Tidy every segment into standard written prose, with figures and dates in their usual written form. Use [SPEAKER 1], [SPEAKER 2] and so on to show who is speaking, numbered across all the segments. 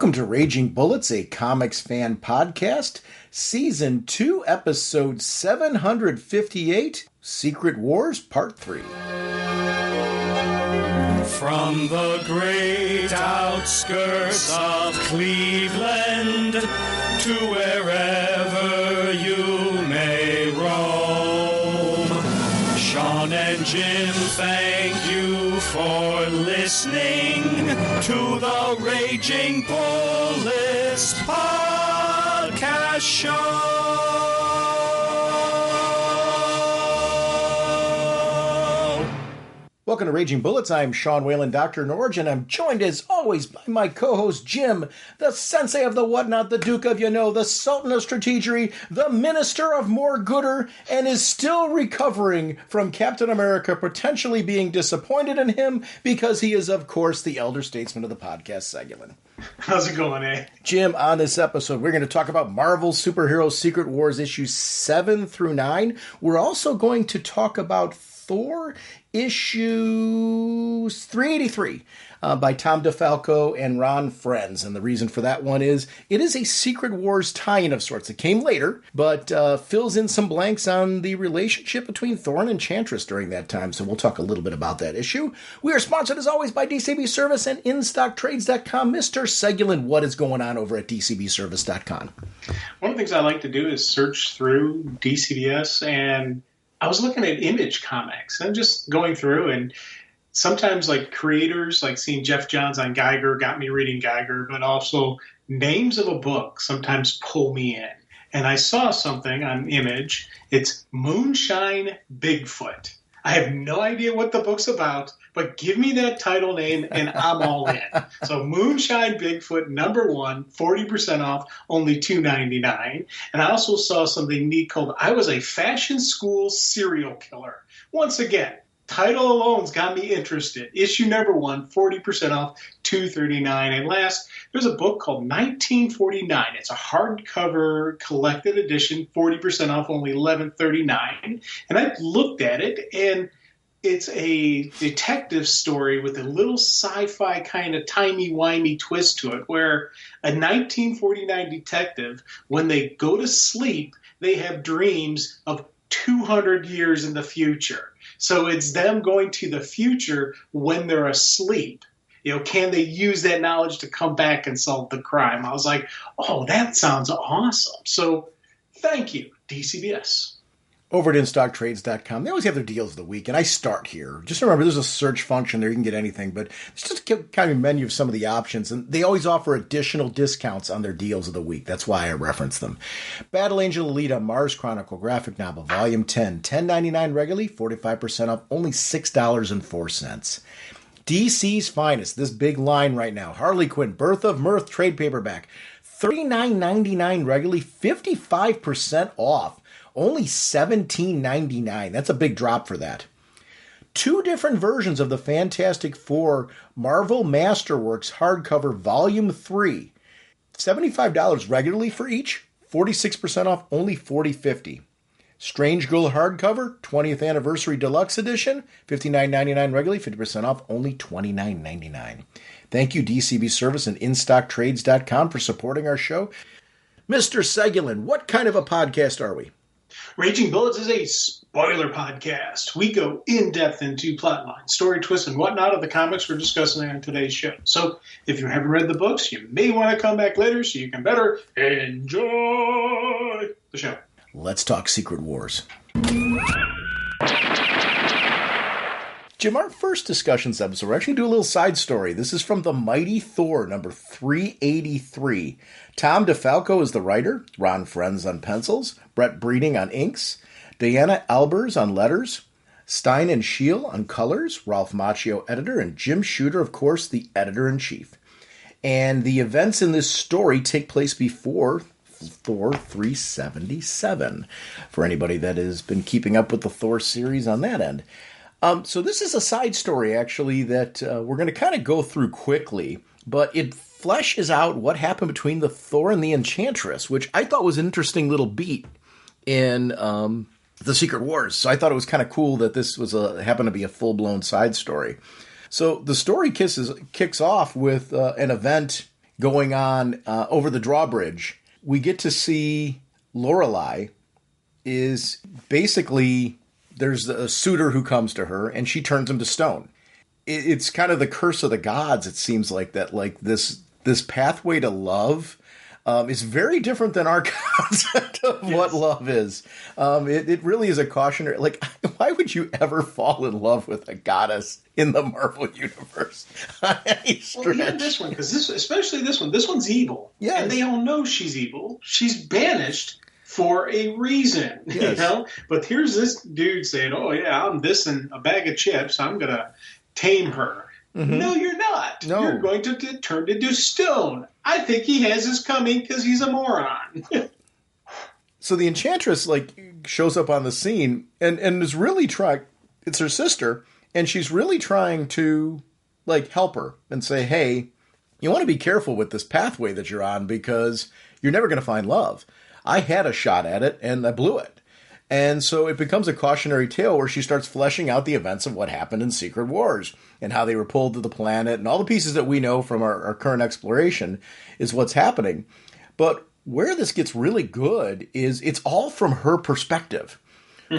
[SPEAKER 1] Welcome to Raging Bullets, a comics fan podcast, Season 2, Episode 758, Secret Wars, Part 3.
[SPEAKER 2] From the great outskirts of Cleveland to wherever you may roam, Sean and Jim thank you for listening to the Raging Bullets podcast show.
[SPEAKER 1] Welcome to Raging Bullets. I'm Sean Whalen, drnorge, and I'm joined as always by my co-host Jim, the sensei of the whatnot, the Duke of the Sultan of Strategery, the Minister of More Gooder, and is still recovering from Captain America potentially being disappointed in him because he is, of course, the elder statesman of the podcast, Segulin.
[SPEAKER 3] How's it going, eh?
[SPEAKER 1] Jim, on this episode, we're going to talk about Marvel Superhero Secret Wars issues 7 through 9. We're also going to talk about Thor issue 383 by Tom DeFalco and Ron Frenz. And the reason for that one is it is a Secret Wars tie-in of sorts. It came later, but fills in some blanks on the relationship between Thor and Enchantress during that time. So we'll talk a little bit about that issue. We are sponsored, as always, by DCB Service and InStockTrades.com. Mr. Segulin, what is going on over at DCBService.com?
[SPEAKER 3] One of the things I like to do is search through DCBS, and I was looking at Image Comics and just going through, and sometimes like creators, like seeing Jeff Johns on Geiger got me reading Geiger, but also names of a book sometimes pull me in. And I saw something on Image. It's Moonshine Bigfoot. I have no idea what the book's about, but give me that title name and I'm all in. So Moonshine Bigfoot, #1, 40% off, only $2.99. And I also saw something neat called I Was a Fashion School Serial Killer. Once again, title alone's got me interested. Issue #1, 40% off, $2.39. And last, there's a book called 1949. It's a hardcover collected edition, 40% off, only $11.39. And I looked at it, and it's a detective story with a little sci-fi kind of timey-wimey twist to it, where a 1949 detective, when they go to sleep, they have dreams of 200 years in the future. So it's them going to the future when they're asleep. You know, can they use that knowledge to come back and solve the crime? I was like, oh, that sounds awesome. So thank you, DCBS.
[SPEAKER 1] Over at InStockTrades.com, they always have their deals of the week, and I start here. Just remember, there's a search function there. You can get anything, but it's just a kind of menu of some of the options, and they always offer additional discounts on their deals of the week. That's why I reference them. Battle Angel Alita, Mars Chronicle, graphic novel, volume 10, $10.99 regularly, 45% off, only $6.04. DC's Finest, this big line right now, Harley Quinn, Birth of Mirth trade paperback, $39.99 regularly, 55% off. Only $17.99. That's a big drop for that. 2 different versions of the Fantastic Four Marvel Masterworks hardcover Volume 3. $75 regularly for each. 46% off, only $40.50. Strange Girl hardcover, 20th Anniversary Deluxe Edition. $59.99 regularly, 50% off, only $29.99. Thank you, DCB Service and InStockTrades.com for supporting our show. Mr. Segulin, what kind of a podcast are we?
[SPEAKER 3] Raging Bullets is a spoiler podcast. We go in-depth into plotline, story twists, and whatnot of the comics we're discussing on today's show. So if you haven't read the books, you may want to come back later so you can better enjoy the show.
[SPEAKER 1] Let's talk Secret Wars. Jim, our first discussions episode, we're actually going to do a little side story. This is from The Mighty Thor, number 383. Tom DeFalco is the writer, Ron Frenz on pencils, Brett Breeding on inks, Diana Albers on letters, Stein and Scheel on colors, Ralph Macchio editor, and Jim Shooter, of course, the editor-in-chief. And the events in this story take place before Thor 377, for anybody that has been keeping up with the Thor series on that end. So this is a side story, actually, that we're going to kind of go through quickly, but it fleshes out what happened between the Thor and the Enchantress, which I thought was an interesting little beat in the Secret Wars. So I thought it was kind of cool that this was happened to be a full-blown side story. So the story kicks off with an event going on over the drawbridge, we get to see Lorelei is basically, there's a suitor who comes to her and she turns him to stone. It's kind of the curse of the gods, it seems like, that like this pathway to love is very different than our concept of what love is. It really is a cautionary, like, why would you ever fall in love with a goddess in the Marvel universe?
[SPEAKER 3] Well, yeah, this one, because especially this one's evil.
[SPEAKER 1] Yes.
[SPEAKER 3] And they all know she's evil. She's banished for a reason,
[SPEAKER 1] yes.
[SPEAKER 3] But here's this dude saying, oh, yeah, I'm this and a bag of chips. I'm going to tame her. Mm-hmm. No, you're not. No. You're going to get turned into stone. I think he has his coming because he's a moron.
[SPEAKER 1] So the Enchantress, like, shows up on the scene and is really trying, it's her sister, and she's really trying to, like, help her and say, hey, you want to be careful with this pathway that you're on because you're never going to find love. I had a shot at it, and I blew it. And so it becomes a cautionary tale where she starts fleshing out the events of what happened in Secret Wars and how they were pulled to the planet and all the pieces that we know from our current exploration is what's happening. But where this gets really good is it's all from her perspective,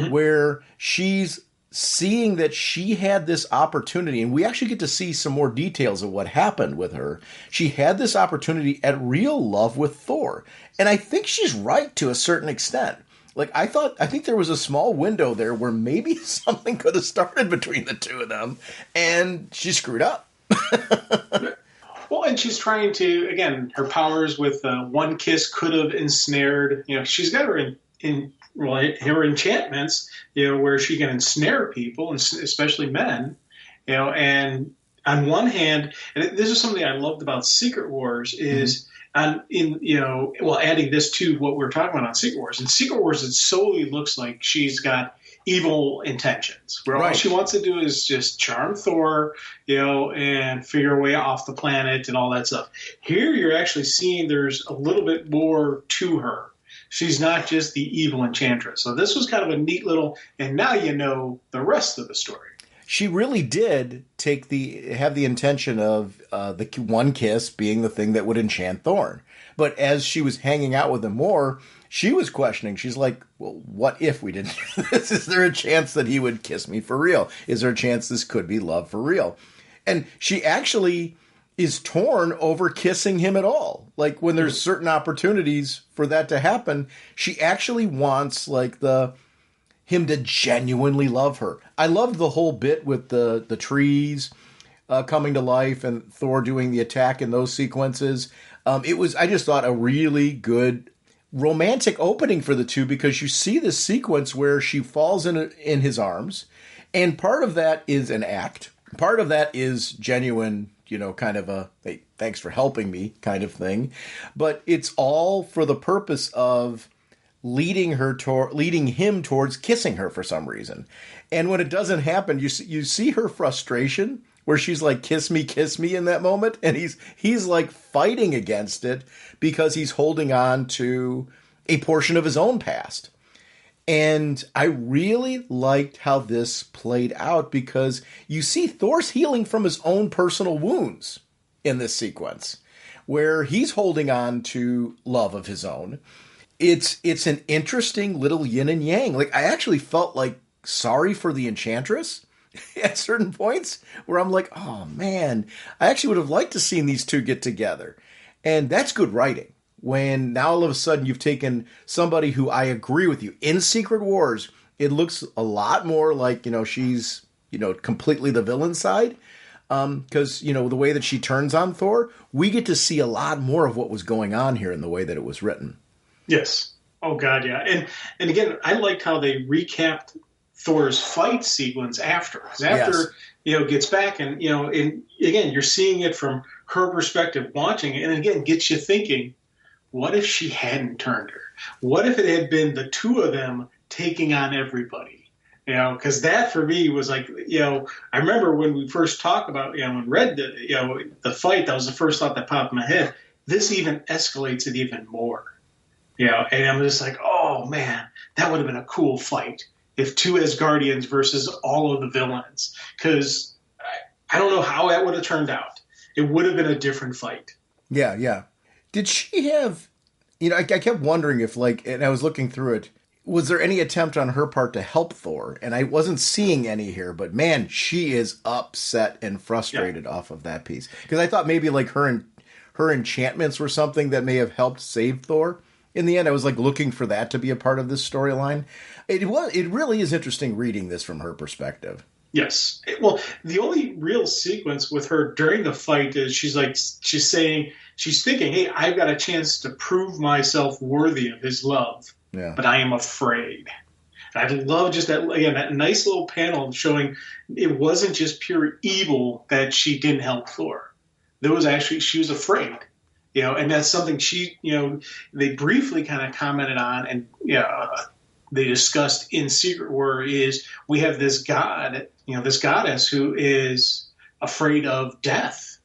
[SPEAKER 1] where she's seeing that she had this opportunity, and we actually get to see some more details of what happened with her. She had this opportunity at real love with Thor. And I think she's right to a certain extent. Like, I think there was a small window there where maybe something could have started between the two of them, and she screwed up.
[SPEAKER 3] Well, and she's trying to, again, her powers with one kiss could have ensnared, she's got her her enchantments, where she can ensnare people, and especially men, and on one hand, and this is something I loved about Secret Wars is, adding this to what we're talking about on Secret Wars. In Secret Wars, it solely looks like she's got evil intentions, where all she wants to do is just charm Thor, and figure her way off the planet and all that stuff. Here, you're actually seeing there's a little bit more to her. She's not just the evil enchantress. So this was kind of a neat little, and now you know the rest of the story.
[SPEAKER 1] She really did have the intention of the one kiss being the thing that would enchant Thor. But as she was hanging out with him more, she was questioning. She's like, well, what if we didn't do this? Is there a chance that he would kiss me for real? Is there a chance this could be love for real? And she actually is torn over kissing him at all. Like, when there's certain opportunities for that to happen, she actually wants, like, him to genuinely love her. I loved the whole bit with the trees coming to life and Thor doing the attack in those sequences. It was, I just thought, a really good romantic opening for the two, because you see this sequence where she falls in his arms, and part of that is an act. Part of that is genuine, kind of a, hey, thanks for helping me kind of thing. But it's all for the purpose of leading him towards kissing her for some reason. And when it doesn't happen, you see her frustration, where she's like, kiss me in that moment. And he's like fighting against it because he's holding on to a portion of his own past. And I really liked how this played out, because you see Thor's healing from his own personal wounds in this sequence, where he's holding on to love of his own. It's an interesting little yin and yang. Like, I actually felt like sorry for the Enchantress at certain points, where I'm like, oh man, I actually would have liked to seen these two get together. And that's good writing. When now all of a sudden you've taken somebody who, I agree with you, in Secret Wars, it looks a lot more like, she's, completely the villain side. Because, the way that she turns on Thor, we get to see a lot more of what was going on here in the way that it was written.
[SPEAKER 3] Yes. Oh, God, yeah. And again, I liked how they recapped Thor's fight sequence after. Because after, gets back and, and again, you're seeing it from her perspective, watching it, and again, gets you thinking, what if she hadn't turned her? What if it had been the two of them taking on everybody? Because that for me was like, I remember when we first talked about, when read the fight, that was the first thought that popped in my head. This even escalates it even more. And I'm just like, oh man, that would have been a cool fight if two Asgardians versus all of the villains. Because I don't know how that would have turned out. It would have been a different fight.
[SPEAKER 1] Yeah, yeah. Did she have, I kept wondering if, and I was looking through it, was there any attempt on her part to help Thor? And I wasn't seeing any here, but man, she is upset and frustrated off of that piece. Because I thought maybe her enchantments were something that may have helped save Thor. In the end, I was looking for that to be a part of this storyline. It really is interesting reading this from her perspective.
[SPEAKER 3] Yes. Well, the only real sequence with her during the fight is she's thinking, hey, I've got a chance to prove myself worthy of his love. Yeah. But I am afraid. And I love just that nice little panel showing it wasn't just pure evil that she didn't help Thor. There was actually, she was afraid, and that's something they briefly kind of commented on and, they discussed in Secret War is we have this god, this goddess who is afraid of death.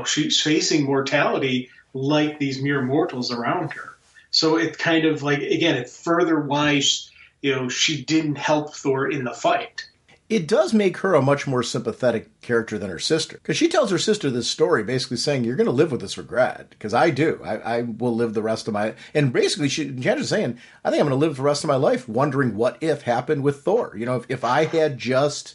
[SPEAKER 3] She's facing mortality like these mere mortals around her. So it kind of it further why, she didn't help Thor in the fight.
[SPEAKER 1] It does make her a much more sympathetic character than her sister. Because she tells her sister this story basically saying, you're going to live with this regret. Because I do. I will live the rest of my... And basically, Jenna's saying, I think I'm going to live the rest of my life wondering what if happened with Thor. if I had just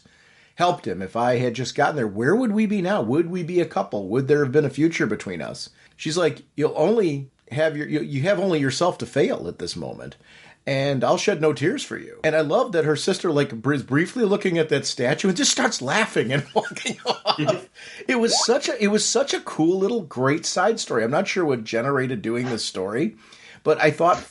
[SPEAKER 1] helped him, if I had just gotten there, where would we be now? Would we be a couple? Would there have been a future between us? She's like, you have only yourself to fail at this moment. And I'll shed no tears for you. And I love that her sister, is briefly looking at that statue and just starts laughing and walking off. It was such a cool little great side story. I'm not sure what generated doing this story, but I thought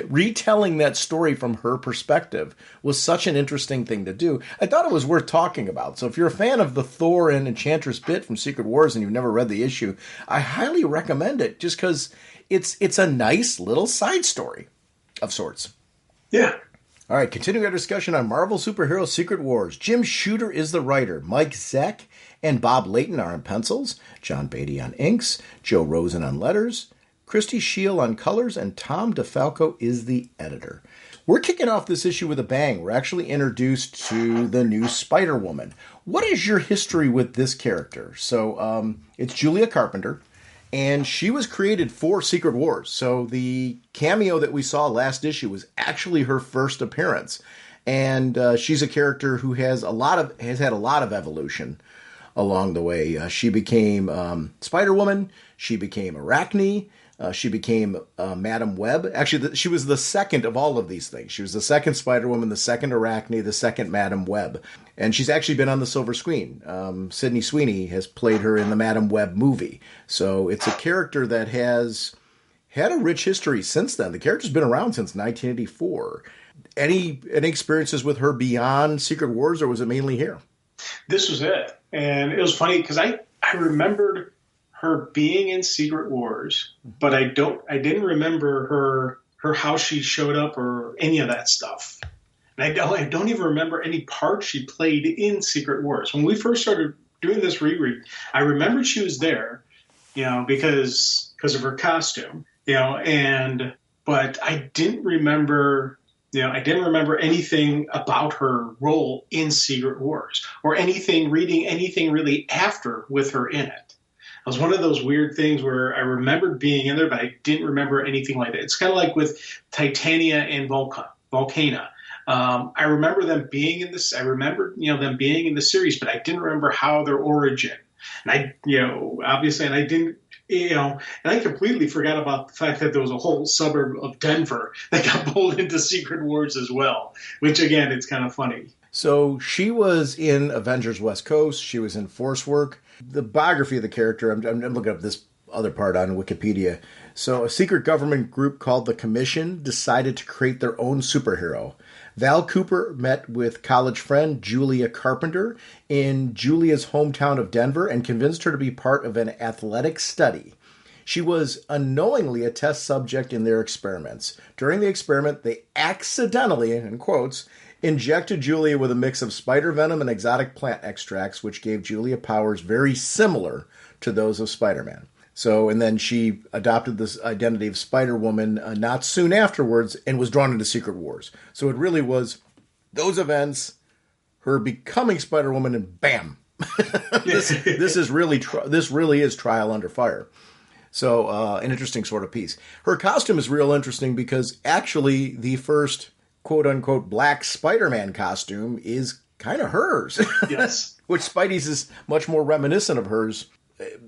[SPEAKER 1] retelling that story from her perspective was such an interesting thing to do. I thought it was worth talking about. So if you're a fan of the Thor and Enchantress bit from Secret Wars and you've never read the issue, I highly recommend it just because it's a nice little side story of sorts.
[SPEAKER 3] Yeah.
[SPEAKER 1] All right, continuing our discussion on Marvel Superhero Secret Wars. Jim Shooter is the writer. Mike Zeck and Bob Layton are on pencils. John Beatty on inks. Joe Rosen on letters. Christy Scheel on colors. And Tom DeFalco is the editor. We're kicking off this issue with a bang. We're actually introduced to the new Spider-Woman. What is your history with this character? So it's Julia Carpenter. And she was created for Secret Wars. So the cameo that we saw last issue was actually her first appearance. And she's a character who has had a lot of evolution along the way. She became Spider-Woman. She became Arachne. She became Madam Web. Actually, she was the second of all of these things. She was the second Spider-Woman, the second Arachne, the second Madam Web. And she's actually been on the silver screen. Sydney Sweeney has played her in the Madam Web movie. So it's a character that has had a rich history since then. The character's been around since 1984. Any experiences with her beyond Secret Wars, or was it mainly here?
[SPEAKER 3] This was it. And it was funny because I remembered her being in Secret Wars, but I didn't remember her how she showed up or any of that stuff. And I don't even remember any part she played in Secret Wars. When we first started doing this reread, I remembered she was there, because of her costume, but I didn't remember, anything about her role in Secret Wars or reading anything really after with her in it. It was one of those weird things where I remembered being in there, but I didn't remember anything like that. It's kind of like with Titania and Volcana. I remember them being in this. I remember, them being in the series, but I didn't remember how their origin. And I didn't, and I completely forgot about the fact that there was a whole suburb of Denver that got pulled into Secret Wars as well, which again, it's kind of funny.
[SPEAKER 1] So she was in Avengers West Coast. She was in Force Work. The biography of the character, I'm looking up this other part on Wikipedia. So a secret government group called the Commission decided to create their own superhero. Val Cooper met with college friend Julia Carpenter in Julia's hometown of Denver and convinced her to be part of an athletic study. She was unknowingly a test subject in their experiments. During the experiment, they accidentally, in quotes, injected Julia with a mix of spider venom and exotic plant extracts, which gave Julia powers very similar to those of Spider-Man. So, and then she adopted this identity of Spider-Woman not soon afterwards and was drawn into Secret Wars. So it really was those events, her becoming Spider-Woman, and bam! This really is trial under fire. So an interesting sort of piece. Her costume is real interesting because actually the first quote-unquote black Spider-Man costume is kind of hers.
[SPEAKER 3] Yes.
[SPEAKER 1] Which Spidey's is much more reminiscent of hers,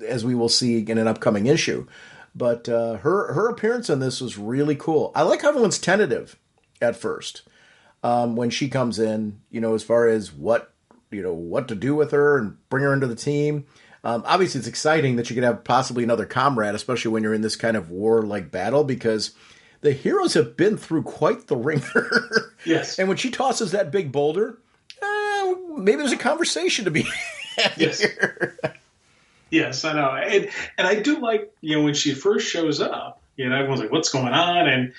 [SPEAKER 1] as we will see in an upcoming issue. But her appearance in this was really cool. I like how everyone's tentative at first when she comes in, as far as what to do with her and bring her into the team. Obviously, it's exciting that you could have possibly another comrade, especially when you're in this kind of war-like battle, because the heroes have been through quite the ringer.
[SPEAKER 3] Yes.
[SPEAKER 1] And when she tosses that big boulder, maybe there's a conversation to be had here.
[SPEAKER 3] Yes, I know. And I do like, when she first shows up, everyone's like, what's going on? And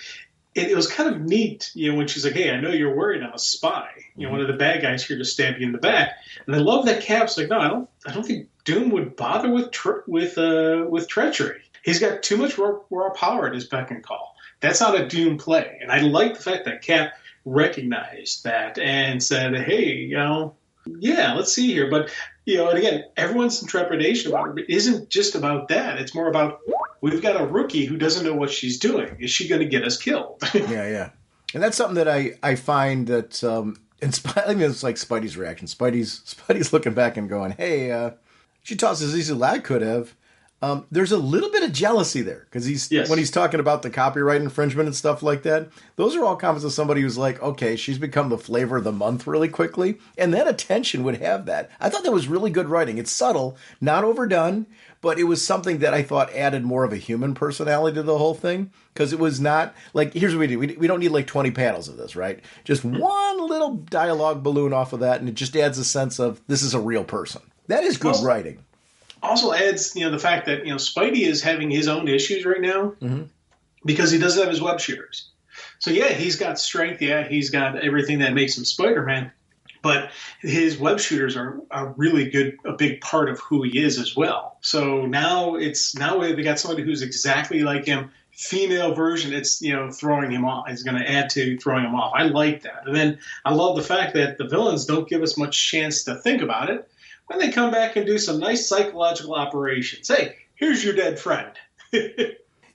[SPEAKER 3] it was kind of neat, when she's like, hey, I know you're worried I'm a spy. One of the bad guys here to stab you in the back. And I love that Cap's like, no, I don't think Doom would bother with treachery. He's got too much raw power at his beck and call. That's not a Doom play. And I like the fact that Cap recognized that and said, hey, yeah, let's see here. But, and again, everyone's in trepidation about it. It isn't just about that. It's more about, we've got a rookie who doesn't know what she's doing. Is she going to get us killed?
[SPEAKER 1] Yeah. And that's something that I find that, I mean, it's like Spidey's reaction. Spidey's looking back and going, hey, she tossed as easy as I could have. There's a little bit of jealousy there because when he's talking about the copyright infringement and stuff like that, those are all comments of somebody who's like, okay, she's become the flavor of the month really quickly. And that attention would have that. I thought that was really good writing. It's subtle, not overdone, but it was something that I thought added more of a human personality to the whole thing. Because it was not like, here's what we do. We don't need like 20 panels of this, right? Just one little dialogue balloon off of that. And it just adds a sense of this is a real person. That is good writing.
[SPEAKER 3] Also adds, the fact that, Spidey is having his own issues right now because he doesn't have his web shooters. So, yeah, he's got strength. Yeah, he's got everything that makes him Spider-Man. But his web shooters are really a big part of who he is as well. So now we got somebody who's exactly like him, female version. It's, throwing him off. It's going to add to throwing him off. I like that. And then I love the fact that the villains don't give us much chance to think about it. When they come back and do some nice psychological operations. Hey, here's your dead friend.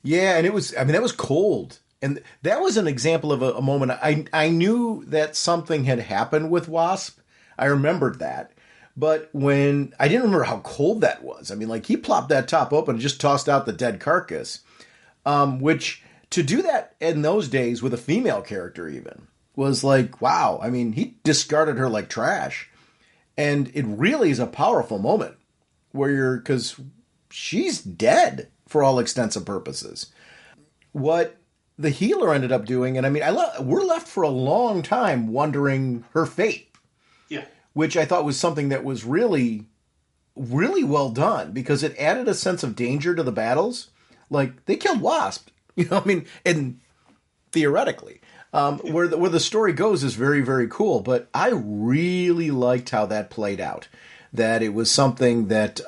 [SPEAKER 1] Yeah, and that was cold. And that was an example of a moment. I knew that something had happened with Wasp. I remembered that. But when I didn't remember how cold that was. I mean, like he plopped that top open and just tossed out the dead carcass. Which to do that in those days with a female character even was like, wow. I mean, he discarded her like trash. And it really is a powerful moment because she's dead for all extents and purposes. What the healer ended up doing, and I mean, we're left for a long time wondering her fate. Yeah. Which I thought was something that was really, really well done because it added a sense of danger to the battles. Like, they killed Wasp, and theoretically. Where the story goes is very, very cool, but I really liked how that played out. That it was something that,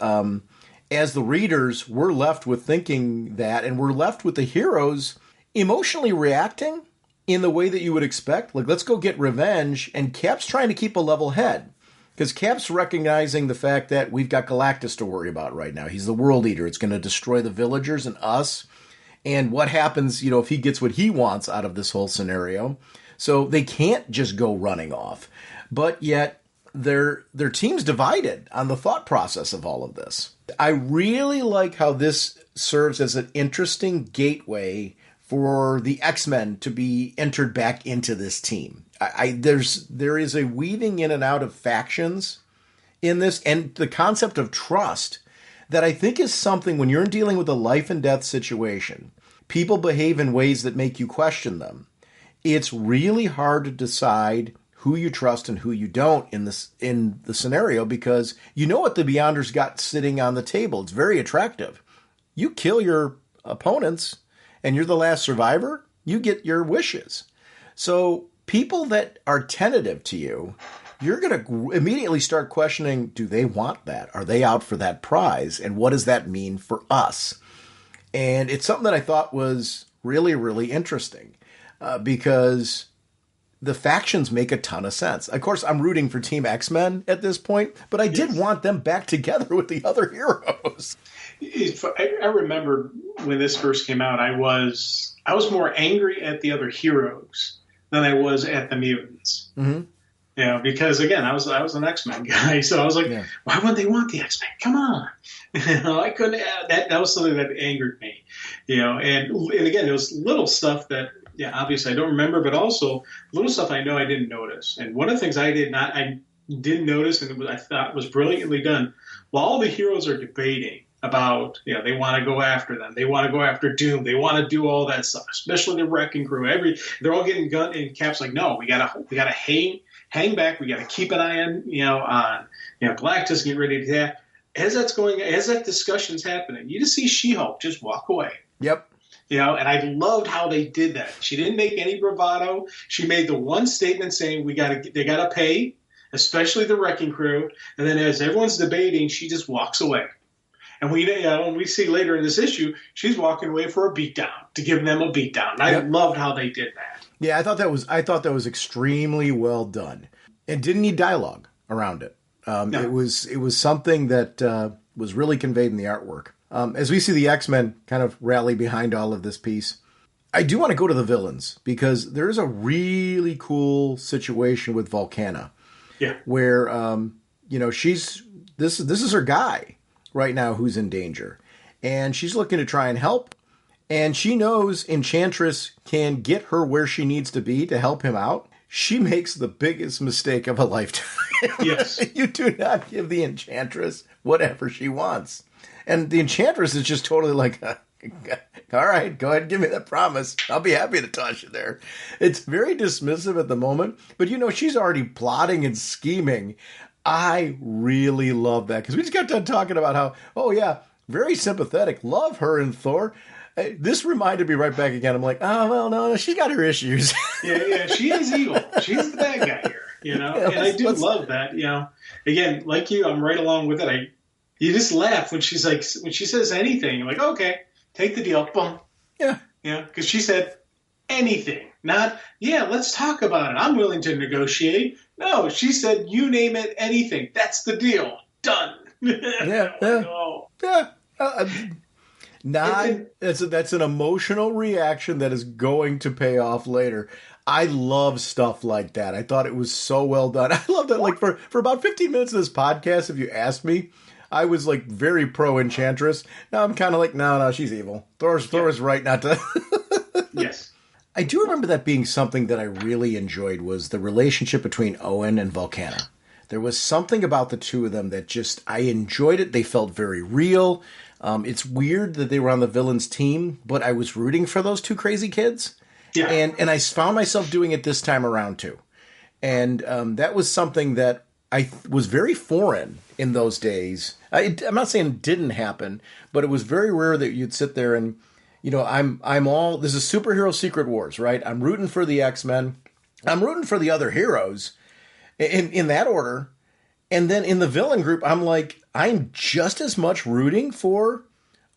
[SPEAKER 1] as the readers, we're left with thinking that, and we're left with the heroes emotionally reacting in the way that you would expect. Like, let's go get revenge, and Cap's trying to keep a level head. Because Cap's recognizing the fact that we've got Galactus to worry about right now. He's the world eater. It's going to destroy the villagers and us. And what happens, if he gets what he wants out of this whole scenario. So they can't just go running off. But yet, their team's divided on the thought process of all of this. I really like how this serves as an interesting gateway for the X-Men to be entered back into this team. There is a weaving in and out of factions in this, and the concept of trust that I think is something when you're dealing with a life and death situation, people behave in ways that make you question them. It's really hard to decide who you trust and who you don't in the scenario because you know what the Beyonders got sitting on the table. It's very attractive. You kill your opponents and you're the last survivor, you get your wishes. So people that are tentative to you, you're going to immediately start questioning, do they want that? Are they out for that prize? And what does that mean for us? And it's something that I thought was really, really interesting because the factions make a ton of sense. Of course, I'm rooting for Team X-Men at this point, but I did want them back together with the other heroes.
[SPEAKER 3] I remember when this first came out, I was more angry at the other heroes than I was at the mutants.
[SPEAKER 1] Mm-hmm.
[SPEAKER 3] Yeah, because again, I was an X-Men guy, so I was like, why wouldn't they want the X-Men? Come on, I couldn't. That was something that angered me, and again, there was little stuff that, obviously I don't remember, but also little stuff I know I didn't notice. And one of the things I didn't notice, and I thought was brilliantly done, while all the heroes are debating about, they want to go after them, they want to go after Doom, they want to do all that stuff, especially the Wrecking Crew. They're all getting gunned, and Cap's like, no, we gotta hang back. We got to keep an eye on, Galactus, get ready to attack. As that discussion's happening, you just see She-Hulk just walk away.
[SPEAKER 1] Yep.
[SPEAKER 3] And I loved how they did that. She didn't make any bravado. She made the one statement saying they got to pay, especially the Wrecking Crew. And then as everyone's debating, she just walks away. And we see later in this issue, she's walking away for a beatdown, to give them a beatdown. And I loved how they did that.
[SPEAKER 1] Yeah, I thought that was extremely well done. It didn't need dialogue around it. No. It was something that was really conveyed in the artwork. As we see the X-Men kind of rally behind all of this piece, I do want to go to the villains, because there's a really cool situation with Volcana.
[SPEAKER 3] Yeah.
[SPEAKER 1] Where this is her guy right now who's in danger, and she's looking to try and help. And she knows Enchantress can get her where she needs to be to help him out. She makes the biggest mistake of a lifetime.
[SPEAKER 3] Yes.
[SPEAKER 1] You do not give the Enchantress whatever she wants. And the Enchantress is just totally like, all right, go ahead and give me that promise. I'll be happy to toss you there. It's very dismissive at the moment, but she's already plotting and scheming. I really love that, because we just got done talking about how, very sympathetic. Love her and Thor. This reminded me right back again. I'm like, oh, well, no, she's got her issues.
[SPEAKER 3] Yeah, she is evil. She's the bad guy here, and I do love that, Again, like you, I'm right along with it. You just laugh when she says anything. You're like, okay, take the deal. Boom.
[SPEAKER 1] Yeah.
[SPEAKER 3] Because she said anything. Not, let's talk about it. I'm willing to negotiate. No, she said, you name it, anything. That's the deal. Done. That's
[SPEAKER 1] an emotional reaction that is going to pay off later. I love stuff like that. I thought it was so well done. I love that. Like for about 15 minutes of this podcast, if you asked me, I was like very pro Enchantress. Now I'm kind of like, no, she's evil. Thor's right not to.
[SPEAKER 3] Yes.
[SPEAKER 1] I do remember that being something that I really enjoyed, was the relationship between Owen and Volcana. There was something about the two of them that just, I enjoyed it. They felt very real. It's weird that they were on the villains team, but I was rooting for those two crazy kids.
[SPEAKER 3] Yeah.
[SPEAKER 1] And I found myself doing it this time around too. And that was something that I was very foreign in those days. I'm not saying it didn't happen, but it was very rare that you'd sit there and, this is superhero secret wars, right? I'm rooting for the X-Men. I'm rooting for the other heroes in that order. And then in the villain group, I'm just as much rooting for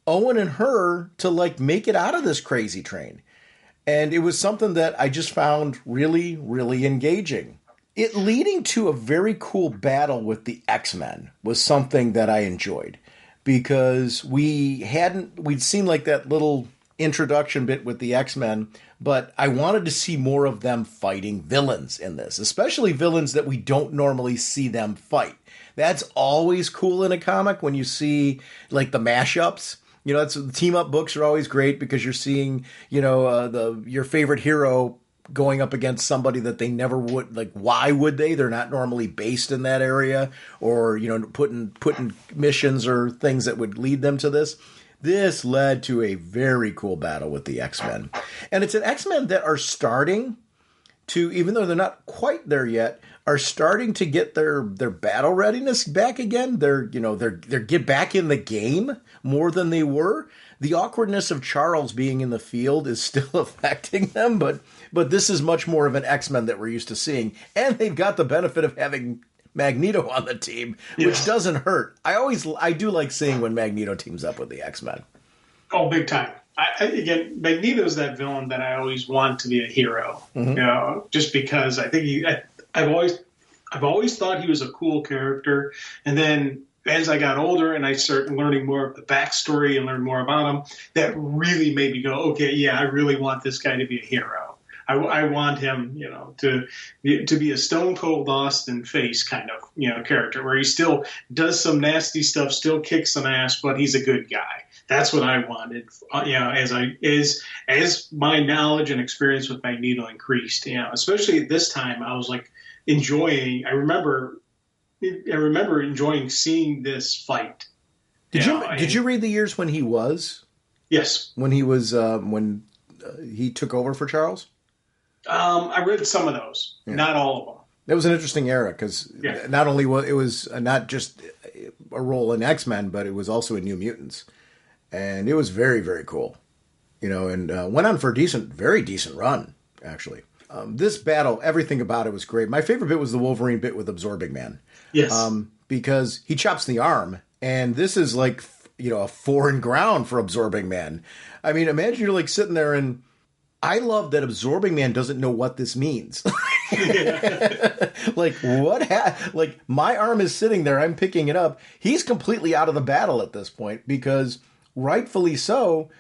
[SPEAKER 1] Owen and her to make it out of this crazy train. And it was something that I just found really, really engaging. It leading to a very cool battle with the X-Men was something that I enjoyed, because we'd seen that little introduction bit with the X-Men, but I wanted to see more of them fighting villains in this, especially villains that we don't normally see them fight. That's always cool in a comic when you see the mashups. The team up books are always great because you're seeing, your favorite hero going up against somebody that they never would. Why would they? They're not normally based in that area, or, putting missions or things that would lead them to this. This led to a very cool battle with the X-Men. And it's an X-Men that are starting to, even though they're not quite there yet, are starting to get their battle readiness back again. They're get back in the game more than they were. The awkwardness of Charles being in the field is still affecting them, but this is much more of an X-Men that we're used to seeing. And they've got the benefit of having Magneto on the team, which doesn't hurt. I do like seeing when Magneto teams up with the X-Men.
[SPEAKER 3] Oh, big time. Again, Magneto's that villain that I always want to be a hero. You know, just because I think I've always thought he was a cool character, and then as I got older and I started learning more of the backstory and learn more about him, that really made me go, okay, yeah, I really want this guy to be a hero. I want him, you know, to be a stone cold Austin face kind of, you know, character where he still does some nasty stuff, still kicks some ass, but he's a good guy. That's what I wanted, you know, as my knowledge and experience with Magneto increased, you know, especially at this time, I was like enjoying. I remember enjoying seeing this fight.
[SPEAKER 1] Did you read the years when he was?
[SPEAKER 3] Yes,
[SPEAKER 1] when he was when he took over for Charles.
[SPEAKER 3] I read some of those, not all of them.
[SPEAKER 1] That was an interesting era because not only was not just a role in X-Men, but it was also in New Mutants, and it was very, very cool, you know, and went on for a very decent run actually. This battle, everything about it was great. My favorite bit was the Wolverine bit with Absorbing Man.
[SPEAKER 3] Yes,
[SPEAKER 1] because he chops the arm, and this is like, you know, a foreign ground for Absorbing Man. I mean, imagine you're like sitting there and. I love that Absorbing Man doesn't know what this means. Like, like, my arm is sitting there, I'm picking it up. He's completely out of the battle at this point because, rightfully so,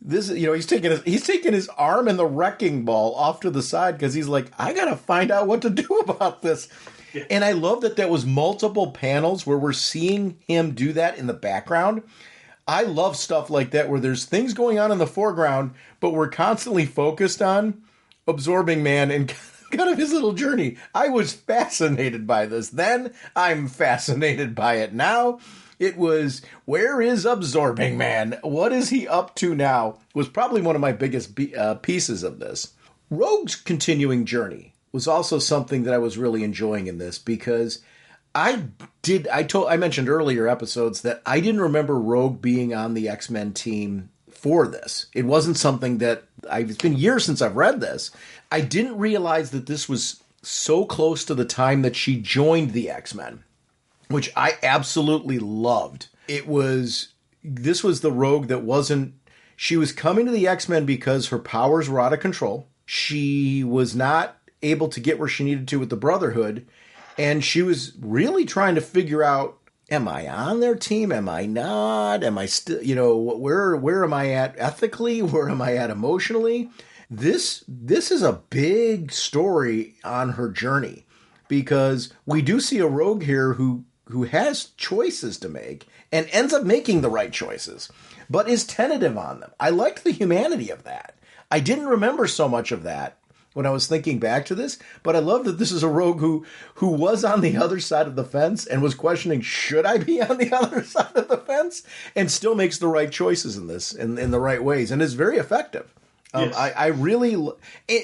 [SPEAKER 1] this, you know, he's taking his arm and the wrecking ball off to the side because he's like, I gotta find out what to do about this. Yeah. And I love that was multiple panels where we're seeing him do that in the background. I love stuff like that where there's things going on in the foreground, but we're constantly focused on Absorbing Man and kind of his little journey. I was fascinated by this then. I'm fascinated by it now. It was, where is Absorbing Man? What is he up to now? Was probably one of my biggest pieces of this. Rogue's continuing journey was also something that I was really enjoying in this because I mentioned earlier episodes that I didn't remember Rogue being on the X-Men team for this. It wasn't something that it's been years since I've read this. I didn't realize that this was so close to the time that she joined the X-Men, which I absolutely loved. This was the Rogue that she was coming to the X-Men because her powers were out of control. She was not able to get where she needed to with the Brotherhood. And she was really trying to figure out, am I on their team? Am I not? Am I still, you know, where am I at ethically? Where am I at emotionally? This is a big story on her journey because we do see a Rogue here who has choices to make and ends up making the right choices, but is tentative on them. I liked the humanity of that. I didn't remember so much of that when I was thinking back to this, but I love that this is a Rogue who was on the other side of the fence and was questioning, should I be on the other side of the fence? And still makes the right choices in this, in the right ways, and is very effective. Yes. I really,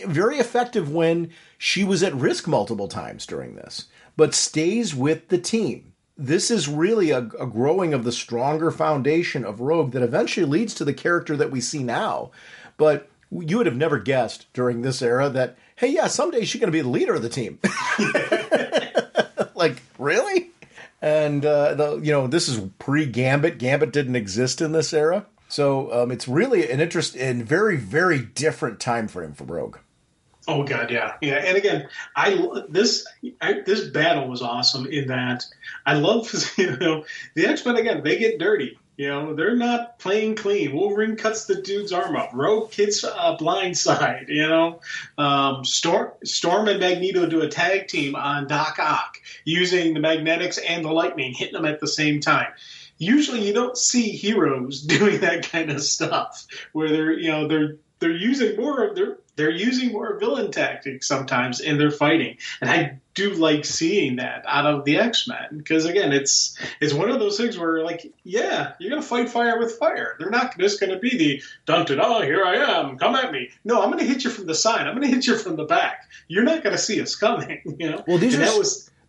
[SPEAKER 1] very effective when she was at risk multiple times during this, but stays with the team. This is really a growing of the stronger foundation of Rogue that eventually leads to the character that we see now. But you would have never guessed during this era that, hey, yeah, someday she's going to be the leader of the team. Like, really? And, this is pre-Gambit. Gambit didn't exist in this era. So it's really an very, very different time frame for Rogue.
[SPEAKER 3] Oh, God, yeah. Yeah, and again, this battle was awesome in that I love, the X-Men, again, they get dirty. You know, they're not playing clean. Wolverine cuts the dude's arm up. Rogue hits a blind side, you know. Storm and Magneto do a tag team on Doc Ock using the magnetics and the lightning, hitting them at the same time. Usually you don't see heroes doing that kind of stuff where they're using more villain tactics sometimes in their fighting. And I do like seeing that out of the X-Men because, again, it's one of those things where, like, yeah, you're going to fight fire with fire. They're not just going to be the dun-dun-dun, here I am, come at me. No, I'm going to hit you from the side. I'm going to hit you from the back. You're not going to see us coming, you know?
[SPEAKER 1] Well, these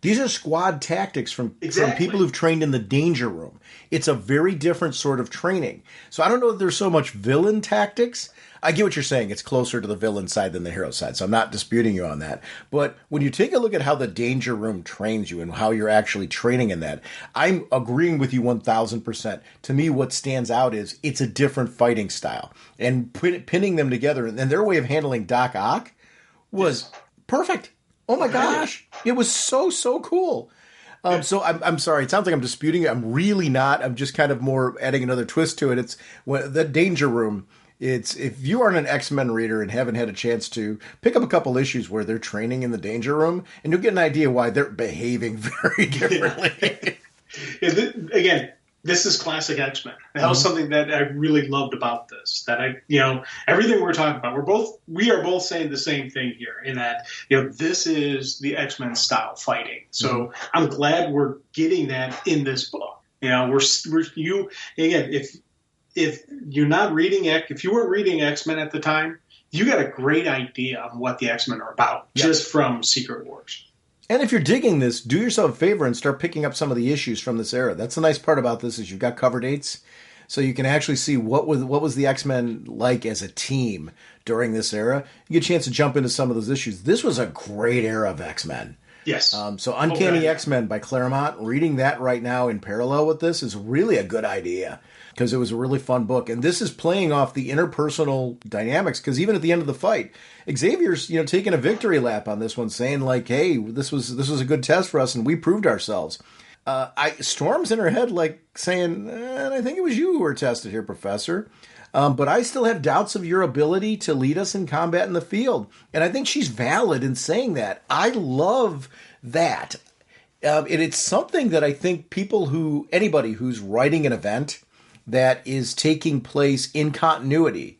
[SPEAKER 1] These are squad tactics from people who've trained in the danger room. It's a very different sort of training. So I don't know if there's so much villain tactics. I get what you're saying. It's closer to the villain side than the hero side, so I'm not disputing you on that. But when you take a look at how the danger room trains you and how you're actually training in that, I'm agreeing with you 1,000%. To me, what stands out is it's a different fighting style. And pinning them together, and their way of handling Doc Ock was perfect. Oh my gosh. It was so cool. So I'm sorry. It sounds like I'm disputing it. I'm really not. I'm just kind of more adding another twist to it. It's the danger room. It's if you aren't an X-Men reader and haven't had a chance to pick up a couple issues where they're training in the danger room, and you'll get an idea why they're behaving very differently.
[SPEAKER 3] Again, this is classic X-Men. That was something that I really loved about this. That everything we're talking about, we are both saying the same thing here. In that, this is the X-Men style fighting. So I'm glad we're getting that in this book. If you're not reading if you weren't reading X-Men at the time, you got a great idea of what the X-Men are about just from Secret Wars.
[SPEAKER 1] And if you're digging this, do yourself a favor and start picking up some of the issues from this era. That's the nice part about this is you've got cover dates, so you can actually see what was the X-Men like as a team during this era. You get a chance to jump into some of those issues. This was a great era of X-Men.
[SPEAKER 3] Yes.
[SPEAKER 1] So Uncanny X-Men by Claremont, reading that right now in parallel with this is really a good idea because it was a really fun book. And this is playing off the interpersonal dynamics because even at the end of the fight, Xavier's, taking a victory lap on this one saying like, hey, this was a good test for us and we proved ourselves. Storm's in her head like saying, I think it was you who were tested here, Professor. But I still have doubts of your ability to lead us in combat in the field. And I think she's valid in saying that. I love that. And it's something that I think anybody who's writing an event that is taking place in continuity,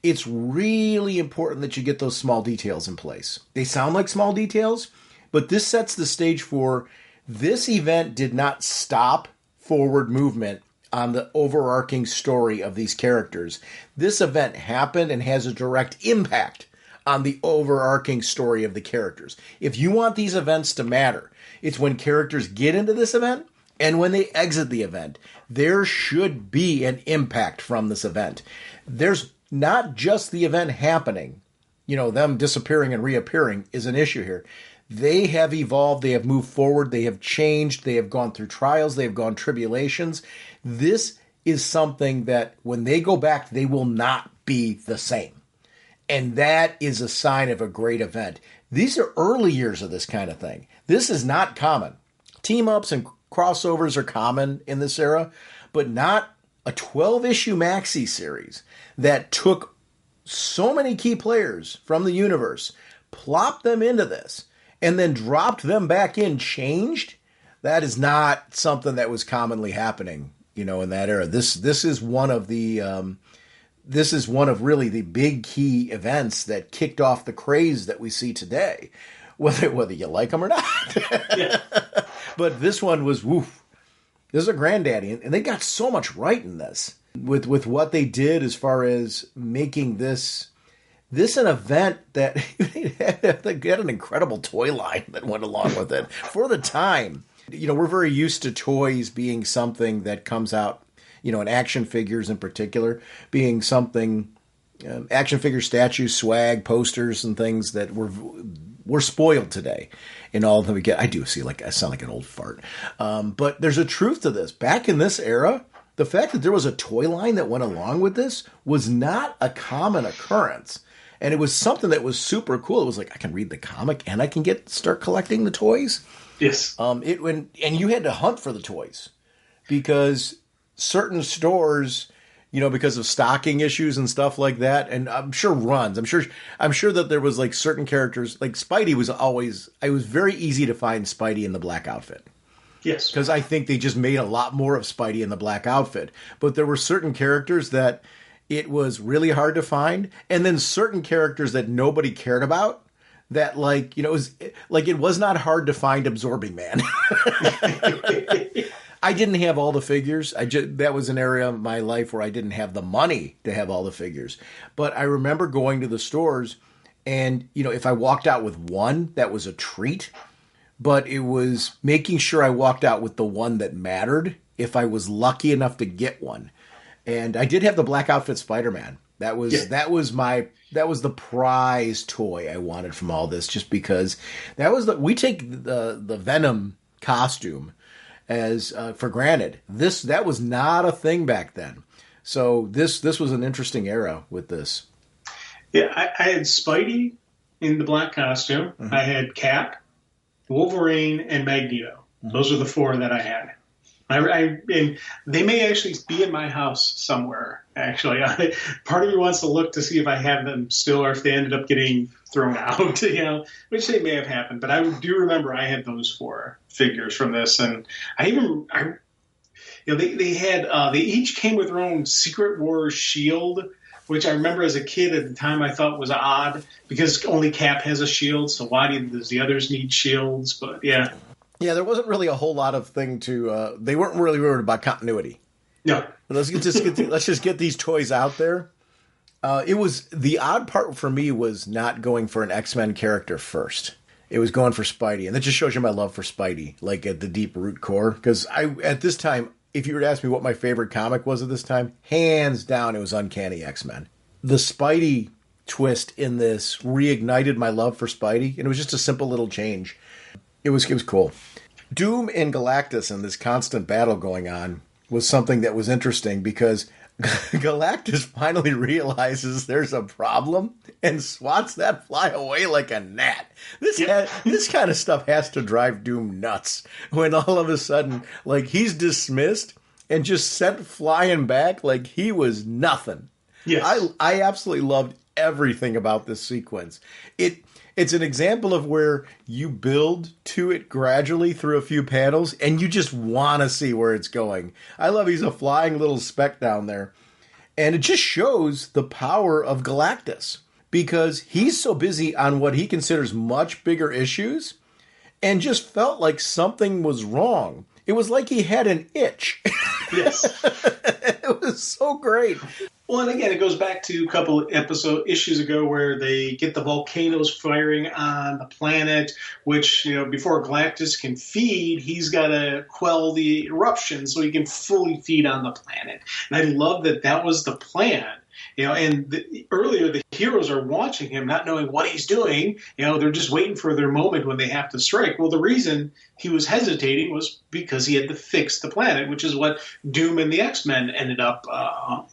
[SPEAKER 1] it's really important that you get those small details in place. They sound like small details, but this sets the stage for this event did not stop forward movement on the overarching story of these characters. This event happened and has a direct impact on the overarching story of the characters. If you want these events to matter, it's when characters get into this event and when they exit the event. There should be an impact from this event. There's not just the event happening, them disappearing and reappearing is an issue here. They have evolved, they have moved forward, they have changed, they have gone through trials, they have gone tribulations. This is something that when they go back, they will not be the same. And that is a sign of a great event. These are early years of this kind of thing. This is not common. Team-ups and crossovers are common in this era, but not a 12-issue maxi series that took so many key players from the universe, plopped them into this, and then dropped them back in, changed. That is not something that was commonly happening, in that era. This is one of the really the big key events that kicked off the craze that we see today, whether you like them or not.
[SPEAKER 3] Yeah.
[SPEAKER 1] But this one was woof. This is a granddaddy, and they got so much right in this with what they did as far as making this an event that they had an incredible toy line that went along with it for the time. We're very used to toys being something that comes out, and action figures in particular being something, action figure statues, swag, posters, and things that we're spoiled today in all that we get. I do see I sound like an old fart. But there's a truth to this. Back in this era, the fact that there was a toy line that went along with this was not a common occurrence. And it was something that was super cool. It was like, I can read the comic and I can start collecting the toys.
[SPEAKER 3] Yes.
[SPEAKER 1] And you had to hunt for the toys because certain stores, because of stocking issues and stuff like that, and I'm sure runs. I'm sure that there was certain characters, like Spidey it was very easy to find Spidey in the black outfit.
[SPEAKER 3] Yes.
[SPEAKER 1] Because I think they just made a lot more of Spidey in the black outfit. But there were certain characters that it was really hard to find, and then certain characters that nobody cared about. That it was not hard to find Absorbing Man. I didn't have all the figures. That was an area of my life where I didn't have the money to have all the figures. But I remember going to the stores, and if I walked out with one, that was a treat. but it was making sure I walked out with the one that mattered if I was lucky enough to get one. And I did have the black outfit Spider-Man. That was the prize toy I wanted from all this, just because we take the Venom costume as for granted. That was not a thing back then. So this was an interesting era with this.
[SPEAKER 3] Yeah, I had Spidey in the black costume. Mm-hmm. I had Cap, Wolverine, and Magneto. Mm-hmm. Those are the four that I had. And they may actually be in my house somewhere. Actually, part of me wants to look to see if I have them still, or if they ended up getting thrown out. Which they may have happened. But I do remember I had those four figures from this, and they each came with their own Secret Wars shield, which I remember as a kid at the time I thought was odd because only Cap has a shield. So why does the others need shields? But yeah.
[SPEAKER 1] Yeah, there wasn't really a whole lot of thing to. They weren't really worried about continuity.
[SPEAKER 3] No,
[SPEAKER 1] let's just get these toys out there. It was the odd part for me was not going for an X-Men character first. It was going for Spidey, and that just shows you my love for Spidey, like at the deep root core. Because at this time, if you were to ask me what my favorite comic was at this time, hands down, it was Uncanny X-Men. The Spidey twist in this reignited my love for Spidey, and it was just a simple little change. It was cool. Doom and Galactus and this constant battle going on was something that was interesting because Galactus finally realizes there's a problem and swats that fly away like a gnat. This kind of stuff has to drive Doom nuts when all of a sudden, like, he's dismissed and just sent flying back like he was nothing. Yes. I absolutely loved everything about this sequence. It's an example of where you build to it gradually through a few panels, and you just want to see where it's going. I love he's a flying little speck down there. And it just shows the power of Galactus, because he's so busy on what he considers much bigger issues, and just felt like something was wrong. It was like he had an itch.
[SPEAKER 3] Yes.
[SPEAKER 1] It was so great.
[SPEAKER 3] Well, and again, it goes back to a couple issues ago where they get the volcanoes firing on the planet, which, before Galactus can feed, he's got to quell the eruption so he can fully feed on the planet. And I love that was the plan. And earlier the heroes are watching him, not knowing what he's doing. They're just waiting for their moment when they have to strike. Well, the reason he was hesitating was because he had to fix the planet, which is what Doom and the X-Men ended up,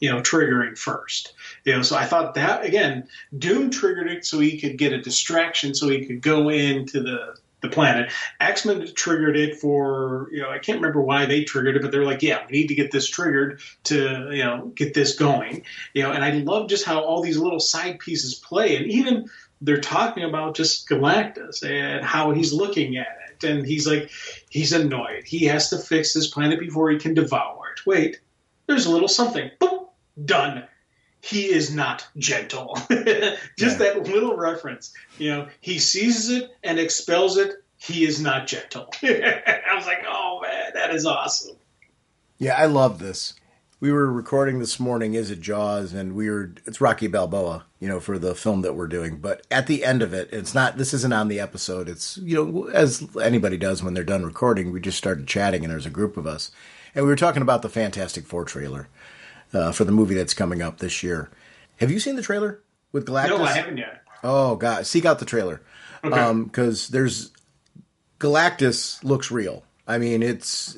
[SPEAKER 3] triggering first. So I thought that, again, Doom triggered it so he could get a distraction, so he could go into the planet. X-Men triggered it for, I can't remember why they triggered it, but they're like, yeah, we need to get this triggered to, get this going. And I love just how all these little side pieces play. And even they're talking about just Galactus and how he's looking at it. And he's like, he's annoyed. He has to fix this planet before he can devour it. Wait, there's a little something. Boom, done. He is not gentle. Just that little reference. He seizes it and expels it. He is not gentle. I was like, oh, man, that is awesome.
[SPEAKER 1] Yeah, I love this. We were recording this morning, Is It Jaws? And it's Rocky Balboa, for the film that we're doing. But at the end of it, this isn't on the episode. It's, as anybody does when they're done recording, we just started chatting and there's a group of us. And we were talking about the Fantastic Four trailer. For the movie that's coming up this year. Have you seen the trailer with Galactus?
[SPEAKER 3] No, I haven't yet.
[SPEAKER 1] Oh, God. Seek out the trailer. Okay. Because Galactus looks real. I mean, it's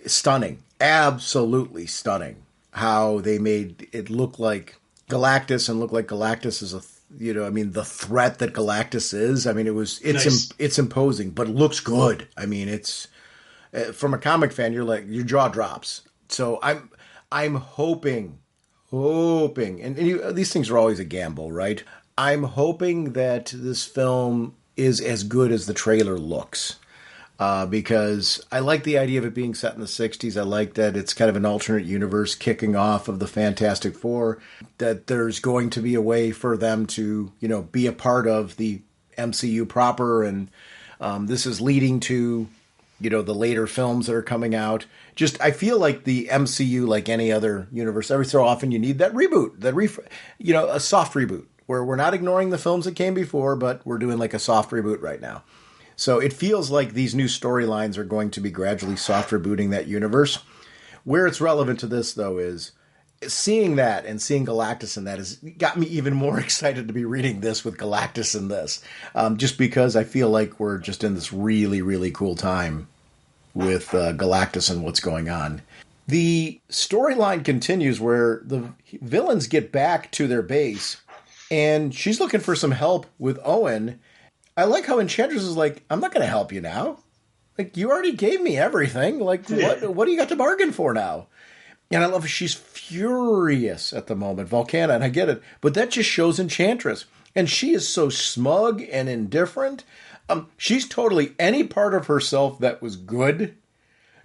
[SPEAKER 1] stunning. Absolutely stunning. How they made it look like Galactus and look like Galactus is the threat that Galactus is. I mean, it's imposing, but it looks good. I mean, it's, from a comic fan, your jaw drops. So I'm hoping, and these things are always a gamble, right? I'm hoping that this film is as good as the trailer looks, because I like the idea of it being set in the 60s. I like that it's kind of an alternate universe kicking off of the Fantastic Four, that there's going to be a way for them to, be a part of the MCU proper, and this is leading to the later films that are coming out. I feel like the MCU, like any other universe, every so often you need that reboot, a soft reboot, where we're not ignoring the films that came before, but we're doing like a soft reboot right now. So it feels like these new storylines are going to be gradually soft rebooting that universe. Where it's relevant to this, though, is seeing that and seeing Galactus in that has got me even more excited to be reading this with Galactus in this. Just because I feel like we're just in this really, really cool time with Galactus and what's going on. The storyline continues where the villains get back to their base and she's looking for some help with Owen. I like how Enchantress is like, I'm not going to help you now. Like, you already gave me everything. Like, what do you got to bargain for now? And I love she's furious at the moment, Volcana, and I get it. But that just shows Enchantress. And she is so smug and indifferent. She's totally, any part of herself that was good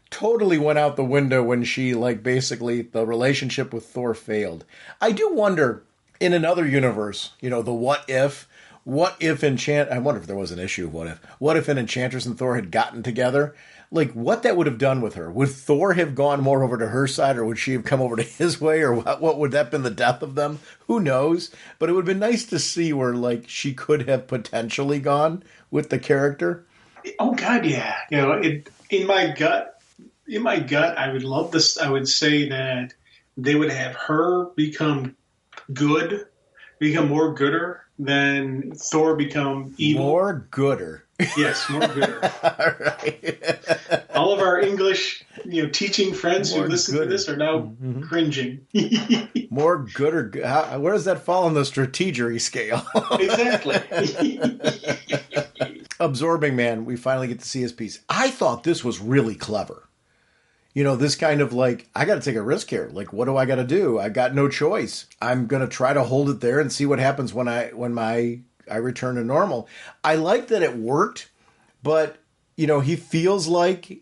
[SPEAKER 1] totally went out the window when she, like, basically the relationship with Thor failed. I do wonder, in another universe, you know, the what if I wonder if there was an issue of what if an Enchantress and Thor had gotten together? Like, what that would have done with her. Would Thor have gone more over to her side, or would she have come over to his way, or what would that have been the death of them? Who knows? But it would have been nice to see where, like, she could have potentially gone with the character.
[SPEAKER 3] Oh, God, yeah. You know, in my gut, I would love this. I would say that they would have her become good, become more gooder than Thor become evil.
[SPEAKER 1] More gooder.
[SPEAKER 3] Yes, more gooder.
[SPEAKER 1] All right.
[SPEAKER 3] All of our English, teaching friends who listen to this are now cringing.
[SPEAKER 1] More gooder. Where does that fall on the strategery scale?
[SPEAKER 3] Exactly.
[SPEAKER 1] Absorbing Man, we finally get to see his piece. I thought this was really clever. You know, this kind of like, I got to take a risk here. Like, what do I got to do? I got no choice. I'm going to try to hold it there and see what happens when I return to normal. I like that it worked, but, he feels like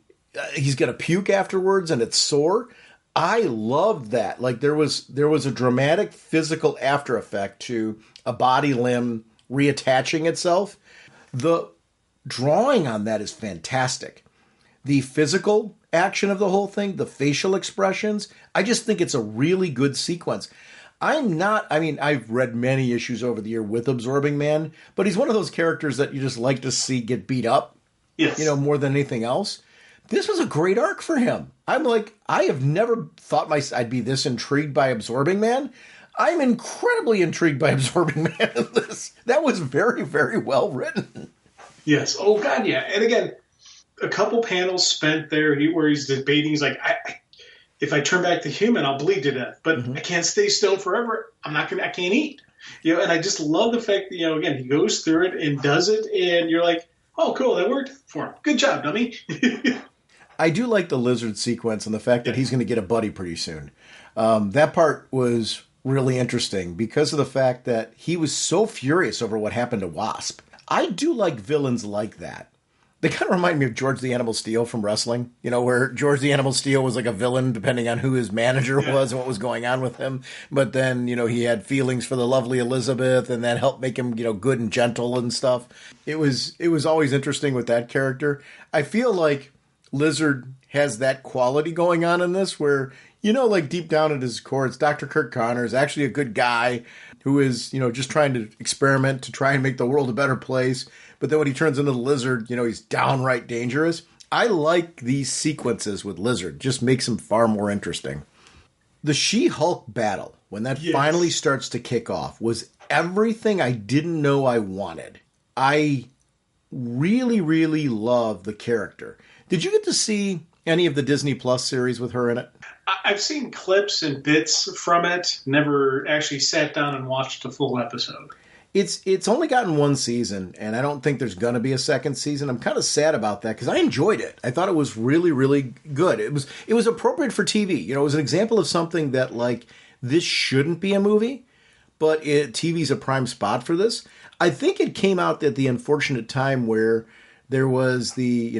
[SPEAKER 1] he's going to puke afterwards and it's sore. I loved that. Like, there was a dramatic physical after effect to a body limb reattaching itself. The drawing on that is fantastic. The physical action of the whole thing, the facial expressions, I just think it's a really good sequence. I've read many issues over the year with Absorbing Man, but he's one of those characters that you just like to see get beat up,
[SPEAKER 3] yes,
[SPEAKER 1] more than anything else. This was a great arc for him. I'm like, I have never thought I'd be this intrigued by Absorbing Man. I'm incredibly intrigued by Absorbing Man in this. That was very, very well written.
[SPEAKER 3] Yes. Oh, God, yeah. And again, a couple panels spent there where he's debating. He's like, if I turn back to human, I'll bleed to death. But I can't stay still forever. I can't eat. And I just love the fact that, again, he goes through it and does it. And you're like, oh, cool, that worked for him. Good job, dummy.
[SPEAKER 1] I do like the lizard sequence and the fact that he's going to get a buddy pretty soon. That part was really interesting because of the fact that he was so furious over what happened to Wasp. I do like villains like that. They kind of remind me of George the Animal Steel from wrestling, where George the Animal Steel was like a villain depending on who his manager was and what was going on with him. But then, he had feelings for the lovely Elizabeth and that helped make him, good and gentle and stuff. It was always interesting with that character. I feel like Lizard has that quality going on in this where, like deep down at his core, it's Dr. Kirk Connor is actually a good guy who is, just trying to experiment to try and make the world a better place. But then when he turns into the Lizard, he's downright dangerous. I like these sequences with Lizard. Just makes him far more interesting. The She-Hulk battle, when that finally starts to kick off, was everything I didn't know I wanted. I really, really love the character. Did you get to see any of the Disney Plus series with her in it?
[SPEAKER 3] I've seen clips and bits from it. Never actually sat down and watched a full episode.
[SPEAKER 1] It's only gotten one season, and I don't think there's going to be a second season. I'm kind of sad about that because I enjoyed it. I thought it was really, really good. It was appropriate for TV. It was an example of something that, like, this shouldn't be a movie, but TV's a prime spot for this. I think it came out at the unfortunate time where there was the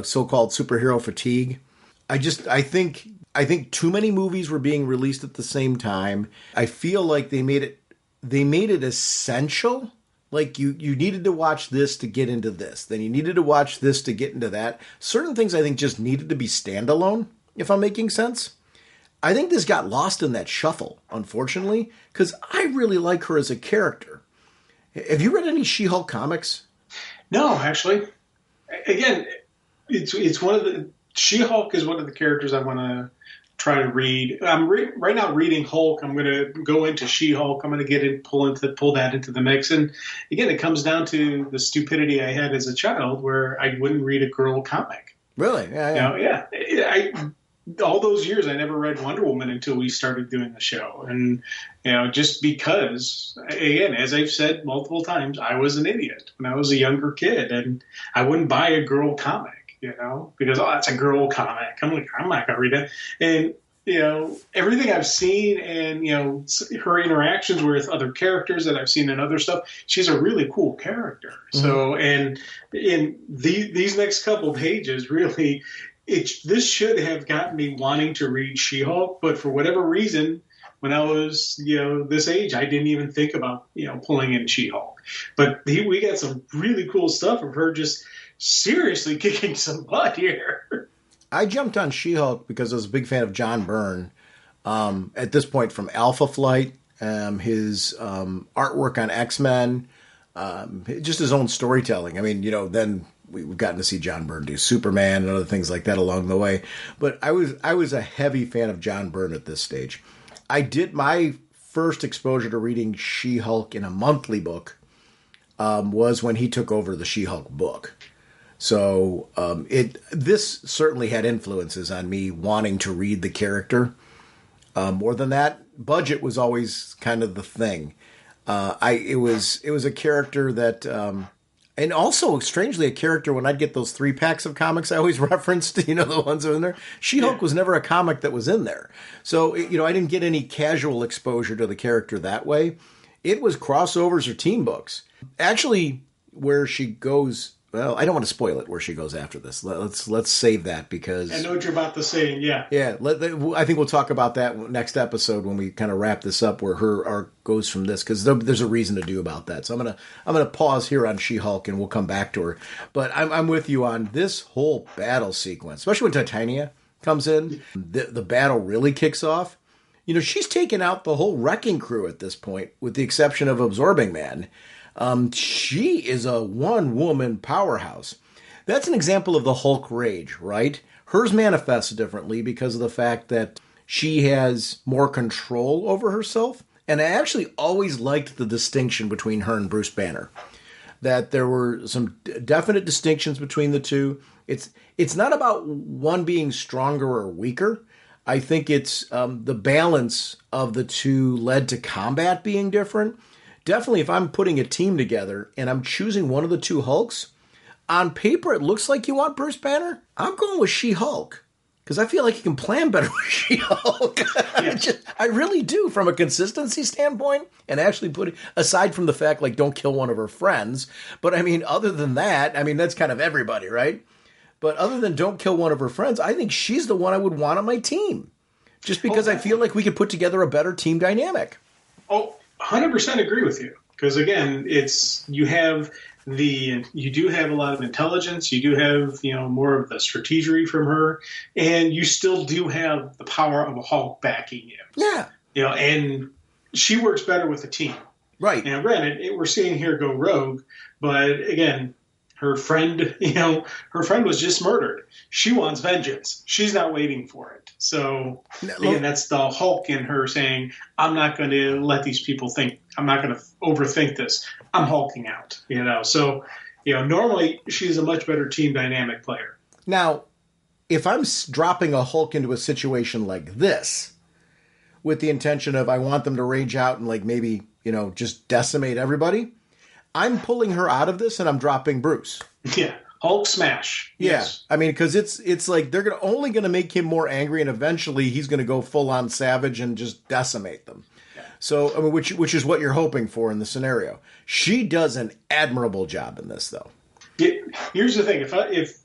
[SPEAKER 1] so-called superhero fatigue. I think too many movies were being released at the same time. I feel like they made it essential. Like you needed to watch this to get into this. Then you needed to watch this to get into that. Certain things I think just needed to be standalone, if I'm making sense. I think this got lost in that shuffle, unfortunately, because I really like her as a character. Have you read any She-Hulk comics?
[SPEAKER 3] No, actually. again, it's one of the She-Hulk is one of the characters I want to try to read. I'm right now reading Hulk. I'm going to go into She-Hulk. I'm going to pull that into the mix. And again, it comes down to the stupidity I had as a child, where I wouldn't read a girl comic.
[SPEAKER 1] Really? Yeah.
[SPEAKER 3] All those years, I never read Wonder Woman until we started doing the show. And, just because, again, as I've said multiple times, I was an idiot when I was a younger kid, and I wouldn't buy a girl comic, because, that's a girl comic. I'm like, I'm not going to read it. And, everything I've seen and, her interactions with other characters that I've seen in other stuff, she's a really cool character. Mm-hmm. So, and in these next couple pages, really, this should have gotten me wanting to read She-Hulk, but for whatever reason, when I was, this age, I didn't even think about, pulling in She-Hulk. But we got some really cool stuff of her just seriously kicking some butt here.
[SPEAKER 1] I jumped on She-Hulk because I was a big fan of John Byrne. At this point, from Alpha Flight, his artwork on X-Men, just his own storytelling. I mean, then we've gotten to see John Byrne do Superman and other things like that along the way. But I was a heavy fan of John Byrne at this stage. I did my first exposure to reading She-Hulk in a monthly book was when he took over the She-Hulk book. So this certainly had influences on me wanting to read the character. More than that, budget was always kind of the thing. It was a character that, and also strangely a character when I'd get those 3-packs of comics I always referenced, the ones that were in there. She-Hulk was never a comic that was in there. So, I didn't get any casual exposure to the character that way. It was crossovers or team books. Actually, where she goes, well, I don't want to spoil it where she goes after this. Let's save that because
[SPEAKER 3] I know what you're about to say. Yeah.
[SPEAKER 1] Yeah. I think we'll talk about that next episode when we kind of wrap this up, where her arc goes from this, because there's a reason to do about that. So I'm gonna pause here on She-Hulk and we'll come back to her. But I'm with you on this whole battle sequence, especially when Titania comes in. The battle really kicks off. She's taken out the whole wrecking crew at this point, with the exception of Absorbing Man. She is a one-woman powerhouse. That's an example of the Hulk rage, right? Hers manifests differently because of the fact that she has more control over herself. And I actually always liked the distinction between her and Bruce Banner. That there were some definite distinctions between the two. It's not about one being stronger or weaker. I think it's the balance of the two led to combat being different. Definitely, if I'm putting a team together and I'm choosing one of the two Hulks, on paper it looks like you want Bruce Banner. I'm going with She-Hulk because I feel like you can plan better with She-Hulk. Yeah. I really do, from a consistency standpoint, and actually put aside from the fact, like, don't kill one of her friends. But I mean, other than that, that's kind of everybody, right? But other than don't kill one of her friends, I think she's the one I would want on my team, just because I feel like we could put together a better team dynamic.
[SPEAKER 3] 100% agree with you, because again, you do have a lot of intelligence, you do have more of the strategery from her, and you still do have the power of a Hulk backing you.
[SPEAKER 1] Yeah,
[SPEAKER 3] and she works better with a team,
[SPEAKER 1] right?
[SPEAKER 3] Now, granted, we're seeing her go rogue, but again, her friend was just murdered. She wants vengeance. She's not waiting for it. So, again, that's the Hulk in her saying, I'm not going to let these people think. I'm not going to overthink this. I'm hulking out, So, normally she's a much better team dynamic player.
[SPEAKER 1] Now, if I'm dropping a Hulk into a situation like this with the intention of I want them to rage out and maybe, just decimate everybody, I'm pulling her out of this and I'm dropping Bruce.
[SPEAKER 3] Yeah. Hulk smash. Yes.
[SPEAKER 1] Yeah. Because it's like they're only going to make him more angry, and eventually he's going to go full on savage and just decimate them. Yeah. So, which is what you're hoping for in the scenario. She does an admirable job in this, though.
[SPEAKER 3] Here's the thing. If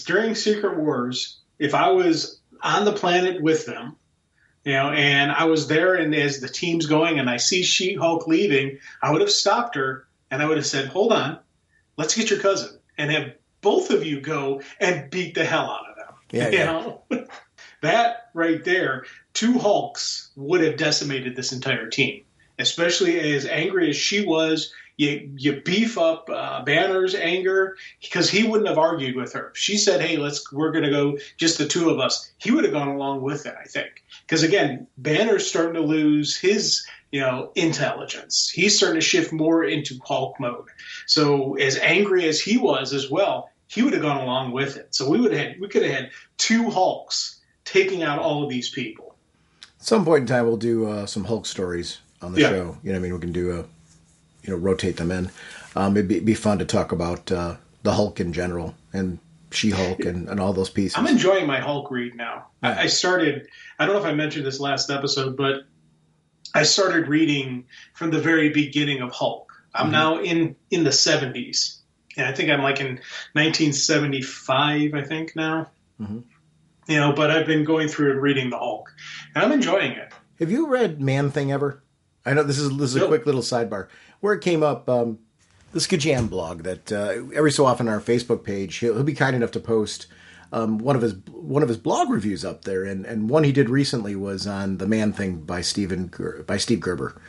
[SPEAKER 3] during Secret Wars, if I was on the planet with them, and I was there and as the team's going and I see She-Hulk leaving, I would have stopped her and I would have said, hold on, let's get your cousin and have both of you go and beat the hell out of them.
[SPEAKER 1] Yeah.
[SPEAKER 3] That right there, two Hulks would have decimated this entire team. especially as angry as she was. You beef up Banner's anger because he wouldn't have argued with her. If she said, "Hey, we're going to go just the two of us," he would have gone along with it, I think. Because again, Banner's starting to lose his intelligence. He's starting to shift more into Hulk mode. So as angry as he was as well, he would have gone along with it. So we could have had two Hulks taking out all of these people.
[SPEAKER 1] At some point in time, we'll do some Hulk stories on the show. We can do rotate them in. It'd be fun to talk about the Hulk in general and She-Hulk and all those pieces.
[SPEAKER 3] I'm enjoying my Hulk read now. I started, I don't know if I mentioned this last episode, but I started reading from the very beginning of Hulk. I'm now in the 70s. And I think I'm like in 1975, I think now. Mm-hmm. But I've been going through and reading the Hulk. And I'm enjoying it.
[SPEAKER 1] Have you read Man-Thing ever? I know this is a quick little sidebar. Where it came up, the Skajam blog that every so often on our Facebook page, he'll be kind enough to post one of his blog reviews up there, and one he did recently was on the Man-Thing by Steve Gerber,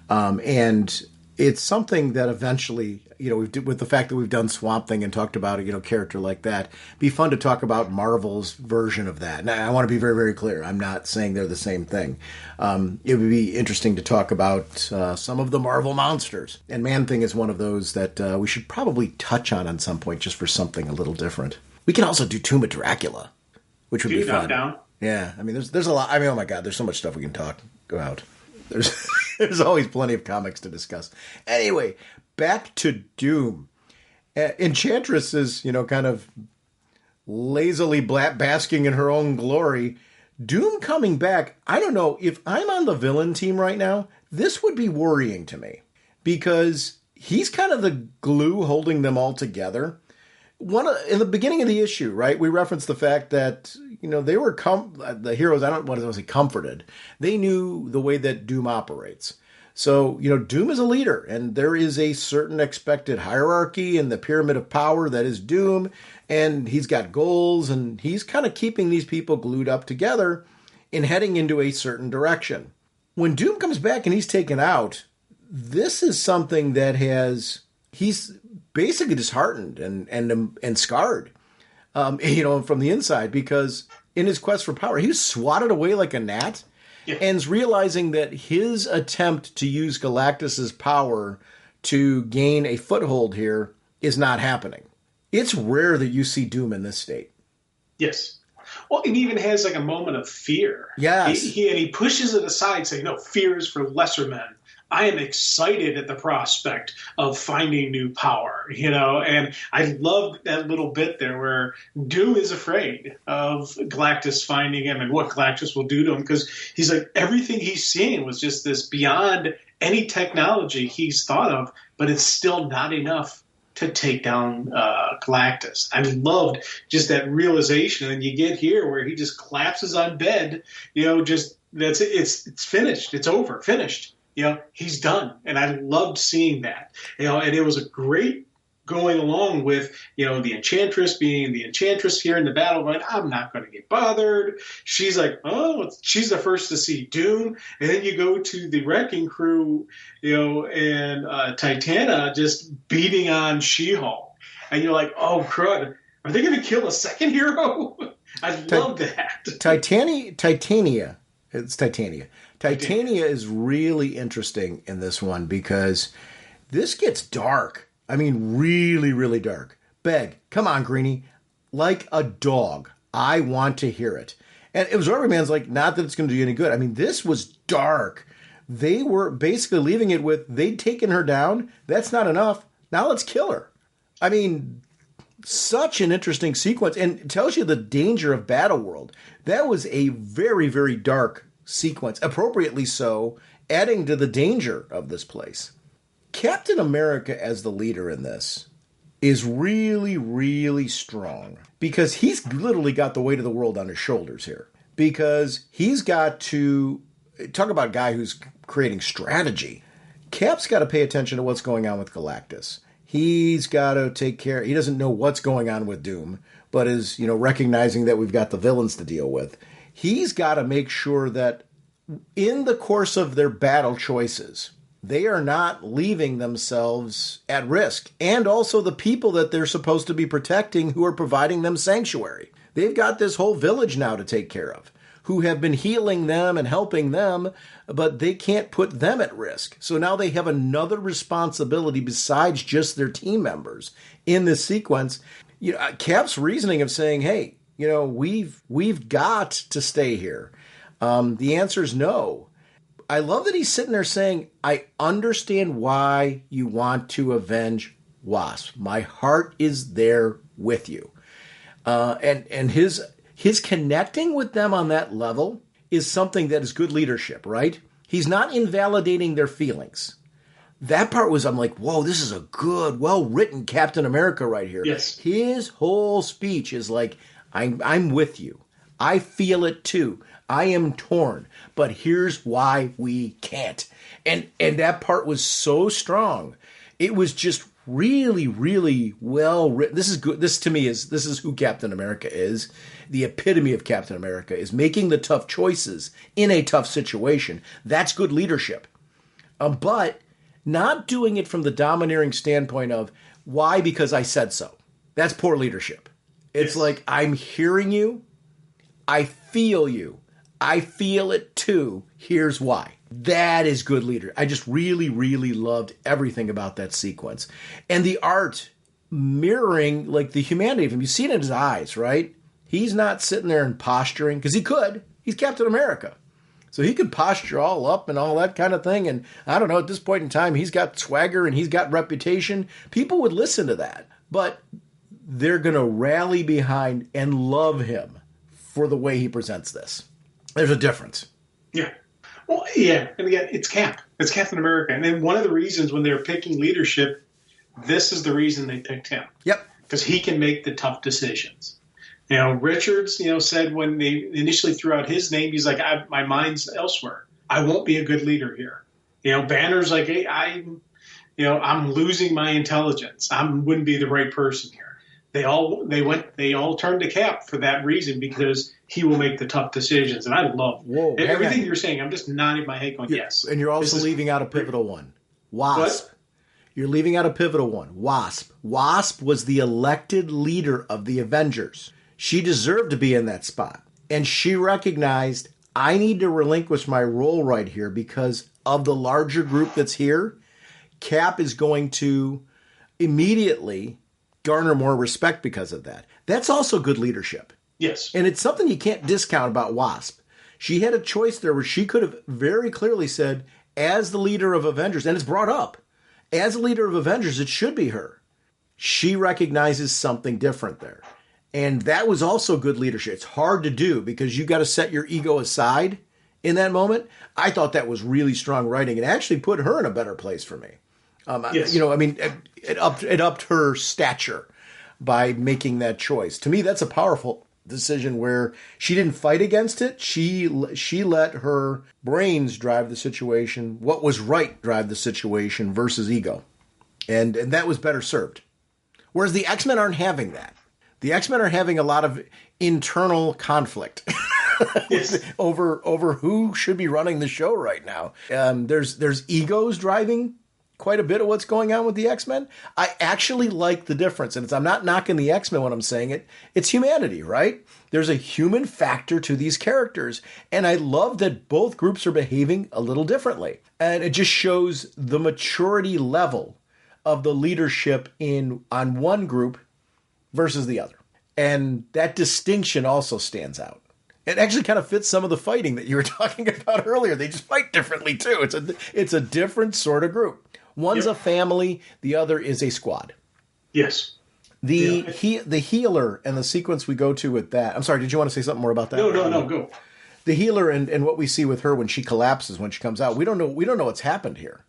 [SPEAKER 1] and it's something that eventually, with the fact that we've done Swamp Thing and talked about a character like that, it'd be fun to talk about Marvel's version of that. Now, I want to be very, very clear. I'm not saying they're the same thing. It would be interesting to talk about some of the Marvel monsters. And Man-Thing is one of those that we should probably touch on some point just for something a little different. We can also do Tomb of Dracula, which would be fun. Down. Yeah, I mean, there's a lot. I mean, oh my God, there's so much stuff we can talk about. There's always plenty of comics to discuss. Anyway, back to Doom. Enchantress is, kind of lazily basking in her own glory. Doom coming back, I don't know, if I'm on the villain team right now, this would be worrying to me. Because he's kind of the glue holding them all together. In the beginning of the issue, right, we referenced the fact that, they were, the heroes, I don't want to say comforted. They knew the way that Doom operates. So, Doom is a leader, and there is a certain expected hierarchy in the pyramid of power that is Doom, and he's got goals, and he's kind of keeping these people glued up together and heading into a certain direction. When Doom comes back and he's taken out, this is something that he's basically disheartened and scarred, from the inside, because in his quest for power, he was swatted away like a gnat, and is realizing that his attempt to use Galactus's power to gain a foothold here is not happening. It's rare that you see Doom in this state.
[SPEAKER 3] Yes. Well, he even has like a moment of fear.
[SPEAKER 1] Yes.
[SPEAKER 3] He pushes it aside, saying, "No, fear is for lesser men. I am excited at the prospect of finding new power," and I love that little bit there where Doom is afraid of Galactus finding him and what Galactus will do to him, because he's like, everything he's seeing was just this beyond any technology he's thought of, but it's still not enough to take down Galactus. I loved just that realization. And then you get here where he just collapses on bed, just that's it. It's finished. It's over. Finished. He's done. And I loved seeing that, and it was a great going along with, the Enchantress being the Enchantress here in the battle, going, I'm not going to get bothered. She's like, she's the first to see Doom. And then you go to the Wrecking Crew, and Titania just beating on She-Hulk. And you're like, oh, crud. Are they going to kill a second hero? I love that.
[SPEAKER 1] Titania. It's Titania. Titania is really interesting in this one because this gets dark. I mean, really, really dark. Beg, come on, Greenie. Like a dog. I want to hear it. And it was Everyman's like, not that it's going to do you any good. I mean, this was dark. They were basically leaving it with, they'd taken her down. That's not enough. Now let's kill her. I mean, such an interesting sequence. And it tells you the danger of Battleworld. That was a very, very dark sequence, appropriately so, adding to the danger of this place. Captain America as the leader in this is really, really strong because he's literally got the weight of the world on his shoulders here, because he's got to talk about a guy who's creating strategy. Cap's got to pay attention to what's going on with Galactus. He's got to take care. He doesn't know what's going on with Doom, but is, recognizing that we've got the villains to deal with. He's got to make sure that in the course of their battle choices, they are not leaving themselves at risk. And also the people that they're supposed to be protecting who are providing them sanctuary. They've got this whole village now to take care of, who have been healing them and helping them, but they can't put them at risk. So now they have another responsibility besides just their team members in this sequence. You know, Cap's reasoning of saying, hey, you know, we've got to stay here. The answer is no. I love that he's sitting there saying, I understand why you want to avenge Wasp. My heart is there with you. And his connecting with them on that level is something that is good leadership, right? He's not invalidating their feelings. That part was, I'm like, whoa, this is a good, well-written Captain America right here.
[SPEAKER 3] Yes. His
[SPEAKER 1] whole speech is like, I'm with you. I feel it too. I am torn, but here's why we can't. And that part was so strong. It was just really, really well written. This is good. This to me is who Captain America is. The epitome of Captain America is making the tough choices in a tough situation. That's good leadership. But not doing it from the domineering standpoint of why, because I said so. That's poor leadership. It's like, I'm hearing you. I feel you. I feel it too. Here's why. That is good leader. I just really, really loved everything about that sequence. And the art mirroring like the humanity of him. You see it in his eyes, right? He's not sitting there and posturing, because he could. He's Captain America. So he could posture all up and all that kind of thing. And I don't know, at this point in time, he's got swagger and he's got reputation. People would listen to that. But they're going to rally behind and love him for the way he presents this. There's a difference.
[SPEAKER 3] Yeah. Well, yeah. And again, it's Cap. It's Captain America. And then one of the reasons when they're picking leadership, this is the reason they picked him.
[SPEAKER 1] Yep.
[SPEAKER 3] Because he can make the tough decisions. You know, Richards, said when they initially threw out his name, he's like, my mind's elsewhere. I won't be a good leader here. Banner's like, hey, I'm losing my intelligence. I wouldn't be the right person here. They all turned to Cap for that reason, because he will make the tough decisions. And I love everything you're saying. I'm just nodding my head going, yes.
[SPEAKER 1] And you're also leaving out a pivotal one. Wasp. What? You're leaving out a pivotal one. Wasp. Wasp was the elected leader of the Avengers. She deserved to be in that spot. And she recognized, I need to relinquish my role right here because of the larger group that's here. Cap is going to immediately garner more respect because of that. That's also good leadership.
[SPEAKER 3] Yes.
[SPEAKER 1] And it's something you can't discount about Wasp. She had a choice there where she could have very clearly said, as the leader of Avengers, and it's brought up, as a leader of Avengers, it should be her. She recognizes something different there. And that was also good leadership. It's hard to do because you got to set your ego aside in that moment. I thought that was really strong writing and actually put her in a better place for me.
[SPEAKER 3] Yes.
[SPEAKER 1] It upped her stature by making that choice. To me, that's a powerful decision where she didn't fight against it. She let her brains drive the situation. What was right drive the situation versus ego. And that was better served. Whereas the X-Men aren't having that. The X-Men are having a lot of internal conflict over who should be running the show right now. There's egos driving quite a bit of what's going on with the X-Men. I actually like the difference. And I'm not knocking the X-Men when I'm saying it. It's humanity, right? There's a human factor to these characters. And I love that both groups are behaving a little differently. And it just shows the maturity level of the leadership on one group versus the other. And that distinction also stands out. It actually kind of fits some of the fighting that you were talking about earlier. They just fight differently too. It's a different sort of group. One's a family, the other is a squad.
[SPEAKER 3] Yes.
[SPEAKER 1] The healer and the sequence we go to with that. I'm sorry, did you want to say something more about that?
[SPEAKER 3] No, go.
[SPEAKER 1] The healer and what we see with her when she collapses, when she comes out. We don't know what's happened here.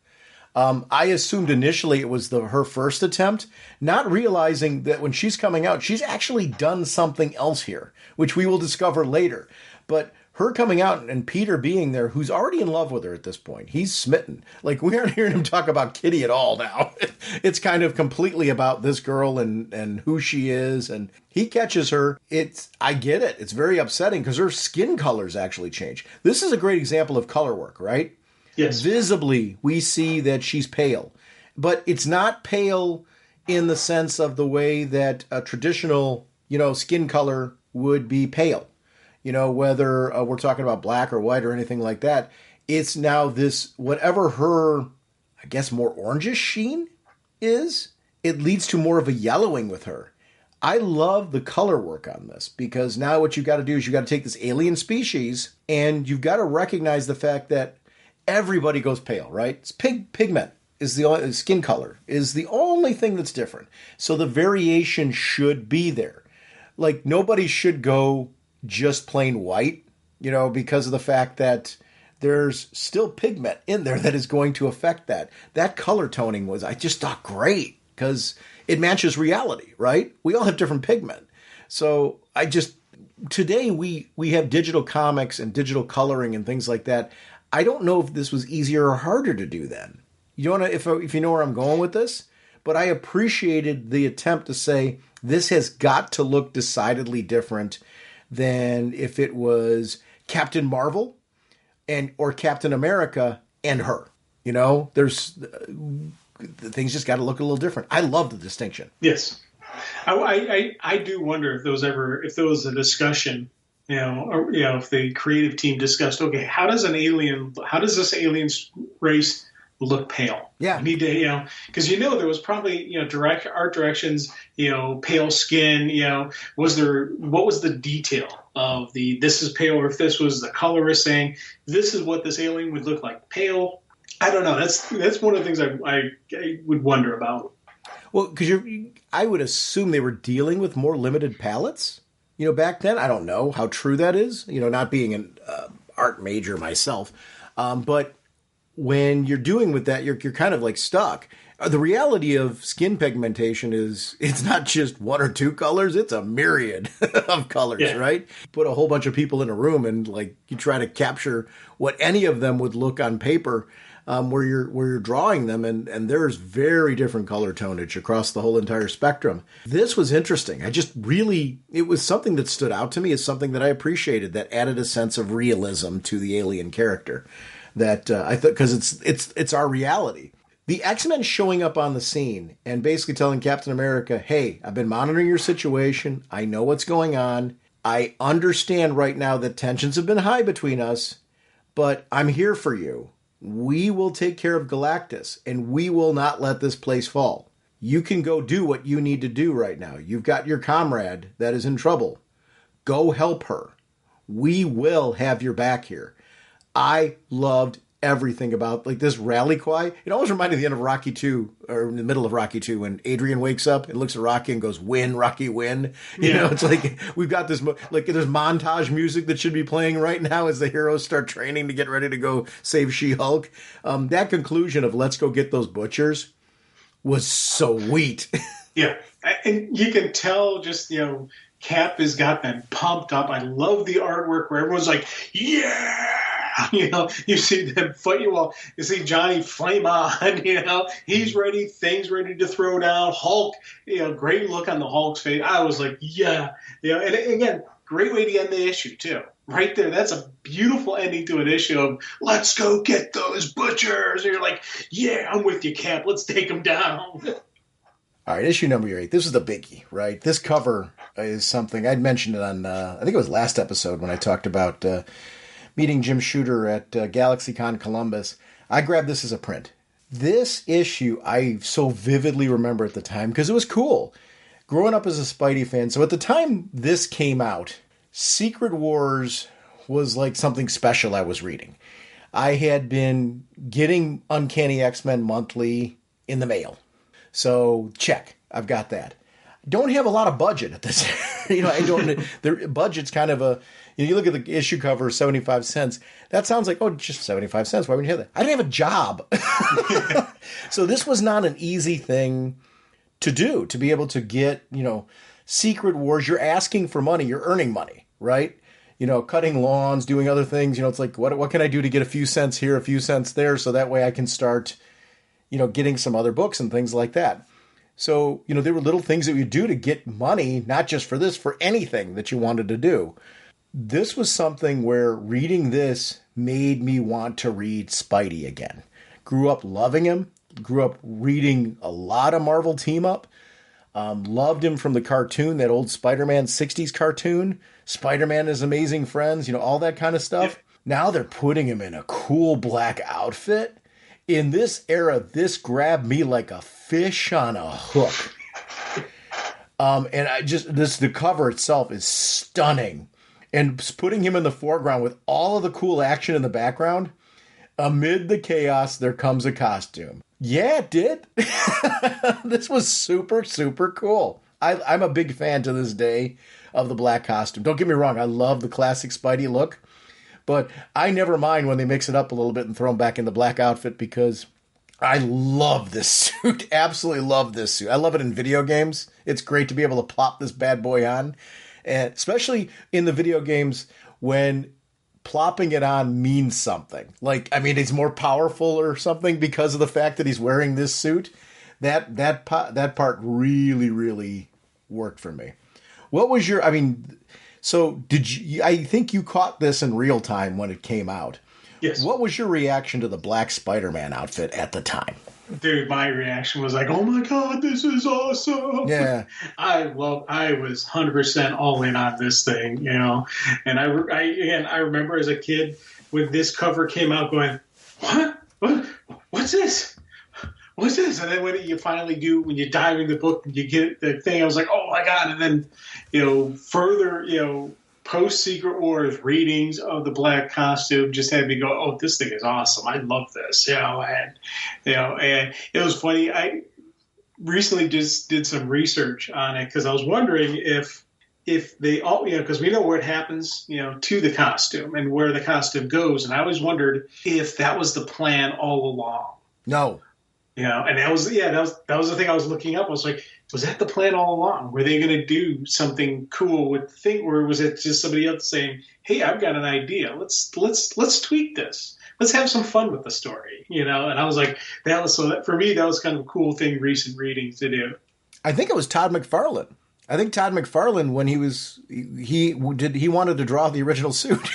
[SPEAKER 1] I assumed initially it was her first attempt, not realizing that when she's coming out, she's actually done something else here, which we will discover later. But her coming out and Peter being there, who's already in love with her at this point, he's smitten. Like, we aren't hearing him talk about Kitty at all now. It's kind of completely about this girl and who she is. And he catches her. I get it. It's very upsetting because her skin colors actually change. This is a great example of color work, right?
[SPEAKER 3] Yes.
[SPEAKER 1] Visibly, we see that she's pale. But it's not pale in the sense of the way that a traditional, skin color would be pale. Whether we're talking about black or white or anything like that. It's now this, whatever her, I guess, more orangish sheen is, it leads to more of a yellowing with her. I love the color work on this because now what you got to do is you got to take this alien species and you've got to recognize the fact that everybody goes pale, right? It's pigment is the only, skin color is the only thing that's different. So the variation should be there. Like nobody should go just plain white, because of the fact that there's still pigment in there that is going to affect that. That color toning was, I just thought, great because it matches reality, right? We all have different pigment. So today we have digital comics and digital coloring and things like that. I don't know if this was easier or harder to do then. If you know where I'm going with this, but I appreciated the attempt to say this has got to look decidedly different than if it was Captain Marvel or Captain America and her. There's things just got to look a little different. I love the distinction.
[SPEAKER 3] Yes, I do wonder if there was a discussion, if the creative team discussed, okay, how does this alien race look pale?
[SPEAKER 1] Yeah,
[SPEAKER 3] we need to, because there was probably direct art directions, pale skin, what was the detail of this is pale, or if this was the colorist saying this is what this alien would look like pale. I don't know. That's one of the things I would wonder about.
[SPEAKER 1] Well, because I would assume they were dealing with more limited palettes, back then. I don't know how true that is, not being an art major myself, but when you're doing with that, you're kind of like stuck. The reality of skin pigmentation is it's not just one or two colors. It's a myriad of colors, yeah. Right? Put a whole bunch of people in a room and you try to capture what any of them would look on paper where you're drawing them. And there's very different color tonage across the whole entire spectrum. This was interesting. It was something that stood out to me as something that I appreciated that added a sense of realism to the alien character. That I thought, because it's our reality. The X-Men showing up on the scene and basically telling Captain America, hey, I've been monitoring your situation. I know what's going on. I understand right now that tensions have been high between us, but I'm here for you. We will take care of Galactus, and we will not let this place fall. You can go do what you need to do right now. You've got your comrade that is in trouble. Go help her. We will have your back here. I loved everything about this rally cry. It always reminded me of the end of Rocky 2, or in the middle of Rocky 2, when Adrian wakes up and looks at Rocky and goes, win, Rocky, win. It's like we've got this, there's montage music that should be playing right now as the heroes start training to get ready to go save She-Hulk. That conclusion of let's go get those butchers was sweet. Yeah.
[SPEAKER 3] And you can tell just, Cap has got them pumped up. I love the artwork where everyone's like, yeah! You see them fight you all. You see Johnny flame on, he's ready, things ready to throw down. Hulk, great look on the Hulk's face. I was like, yeah. And again, great way to end the issue, too. Right there. That's a beautiful ending to an issue of, let's go get those butchers. And you're like, yeah, I'm with you, Cap. Let's take them down.
[SPEAKER 1] All right, issue number 8. This is the biggie, right? This cover is something I'd mentioned it on, I think it was last episode when I talked about meeting Jim Shooter at GalaxyCon Columbus. I grabbed this as a print. This issue I so vividly remember at the time because it was cool. Growing up as a Spidey fan, so at the time this came out, Secret Wars was like something special I was reading. I had been getting Uncanny X-Men monthly in the mail. So check, I've got that. Don't have a lot of budget at this. I don't. Their budget's kind of a. You look at the issue cover, 75 cents. That sounds like, just 75 cents. Why wouldn't you have that? I didn't have a job. So this was not an easy thing to do, to be able to get, Secret Wars. You're asking for money. You're earning money, right? Cutting lawns, doing other things. It's like, what can I do to get a few cents here, a few cents there, so that way I can start, getting some other books and things like that. So, there were little things that you do to get money, not just for this, for anything that you wanted to do. this was something where reading this made me want to read Spidey again. Grew up loving him. Grew up reading a lot of Marvel Team Up. Loved him from the cartoon, that old Spider-Man 60s cartoon. Spider-Man and His Amazing Friends, all that kind of stuff. Yep. Now they're putting him in a cool black outfit. In this era, this grabbed me like a fish on a hook. And the cover itself is stunning. And putting him in the foreground with all of the cool action in the background, amid the chaos, there comes a costume. Yeah, it did. This was super, super cool. I'm a big fan to this day of the black costume. Don't get me wrong, I love the classic Spidey look, but I never mind when they mix it up a little bit and throw him back in the black outfit because I love this suit. Absolutely love this suit. I love it in video games. It's great to be able to plop this bad boy on, and especially in the video games when plopping it on means something. He's more powerful or something because of the fact that he's wearing this suit. That part really, really worked for me. What was your, so did you, I think you caught this in real time when it came out.
[SPEAKER 3] Yes.
[SPEAKER 1] What was your reaction to the black Spider-Man outfit at the time?
[SPEAKER 3] Dude, my reaction was like, oh my God, this is awesome.
[SPEAKER 1] Yeah.
[SPEAKER 3] I was 100% all in on this thing, and I remember as a kid when this cover came out going, what's this? What's this? And then when you dive in the book and you get the thing, I was like, oh my God. And then, further, post Secret Wars readings of the black costume just had me go, oh, this thing is awesome. I love this, and it was funny. I recently just did some research on it because I was wondering if they all, because we know what happens, to the costume and where the costume goes. And I always wondered if that was the plan all along.
[SPEAKER 1] No.
[SPEAKER 3] And that was the thing I was looking up. I was like, was that the plan all along? Were they going to do something cool with the thing, or was it just somebody else saying, "Hey, I've got an idea. Let's tweak this. Let's have some fun with the story." And I was like, for me, that was kind of a cool thing, recent readings to do.
[SPEAKER 1] I think it was Todd McFarlane. I think Todd McFarlane, when he wanted to draw the original suit,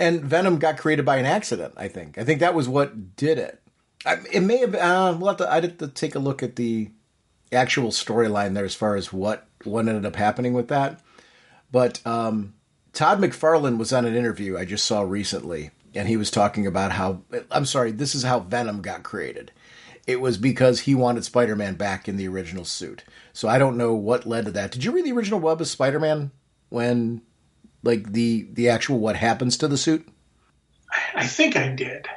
[SPEAKER 1] and Venom got created by an accident. I think that was what did it. It may have. I'd have to take a look at the actual storyline there as far as what ended up happening with that. But Todd McFarlane was on an interview I just saw recently, and he was talking about this is how Venom got created. It was because he wanted Spider-Man back in the original suit. So I don't know what led to that. Did you read the original Web of Spider-Man when, the actual what happens to the suit?
[SPEAKER 3] I think I did.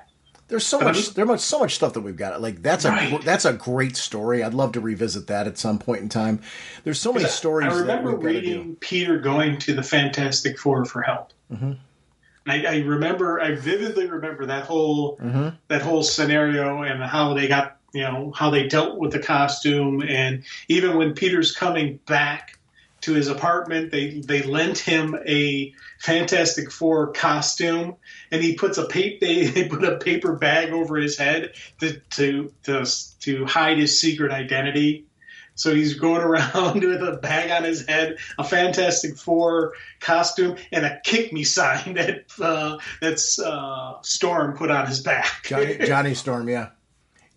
[SPEAKER 1] There's so much stuff that we've got. That's a great story. I'd love to revisit that at some point in time. There's so many stories.
[SPEAKER 3] I remember reading Peter going to the Fantastic Four for help. Mm-hmm. I vividly remember that whole scenario and how they got, how they dealt with the costume, and even when Peter's coming back to his apartment, they lent him a Fantastic Four costume, and he puts they put a paper bag over his head to hide his secret identity. So he's going around with a bag on his head, a Fantastic Four costume, and a "Kick Me" sign that's Storm put on his back.
[SPEAKER 1] Johnny Storm, yeah.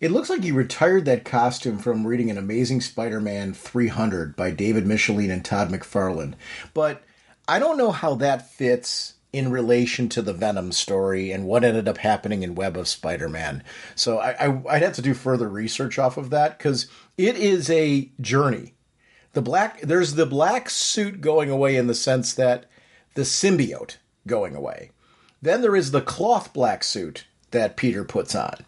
[SPEAKER 1] It looks like he retired that costume from reading An Amazing Spider-Man 300 by David Micheline and Todd McFarlane. But I don't know how that fits in relation to the Venom story and what ended up happening in Web of Spider-Man. So I'd have to do further research off of that, because it is a journey. There's the black suit going away in the sense that the symbiote going away. Then there is the cloth black suit that Peter puts on.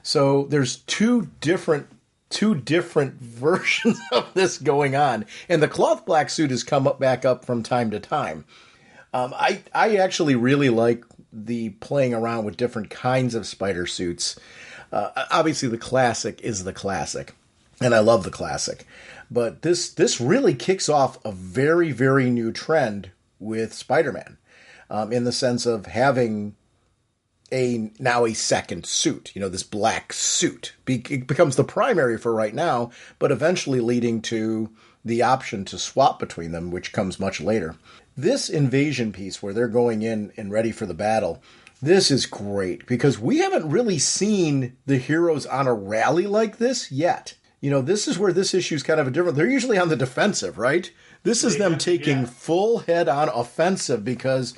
[SPEAKER 1] So there's two different versions of this going on, and the cloth black suit has come back up from time to time. I actually really like the playing around with different kinds of spider suits. Obviously, the classic is the classic, and I love the classic. But this really kicks off a very, very new trend with Spider-Man, in the sense of having now a second suit, this black suit. It becomes the primary for right now, but eventually leading to the option to swap between them, which comes much later. This invasion piece where they're going in and ready for the battle, this is great because we haven't really seen the heroes on a rally like this yet. You know, this is where this issue is kind of a different. They're usually on the defensive, right? This is them taking full head-on offensive because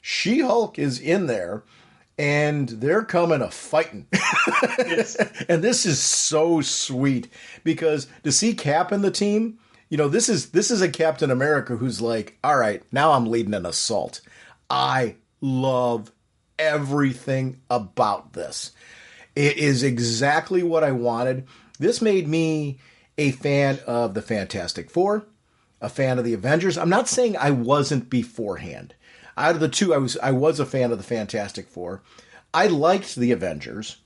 [SPEAKER 1] She-Hulk is in there and they're coming a fighting. Yes. And this is so sweet because to see Cap in the team, you know, this is a Captain America who's like, all right, now I'm leading an assault. I love everything about this. It is exactly what I wanted. This made me a fan of the Fantastic Four, a fan of the Avengers. I'm not saying I wasn't beforehand. Out of the two, I was a fan of the Fantastic Four. I liked the Avengers,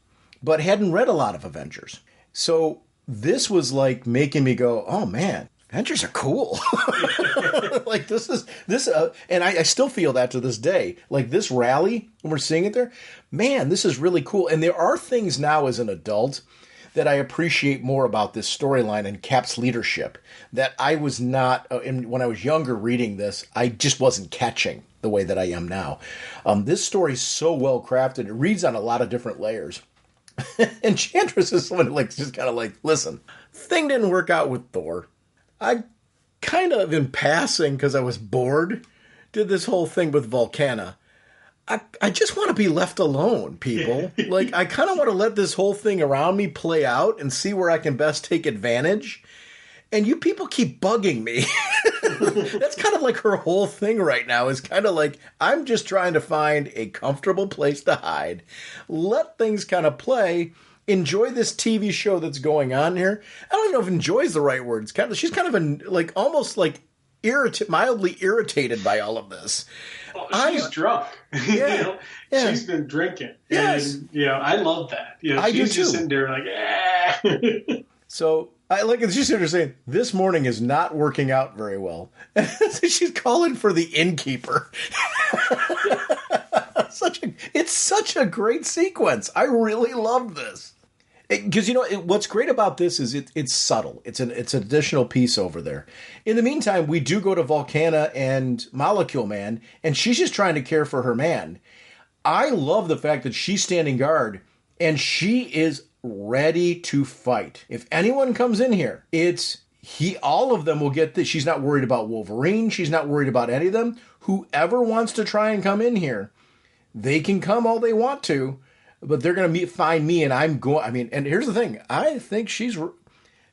[SPEAKER 1] but hadn't read a lot of Avengers. So this was like making me go, oh man, Avengers are cool. Like and I still feel that to this day. Like this rally, when we're seeing it there, man, this is really cool. And there are things now as an adult that I appreciate more about this storyline and Cap's leadership that I was not, when I was younger reading this, I just wasn't catching the way that I am now. This story is so well crafted. It reads on a lot of different layers. And Chantress is someone who just kind of like, listen, thing didn't work out with Thor. I kind of, in passing, because I was bored, did this whole thing with Volcana. I just want to be left alone, people. Like, I kind of want to let this whole thing around me play out and see where I can best take advantage. And you people keep bugging me. That's kind of like her whole thing right now is kind of like, I'm just trying to find a comfortable place to hide. Let things kind of play. Enjoy this TV show that's going on here. I don't know if enjoy is the right word. She's kind of almost like mildly irritated by all of this.
[SPEAKER 3] Well, she's drunk.
[SPEAKER 1] Yeah, yeah.
[SPEAKER 3] She's been drinking.
[SPEAKER 1] Yes.
[SPEAKER 3] And, I love that.
[SPEAKER 1] I do
[SPEAKER 3] she's
[SPEAKER 1] too.
[SPEAKER 3] Just sitting there like,
[SPEAKER 1] So I like it. She's sitting there saying, this morning is not working out very well. She's calling for the innkeeper. It's such a great sequence. I really love this. Because, what's great about this is it's subtle. It's an additional piece over there. In the meantime, we do go to Volcana and Molecule Man, and she's just trying to care for her man. I love the fact that she's standing guard, and she is ready to fight. If anyone comes in here, all of them will get this. She's not worried about Wolverine. She's not worried about any of them. Whoever wants to try and come in here, they can come all they want to. But they're going to find me, and I'm going... and here's the thing. I think she's...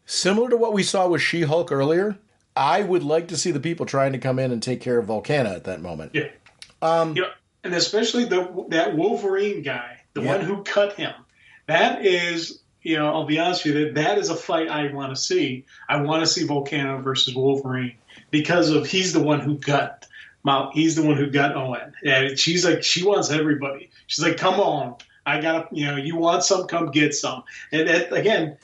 [SPEAKER 1] Similar to what we saw with She-Hulk earlier, I would like to see the people trying to come in and take care of Volcana at that moment.
[SPEAKER 3] Yeah. And especially that Wolverine guy, the one who cut him. That is... I'll be honest with you, that is a fight I want to see. I want to see Volcano versus Wolverine because he's the one who got... He's the one who got Owen. And she's like, she wants everybody. She's like, come on. I gotta, you want some, come get some. And again,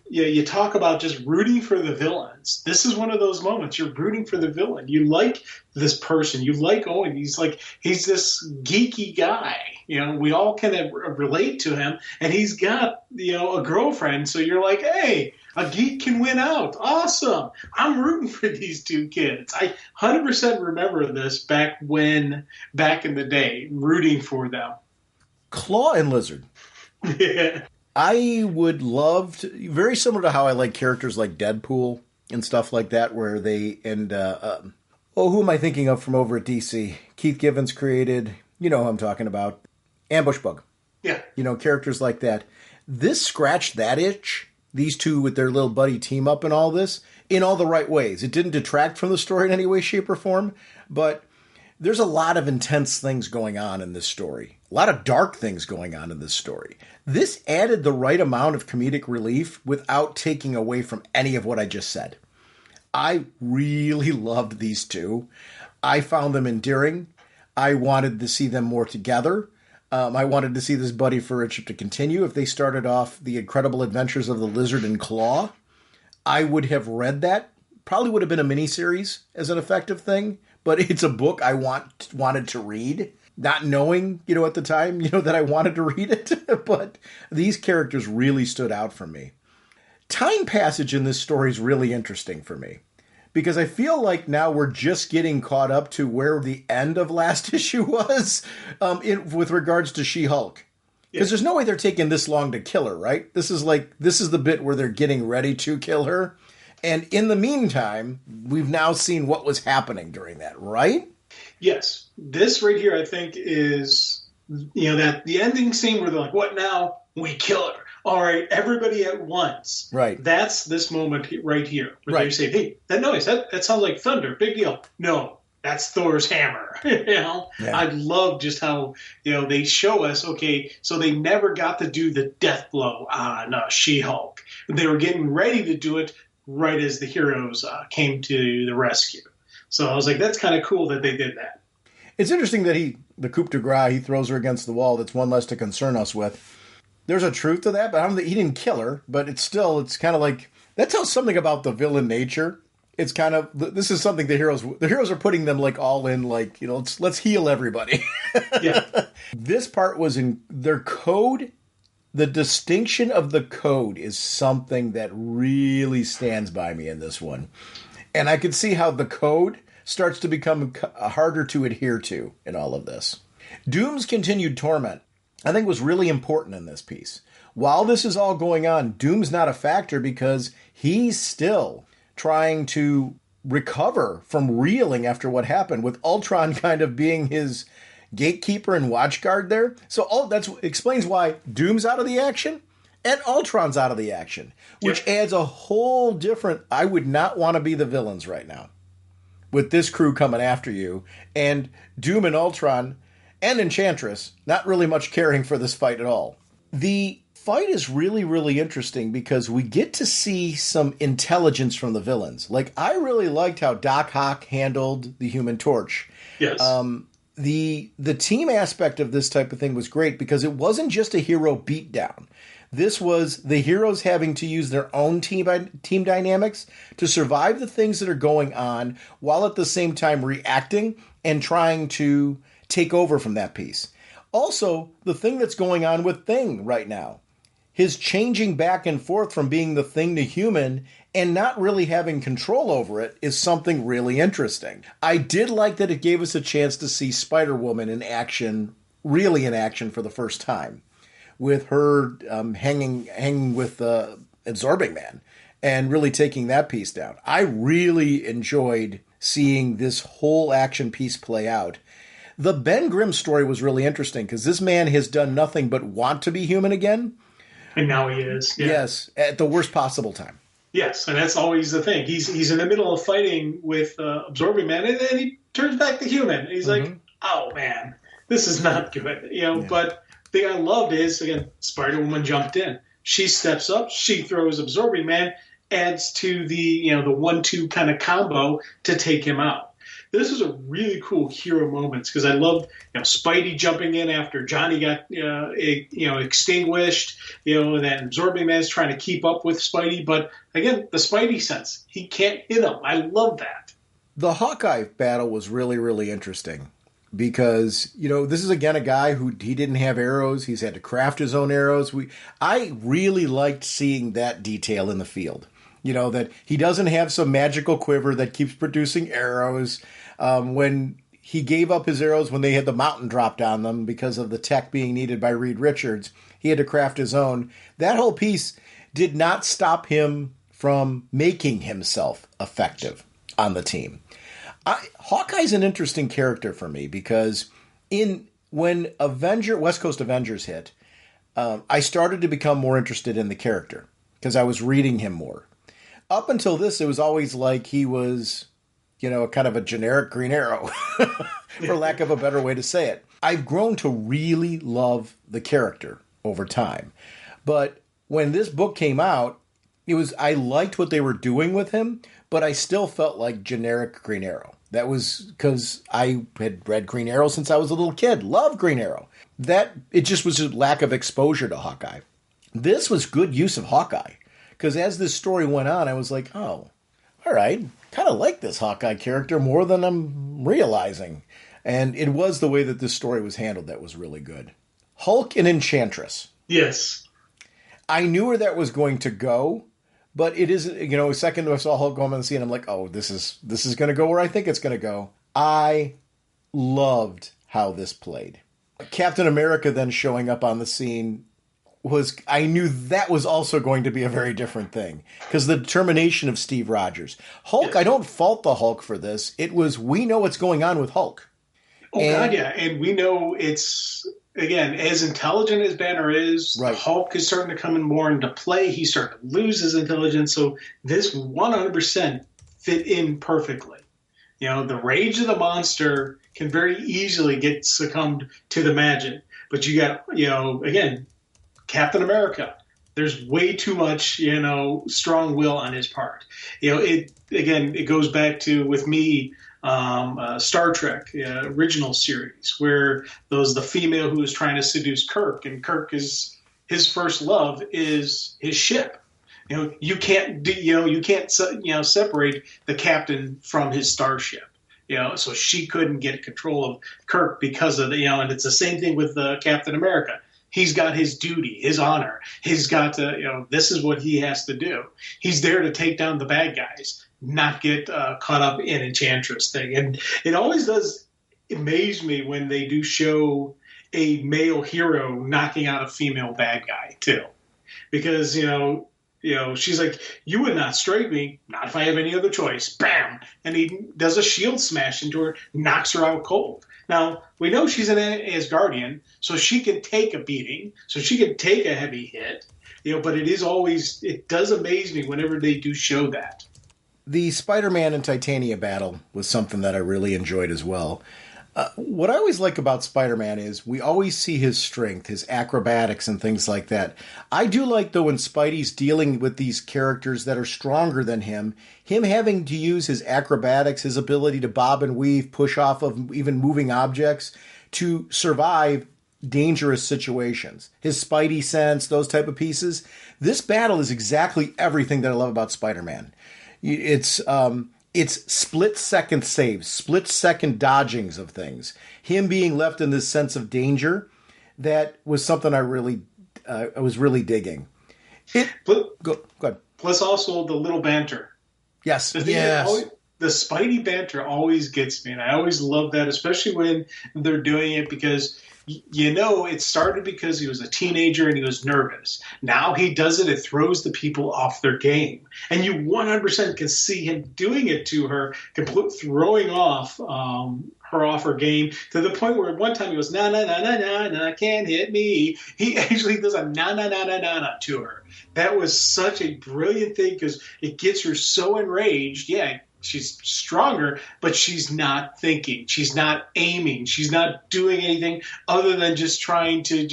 [SPEAKER 3] you talk about just rooting for the villains. This is one of those moments. You're rooting for the villain. You like this person. You like Owen. He's this geeky guy. We all can relate to him. And he's got, a girlfriend. So you're like, hey, a geek can win out. Awesome. I'm rooting for these two kids. I 100% remember this back in the day, rooting for them.
[SPEAKER 1] Claw and Lizard.
[SPEAKER 3] Yeah.
[SPEAKER 1] I would love to, very similar to how I like characters like Deadpool and stuff like that, where they, who am I thinking of from over at DC? Keith Gibbons created, who I'm talking about, Ambush Bug.
[SPEAKER 3] Yeah.
[SPEAKER 1] Characters like that. This scratched that itch, these two with their little buddy team up and all this, in all the right ways. It didn't detract from the story in any way, shape, or form, but there's a lot of intense things going on in this story. A lot of dark things going on in this story. This added the right amount of comedic relief without taking away from any of what I just said. I really loved these two. I found them endearing. I wanted to see them more together. I wanted to see this buddy friendship to continue. If they started off The Incredible Adventures of the Lizard and Claw, I would have read that. Probably would have been a miniseries as an effective thing, but it's a book I wanted to read. Not knowing, at the time, that I wanted to read it. But these characters really stood out for me. Time passage in this story is really interesting for me. because I feel like now we're just getting caught up to where the end of last issue was with regards to She-Hulk. Because there's no way they're taking this long to kill her, right? This is the bit where they're getting ready to kill her. And in the meantime, we've now seen what was happening during that, right?
[SPEAKER 3] Yes. This right here, I think, is, that the ending scene where they're like, what now? We kill her. All right, everybody at once.
[SPEAKER 1] Right.
[SPEAKER 3] That's this moment right here. Where they say, hey, that noise, that sounds like thunder. Big deal. No. That's Thor's hammer. Yeah. I love just how, they show us, okay, so they never got to do the death blow on She-Hulk. They were getting ready to do it right as the heroes came to the rescue. So I was like, that's kind of cool that they did that.
[SPEAKER 1] It's interesting that the coup de grace, he throws her against the wall. That's one less to concern us with. There's a truth to that, but I don't think he didn't kill her. But it's kind of like, that tells something about the villain nature. It's kind of, this is something the heroes are putting them like all in, like, let's heal everybody.
[SPEAKER 3] Yeah.
[SPEAKER 1] This part was in their code. The distinction of the code is something that really stands by me in this one. And I could see how the code starts to become harder to adhere to in all of this. Doom's continued torment, I think, was really important in this piece. While this is all going on, Doom's not a factor because he's still trying to recover from reeling after what happened, with Ultron kind of being his gatekeeper and watchguard there. So that explains why Doom's out of the action and Ultron's out of the action, which adds a whole different, I would not want to be the villains right now with this crew coming after you, and Doom and Ultron and Enchantress not really much caring for this fight at all. The fight is really, really interesting because we get to see some intelligence from the villains. Like, I really liked how Doc Ock handled the Human Torch.
[SPEAKER 3] Yes.
[SPEAKER 1] The team aspect of this type of thing was great because it wasn't just a hero beatdown. This was the heroes having to use their own team dynamics to survive the things that are going on while at the same time reacting and trying to take over from that piece. Also, the thing that's going on with Thing right now. His changing back and forth from being the Thing to human and not really having control over it is something really interesting. I did like that it gave us a chance to see Spider-Woman in action, really in action for the first time, with her hanging with the Absorbing Man and really taking that piece down. I really enjoyed seeing this whole action piece play out. The Ben Grimm story was really interesting because this man has done nothing but want to be human again.
[SPEAKER 3] And now he is. Yeah.
[SPEAKER 1] Yes, at the worst possible time.
[SPEAKER 3] Yes, and that's always the thing. He's in the middle of fighting with Absorbing Man, and then he turns back to human. He's like, oh, man, this is not good. But the thing I loved is, again, Spider-Woman jumped in. She steps up. She throws Absorbing Man, adds to the 1-2 kind of combo to take him out. This is a really cool hero moments because I loved Spidey jumping in after Johnny got extinguished. And then Absorbing Man's trying to keep up with Spidey, but again, the Spidey sense, he can't hit him. I love that.
[SPEAKER 1] The Hawkeye battle was really, really interesting because this is again a guy who he didn't have arrows. He's had to craft his own arrows. I really liked seeing that detail in the field. That he doesn't have some magical quiver that keeps producing arrows. When he gave up his arrows when they had the mountain dropped on them because of the tech being needed by Reed Richards, he had to craft his own. That whole piece did not stop him from making himself effective on the team. Hawkeye's an interesting character for me because when West Coast Avengers hit, I started to become more interested in the character because I was reading him more. Up until this, it was always like he was, kind of a generic Green Arrow, for lack of a better way to say it. I've grown to really love the character over time. But when this book came out, I liked what they were doing with him, but I still felt like generic Green Arrow. That was because I had read Green Arrow since I was a little kid. Loved Green Arrow. It just was a lack of exposure to Hawkeye. This was good use of Hawkeye. Because as this story went on, I was like, oh, all right, kind of like this Hawkeye character more than I'm realizing. And it was the way that this story was handled that was really good. Hulk and Enchantress.
[SPEAKER 3] Yes.
[SPEAKER 1] I knew where that was going to go, But it is, a second I saw Hulk go on the scene, I'm like, oh, this is going to go where I think it's going to go. I loved how this played. Captain America then showing up on the scene I knew that was also going to be a very different thing. Because the determination of Steve Rogers. Hulk, I don't fault the Hulk for this. It was, we know what's going on with Hulk.
[SPEAKER 3] God, yeah. And we know it's, again, as intelligent as Banner is, right. Hulk is starting to come in more into play. He's starting to lose his intelligence. So this 100% fit in perfectly. The rage of the monster can very easily get succumbed to the magic. But you got, again, Captain America. There's way too much, strong will on his part. It goes back to, with me, Star Trek original series, where the female who is trying to seduce Kirk, and Kirk is his first love is his ship. You can't separate the captain from his starship. So she couldn't get control of Kirk because of and it's the same thing with Captain America. He's got his duty, his honor. He's got to, this is what he has to do. He's there to take down the bad guys, not get caught up in Enchantress thing. And it always does amaze me when they do show a male hero knocking out a female bad guy too, because she's like, you would not strike me, not if I have any other choice. Bam, and he does a shield smash into her, knocks her out cold. Now we know she's an Asgardian, so she can take a beating, so she can take a heavy hit. But it does amaze me whenever they do show that.
[SPEAKER 1] The Spider-Man and Titania battle was something that I really enjoyed as well. What I always like about Spider-Man is we always see his strength, his acrobatics and things like that. I do like, though, when Spidey's dealing with these characters that are stronger than him having to use his acrobatics, his ability to bob and weave, push off of even moving objects to survive dangerous situations. His Spidey sense, those type of pieces. This battle is exactly everything that I love about Spider-Man. It's split-second saves, split-second dodgings of things. Him being left in this sense of danger, that was something I was really digging. Go ahead.
[SPEAKER 3] Plus also the little banter.
[SPEAKER 1] Yes.
[SPEAKER 3] The Spidey banter always gets me, and I always love that, especially when they're doing it, because it started because he was a teenager and he was nervous. Now he does it, it throws the people off their game. And you 100% can see him doing it to her, throwing her off her game, to the point where at one time he goes, na, na, na, na, na, na, can't hit me. He actually does a na, na, na, na, na, na to her. That was such a brilliant thing, because it gets her so enraged. Yeah, she's stronger, but she's not thinking. She's not aiming. She's not doing anything other than just trying to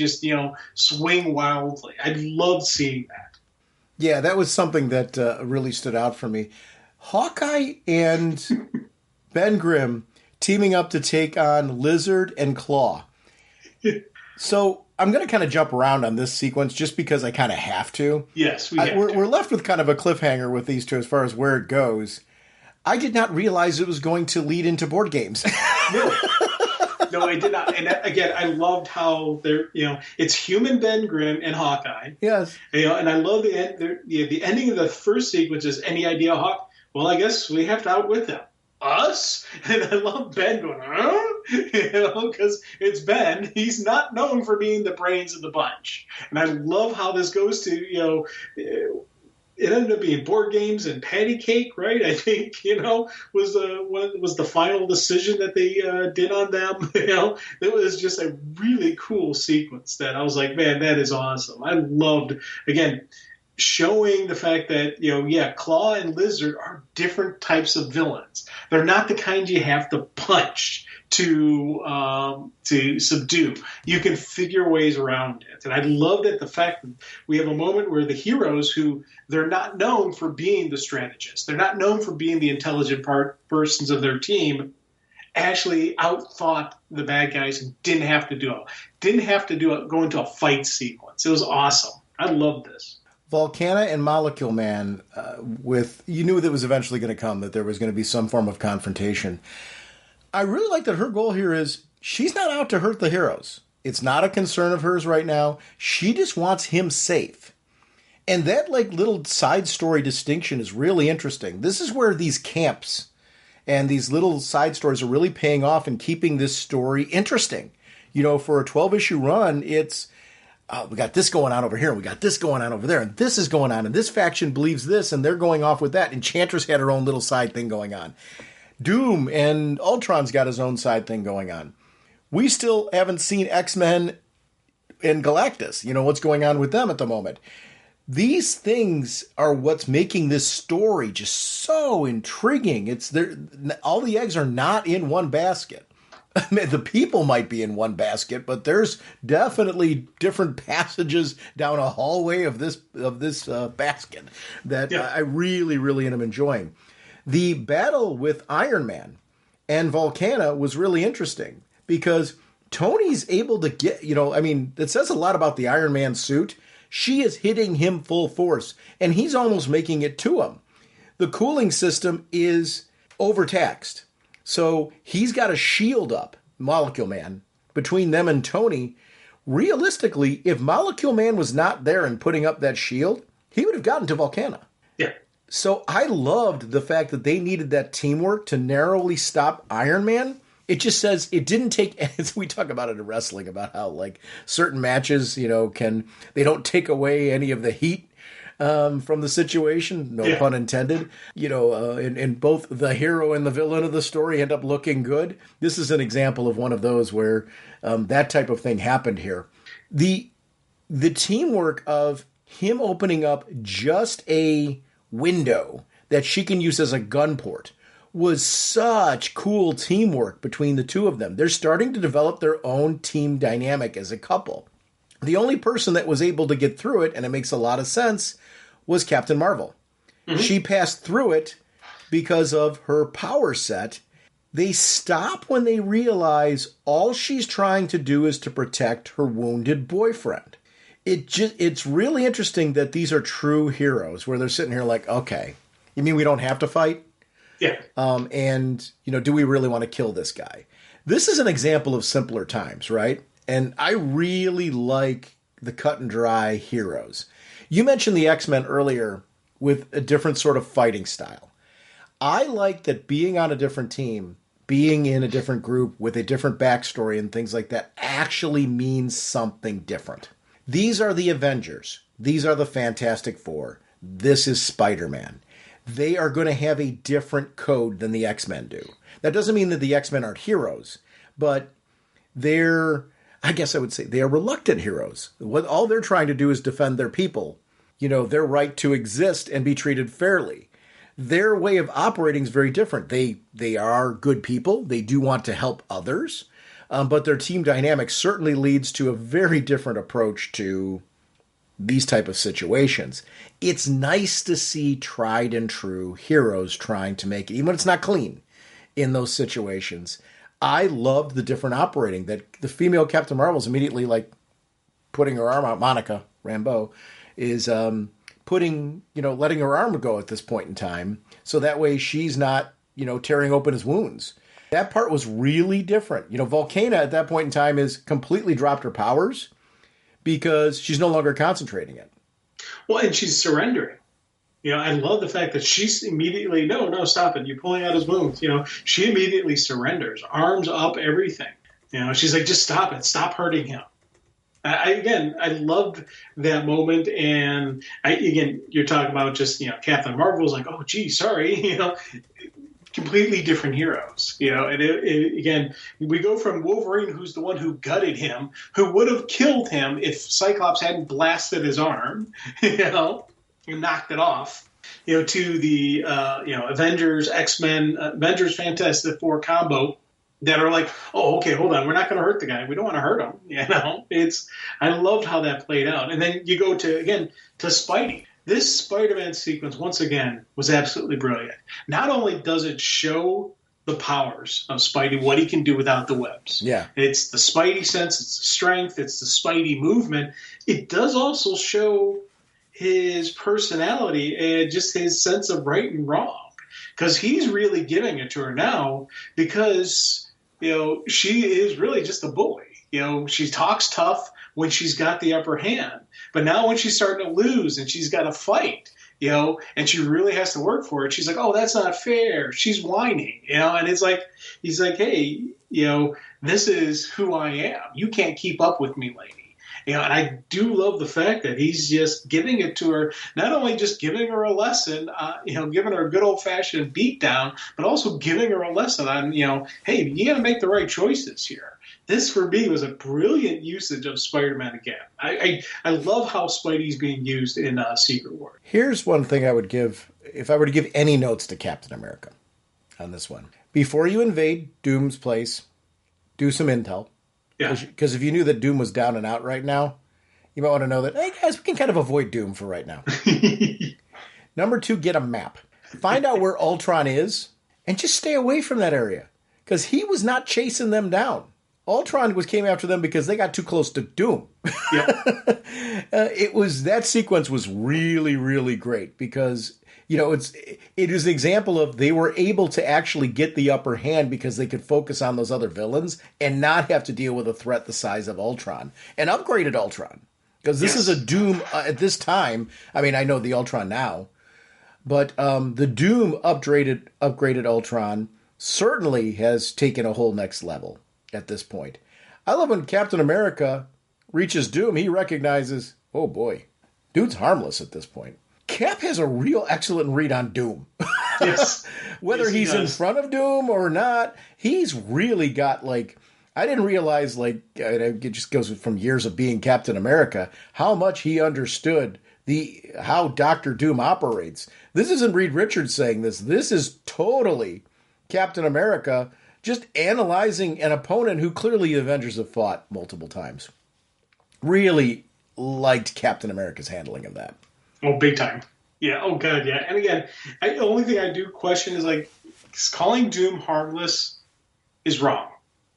[SPEAKER 3] swing wildly. I loved seeing that.
[SPEAKER 1] Yeah, that was something that really stood out for me. Hawkeye and Ben Grimm teaming up to take on Lizard and Claw. So I'm going to kind of jump around on this sequence just because I kind of have to.
[SPEAKER 3] Yes,
[SPEAKER 1] we're left with kind of a cliffhanger with these two as far as where it goes. I did not realize it was going to lead into board games.
[SPEAKER 3] No, I did not. And again, I loved how it's human Ben Grimm and Hawkeye.
[SPEAKER 1] Yes.
[SPEAKER 3] And I love the ending of the first sequence is, any idea, Hawk? Well, I guess we have to outwit them. Us? And I love Ben going, huh? Because it's Ben. He's not known for being the brains of the bunch. And I love how this goes to, it ended up being board games and patty cake, right? I think, was the final decision that they did on them. It was just a really cool sequence that I was like, man, that is awesome. I loved, again, showing the fact that, Claw and Lizard are different types of villains. They're not the kind you have to punch to subdue. You can figure ways around it. And I loved it, the fact that we have a moment where the heroes, who they're not known for being the strategists, they're not known for being the intelligent persons of their team, actually outthought the bad guys and didn't have to go into a fight sequence. It was awesome. I loved this.
[SPEAKER 1] Volcana and Molecule Man, you knew that was eventually going to come, that there was going to be some form of confrontation. I really like that her goal here is she's not out to hurt the heroes. It's not a concern of hers right now. She just wants him safe. And that like little side story distinction is really interesting. This is where these camps and these little side stories are really paying off and keeping this story interesting. You know, for a 12-issue run, it's, we got this going on over here, and we got this going on over there, and this is going on, and this faction believes this, and they're going off with that. Enchantress had her own little side thing going on. Doom and Ultron's got his own side thing going on. We still haven't seen X-Men and Galactus, you know, what's going on with them at the moment. These things are what's making this story just so intriguing. It's there. All the eggs are not in one basket. I mean, the people might be in one basket, but there's definitely different passages down a hallway of this basket that I really, really am enjoying. The battle with Iron Man and Volcana was really interesting because Tony's able to get, you know, I mean, it says a lot about the Iron Man suit. She is hitting him full force, and he's almost making it to him. The cooling system is overtaxed. So he's got a shield up, Molecule Man, between them and Tony. Realistically, if Molecule Man was not there and putting up that shield, he would have gotten to Volcana.
[SPEAKER 3] Yeah.
[SPEAKER 1] So I loved the fact that they needed that teamwork to narrowly stop Iron Man. It just says it didn't take, as we talk about it in wrestling, about how like certain matches, you know, they don't take away any of the heat from the situation, no pun intended. You know, and both the hero and the villain of the story end up looking good. This is an example of one of those where that type of thing happened here. The teamwork of him opening up just a window that she can use as a gun port was such cool teamwork between the two of them. They're starting to develop their own team dynamic as a couple. The only person that was able to get through it, and it makes a lot of sense, was Captain Marvel. Mm-hmm. She passed through it because of her power set. They stop when they realize all she's trying to do is to protect her wounded boyfriend. It's really interesting that these are true heroes, where they're sitting here like, okay, you mean we don't have to fight?
[SPEAKER 3] Yeah.
[SPEAKER 1] And, you know, do we really want to kill this guy? This is an example of simpler times, right? And I really like the cut and dry heroes. You mentioned the X-Men earlier with a different sort of fighting style. I like that being on a different team, being in a different group with a different backstory and things like that actually means something different. These are the Avengers. These are the Fantastic Four. This is Spider-Man. They are going to have a different code than the X-Men do. That doesn't mean that the X-Men aren't heroes, but I guess I would say they are reluctant heroes. All they're trying to do is defend their people, you know, their right to exist and be treated fairly. Their way of operating is very different. They are good people. They do want to help others, but their team dynamic certainly leads to a very different approach to these type of situations. It's nice to see tried and true heroes trying to make it, even when it's not clean, in those situations. I loved the different operating that the female Captain Marvel is immediately like putting her arm out. Monica Rambeau is letting her arm go at this point in time. So that way she's not, you know, tearing open his wounds. That part was really different. You know, Volcana at that point in time is completely dropped her powers because she's no longer concentrating it.
[SPEAKER 3] Well, and she's surrendering. You know, I love the fact that she's immediately, no, stop it. You're pulling out his wounds. You know, she immediately surrenders, arms up, everything. You know, she's like, just stop it. Stop hurting him. I loved that moment. And you're talking about just, you know, Captain Marvel's like, oh, gee, sorry. You know, completely different heroes. You know, and again, we go from Wolverine, who's the one who gutted him, who would have killed him if Cyclops hadn't blasted his arm, you know, and knocked it off, you know, to the, Avengers, X-Men, Avengers Fantastic Four combo that are like, oh, okay, hold on. We're not going to hurt the guy. We don't want to hurt him. You know, I loved how that played out. And then you go to Spidey. This Spider-Man sequence, once again, was absolutely brilliant. Not only does it show the powers of Spidey, what he can do without the webs. Yeah. It's the Spidey sense, it's the strength, it's the Spidey movement. It does also show his personality and just his sense of right and wrong. Because he's really giving it to her now because, you know, she is really just a bully. You know, she talks tough, when she's got the upper hand. But now when she's starting to lose and she's got to fight, and she really has to work for it, she's like, oh, that's not fair. She's whining, and it's like, he's like, hey, this is who I am. You can't keep up with me, lady. And I do love the fact that he's just giving it to her, not only just giving her a lesson, giving her a good old-fashioned beatdown, but also giving her a lesson on, hey, you got to make the right choices here. This, for me, was a brilliant usage of Spider-Man again. I love how Spidey's being used in Secret War.
[SPEAKER 1] Here's one thing I would give, if I were to give any notes to Captain America on this one. Before you invade Doom's place, do some intel.
[SPEAKER 3] Yeah.
[SPEAKER 1] Because if you knew that Doom was down and out right now, you might want to know that, hey, guys, we can kind of avoid Doom for right now. Number 2, get a map. Find out where Ultron is and just stay away from that area. Because he was not chasing them down. Ultron came after them because they got too close to Doom.
[SPEAKER 3] Yeah.
[SPEAKER 1] That sequence was really, really great because, it is an example of they were able to actually get the upper hand because they could focus on those other villains and not have to deal with a threat the size of Ultron. And upgraded Ultron. Because this is a Doom at this time. I mean, I know the Ultron now. But the Doom upgraded Ultron certainly has taken a whole next level at this point. I love when Captain America reaches Doom, he recognizes, oh boy, dude's harmless at this point. Cap has a real excellent read on Doom.
[SPEAKER 3] Yes.
[SPEAKER 1] Whether he's in front of Doom or not, he's really got I didn't realize it just goes from years of being Captain America, how much he understood how Dr. Doom operates. This isn't Reed Richards saying this. This is totally Captain America just analyzing an opponent who clearly the Avengers have fought multiple times. Really liked Captain America's handling of that.
[SPEAKER 3] Oh, big time. Yeah. Oh, God, yeah. And again, the only thing I do question is, calling Doom harmless is wrong.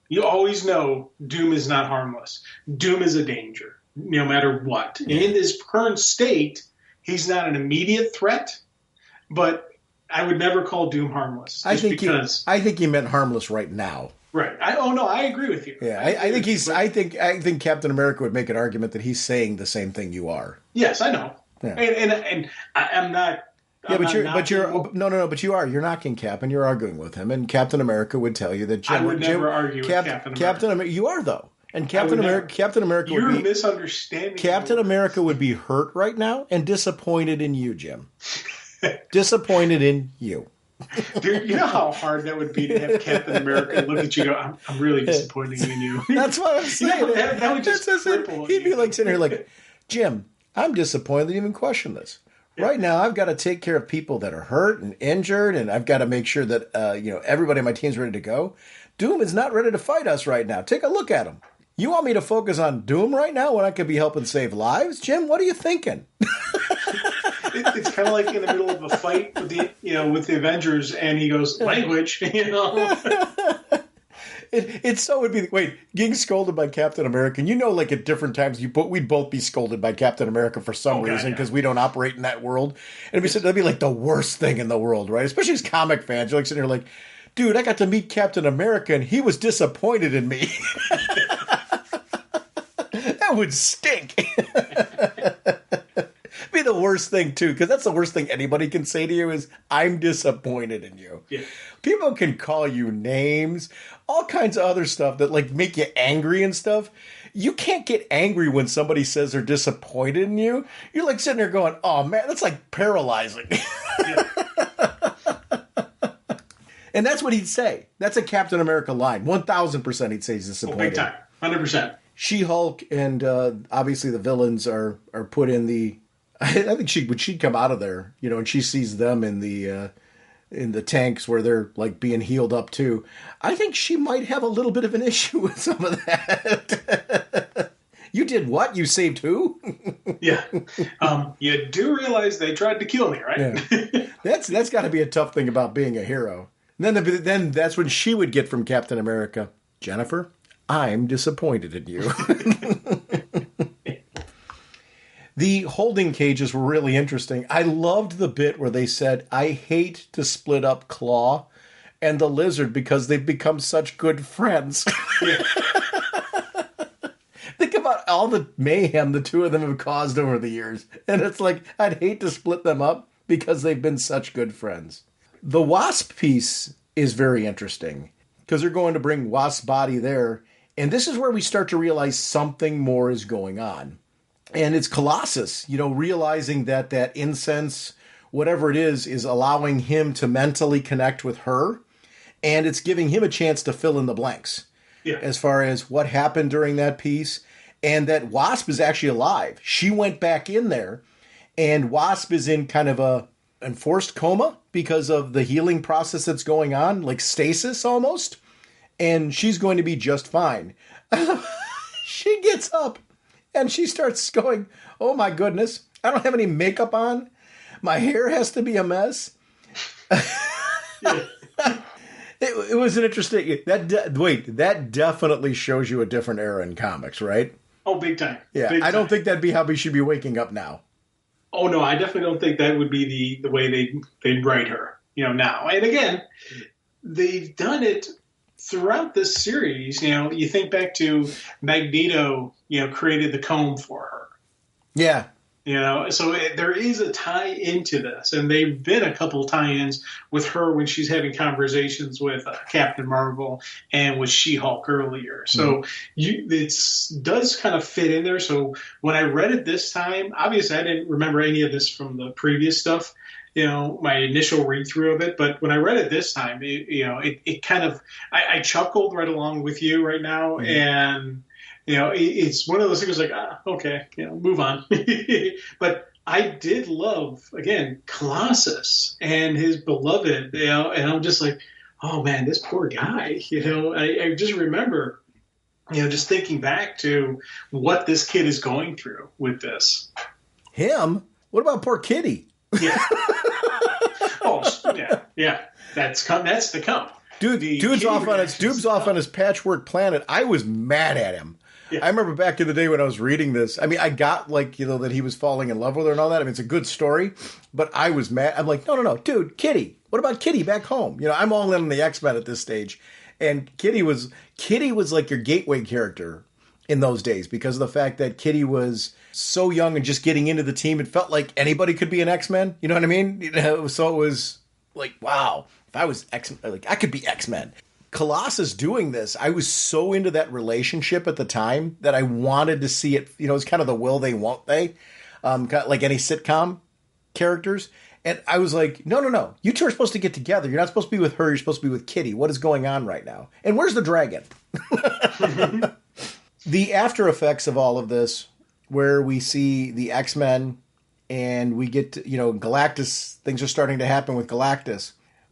[SPEAKER 3] You always know Doom is not harmless. Doom is a danger, no matter what. Yeah. In his current state, he's not an immediate threat, but I would never call Doom harmless.
[SPEAKER 1] I think he meant harmless right now.
[SPEAKER 3] Right. I agree with you.
[SPEAKER 1] Yeah. I think Captain America would make an argument that he's saying the same thing you are.
[SPEAKER 3] Yes, I know. Yeah. And I'm not.
[SPEAKER 1] But you are. You're knocking Cap, and you're arguing with him. And Captain America would tell you that
[SPEAKER 3] I would never argue with Captain America.
[SPEAKER 1] Captain America, you are though. And Captain America
[SPEAKER 3] You're misunderstanding.
[SPEAKER 1] Captain America would be hurt right now and disappointed in you, Jim. Disappointed in you.
[SPEAKER 3] Dude, you know how hard that would be to have Captain America look at you and go, I'm really disappointed in you.
[SPEAKER 1] That's what I'm saying.
[SPEAKER 3] That would just cripple
[SPEAKER 1] He'd be sitting here Jim, I'm disappointed that you even question this. Yeah. Right now, I've got to take care of people that are hurt and injured, and I've got to make sure that everybody on my team's ready to go. Doom is not ready to fight us right now. Take a look at him. You want me to focus on Doom right now when I could be helping save lives? Jim, what are you thinking?
[SPEAKER 3] It's kind of like in the middle of a fight with the Avengers, and he goes, language,
[SPEAKER 1] getting scolded by Captain America. And at different times we'd both be scolded by Captain America for some reason because we don't operate in that world. And that'd be the worst thing in the world, right? Especially as comic fans. You're sitting here dude, I got to meet Captain America and he was disappointed in me. That would stink. Be the worst thing too, because that's the worst thing anybody can say to you is, I'm disappointed in you.
[SPEAKER 3] Yeah.
[SPEAKER 1] People can call you names, all kinds of other stuff that make you angry and stuff. You can't get angry when somebody says they're disappointed in you. You're sitting there going, oh man, that's paralyzing. Yeah. And that's what he'd say. That's a Captain America line. 1,000% he'd say he's disappointed.
[SPEAKER 3] Big time. 100%.
[SPEAKER 1] She-Hulk and obviously the villains are put in the... I think she'd come out of there, and she sees them in the tanks where they're being healed up too. I think she might have a little bit of an issue with some of that. You did what? You saved who?
[SPEAKER 3] Yeah. You do realize they tried to kill me, right?
[SPEAKER 1] Yeah. That's got to be a tough thing about being a hero. And then that's when she would get from Captain America, Jennifer, I'm disappointed in you. The holding cages were really interesting. I loved the bit where they said, I hate to split up Claw and the Lizard because they've become such good friends. Yeah. Think about about all the mayhem the two of them have caused over the years? And it's like, I'd hate to split them up because they've been such good friends. The Wasp piece is very interesting because they're going to bring Wasp's body there. And this is where we start to realize something more is going on. And it's Colossus, realizing that incense, whatever it is allowing him to mentally connect with her. And it's giving him a chance to fill in the blanks as far as what happened during that piece. And that Wasp is actually alive. She went back in there, and Wasp is in kind of a enforced coma because of the healing process that's going on, like stasis almost. And she's going to be just fine. She gets up and she starts going, oh my goodness, I don't have any makeup on. My hair has to be a mess. It was an interesting... That definitely shows you a different era in comics, right?
[SPEAKER 3] Oh, big time.
[SPEAKER 1] Yeah,
[SPEAKER 3] big
[SPEAKER 1] I don't
[SPEAKER 3] time.
[SPEAKER 1] think that'd be how we should be waking up now.
[SPEAKER 3] Oh, no, I definitely don't think that would be the way they'd write her, now. And again, they've done it throughout this series. You think back to Magneto, created the comb for her.
[SPEAKER 1] Yeah.
[SPEAKER 3] So there is a tie into this, and they've been a couple tie-ins with her when she's having conversations with Captain Marvel and with She-Hulk earlier. So it does kind of fit in there. So when I read it this time, obviously I didn't remember any of this from the previous stuff, my initial read-through of it. But when I read it this time, it kind of I chuckled right along with you right now, and it's one of those things like, okay, move on. But I did love, again, Colossus and his beloved, and I'm just like, oh man, this poor guy, I just remember, just thinking back to what this kid is going through with this.
[SPEAKER 1] Him? What about poor Kitty?
[SPEAKER 3] Yeah. Yeah. That's the come.
[SPEAKER 1] Dude's off on his patchwork planet. I was mad at him. Yeah. I remember back in the day when I was reading this. I mean, I got that he was falling in love with her and all that. I mean, it's a good story, but I was mad. I'm like, no, dude, Kitty. What about Kitty back home? I'm all in on the X-Men at this stage, and Kitty was like your gateway character in those days because of the fact that Kitty was so young and just getting into the team. It felt like anybody could be an X-Men. You know what I mean? So it was like, wow, if I was X-Men, like I could be X-Men. Colossus doing this, I was so into that relationship at the time that I wanted to see it. It's kind of the will they, won't they, kind of like any sitcom characters. And I was like, no, you two are supposed to get together. You're not supposed to be with her. You're supposed to be with Kitty. What is going on right now? And where's the dragon? The after effects of all of this, where we see the X-Men and we get to, Galactus, things are starting to happen with Galactus.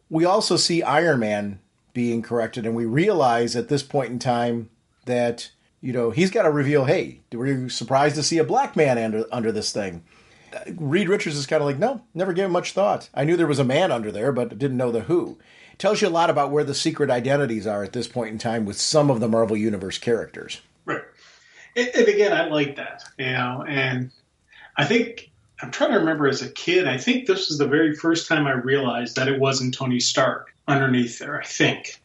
[SPEAKER 1] We also see Iron Man being corrected, and we realize at this point in time that he's got to reveal, hey, were you surprised to see a black man under this thing? Reed Richards is kind of like, no, never gave it much thought. I knew there was a man under there, but didn't know the who. It tells you a lot about where the secret identities are at this point in time with some of the Marvel Universe characters.
[SPEAKER 3] Right. And again, I like that, and I think I'm trying to remember as a kid, I think this was the very first time I realized that it wasn't Tony Stark underneath there. I think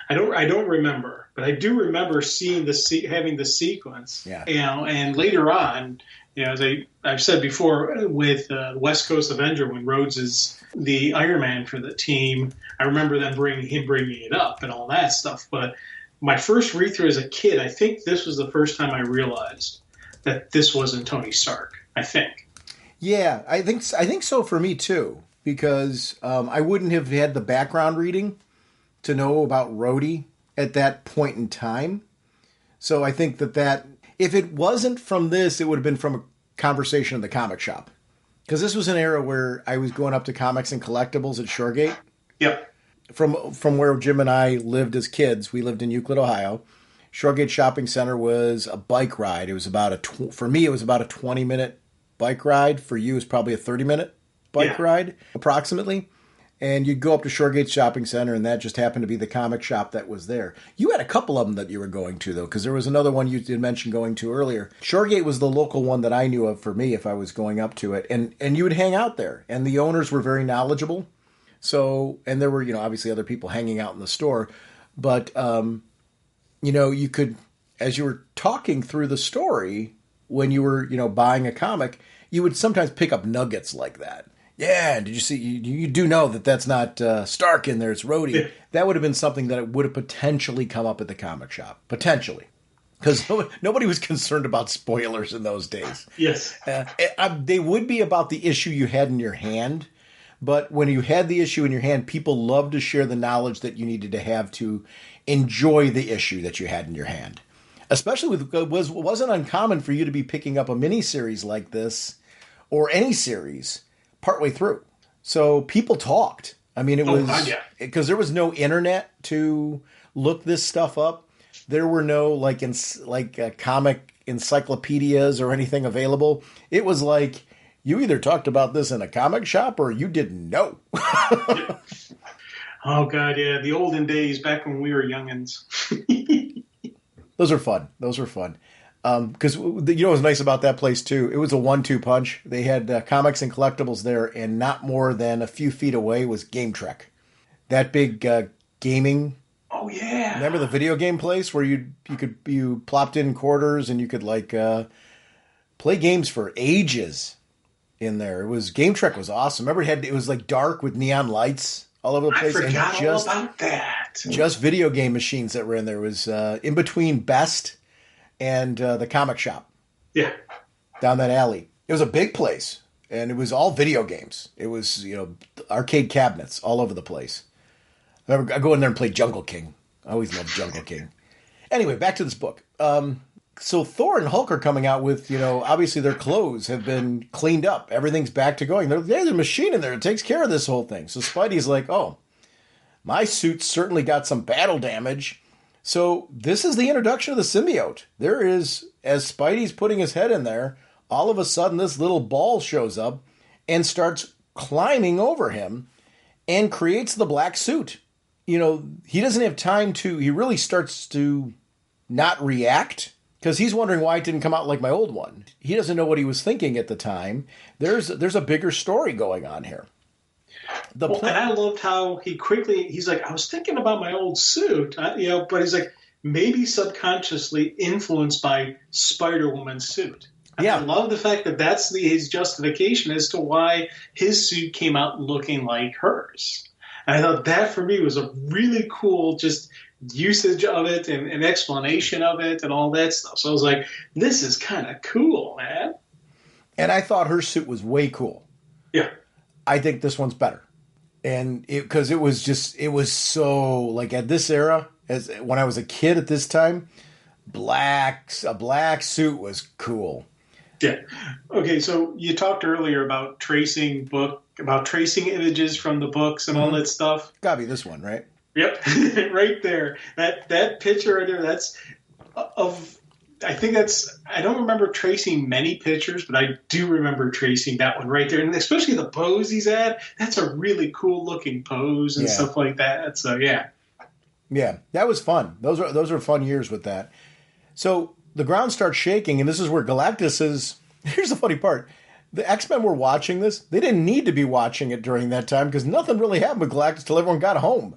[SPEAKER 3] I don't remember, but I do remember seeing having the sequence.
[SPEAKER 1] Yeah.
[SPEAKER 3] And later on, as I've said before, with West Coast Avenger, when Rhodes is the Iron Man for the team, I remember them bringing it up and all that stuff. But my first read through as a kid, I think this was the first time I realized that this wasn't Tony Stark. I think.
[SPEAKER 1] Yeah, I think so for me too, because I wouldn't have had the background reading to know about Rhodey at that point in time. So I think that if it wasn't from this, it would have been from a conversation in the comic shop. Because this was an era where I was going up to comics and collectibles at Shoregate.
[SPEAKER 3] Yep.
[SPEAKER 1] From where Jim and I lived as kids, we lived in Euclid, Ohio. Shoregate Shopping Center was a bike ride. It was for me, it was about a 20-minute bike ride. For you, it's probably a 30-minute bike ride, approximately. And you'd go up to Shoregate Shopping Center, and that just happened to be the comic shop that was there. You had a couple of them that you were going to, though, because there was another one you did mention going to earlier. Shoregate was the local one that I knew of for me if I was going up to it. And you would hang out there, and the owners were very knowledgeable. So, and there were, obviously other people hanging out in the store. But, you could as you were talking through the story, when you were, buying a comic, you would sometimes pick up nuggets like that. Yeah, did you see? You do know that that's not Stark in there; it's Rhodey. Yeah. That would have been something that would have potentially come up at the comic shop, potentially, because nobody was concerned about spoilers in those days.
[SPEAKER 3] Yes,
[SPEAKER 1] they would be about the issue you had in your hand, but when you had the issue in your hand, people loved to share the knowledge that you needed to have to enjoy the issue that you had in your hand. Especially with it wasn't uncommon for you to be picking up a miniseries like this or any series partway through. So people talked. I mean, it was because there was no internet to look this stuff up. There were no comic encyclopedias or anything available. It was like you either talked about this in a comic shop or you didn't know.
[SPEAKER 3] Oh God, yeah, the olden days back when we were youngins.
[SPEAKER 1] Those were fun. Because what was nice about that place too? It was a 1-2 punch. They had comics and collectibles there, and not more than a few feet away was Game Trek. That big gaming.
[SPEAKER 3] Oh yeah!
[SPEAKER 1] Remember the video game place where you plopped in quarters and you could play games for ages in there. It was Game Trek was awesome. Remember it was like dark with neon lights all over the place.
[SPEAKER 3] I forgot all about that.
[SPEAKER 1] Just video game machines that were in there. It was in between Best and the comic shop.
[SPEAKER 3] Yeah.
[SPEAKER 1] Down that alley. It was a big place, and it was all video games. It was, arcade cabinets all over the place. I remember I go in there and play Jungle King. I always loved Jungle King. Anyway, back to this book. So Thor and Hulk are coming out with, obviously their clothes have been cleaned up. Everything's back to going. There's a machine in there that takes care of this whole thing. So Spidey's like, oh, my suit's certainly got some battle damage. So this is the introduction of the symbiote. There is, as Spidey's putting his head in there, all of a sudden this little ball shows up and starts climbing over him and creates the black suit. He doesn't have time he really starts to not react because he's wondering why it didn't come out like my old one. He doesn't know what he was thinking at the time. There's a bigger story going on here.
[SPEAKER 3] And I loved how he's like, I was thinking about my old suit, but he's like, maybe subconsciously influenced by Spider-Woman's suit. And I love the fact that that's his justification as to why his suit came out looking like hers. And I thought that for me was a really cool just usage of it and an explanation of it and all that stuff. So I was like, this is kind of cool, man.
[SPEAKER 1] And I thought her suit was way cool.
[SPEAKER 3] Yeah.
[SPEAKER 1] I think this one's better. And because it was so at this era, as when I was a kid at this time, a black suit was cool.
[SPEAKER 3] Yeah. Okay. So you talked earlier about tracing images from the books and all that stuff.
[SPEAKER 1] Gotta be this one, right?
[SPEAKER 3] Yep. Right there. That picture right there. That's I don't remember tracing many pictures, but I do remember tracing that one right there. And especially the pose he's at, that's a really cool looking pose and stuff like that. So, yeah.
[SPEAKER 1] Yeah, that was fun. Those were fun years with that. So the ground starts shaking, and this is where Galactus is. Here's the funny part. The X-Men were watching this. They didn't need to be watching it during that time because nothing really happened with Galactus till everyone got home.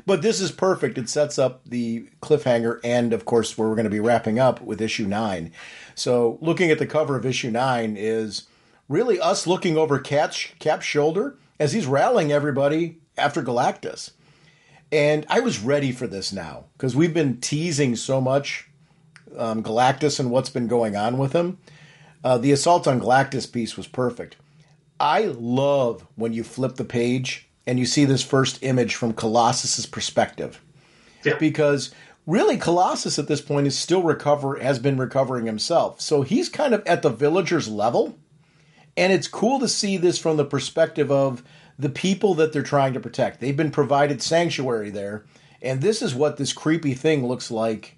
[SPEAKER 1] But this is perfect. It sets up the cliffhanger and, of course, where we're going to be wrapping up with issue 9. So looking at the cover of issue 9 is really us looking over Cap's shoulder as he's rallying everybody after Galactus. And I was ready for this now because we've been teasing so much Galactus and what's been going on with him. The Assault on Galactus piece was perfect. I love when you flip the page and you see this first image from Colossus's perspective. Yeah. Because really Colossus at this point has been recovering himself. So he's kind of at the villagers level. And it's cool to see this from the perspective of the people that they're trying to protect. They've been provided sanctuary there. And this is what this creepy thing looks like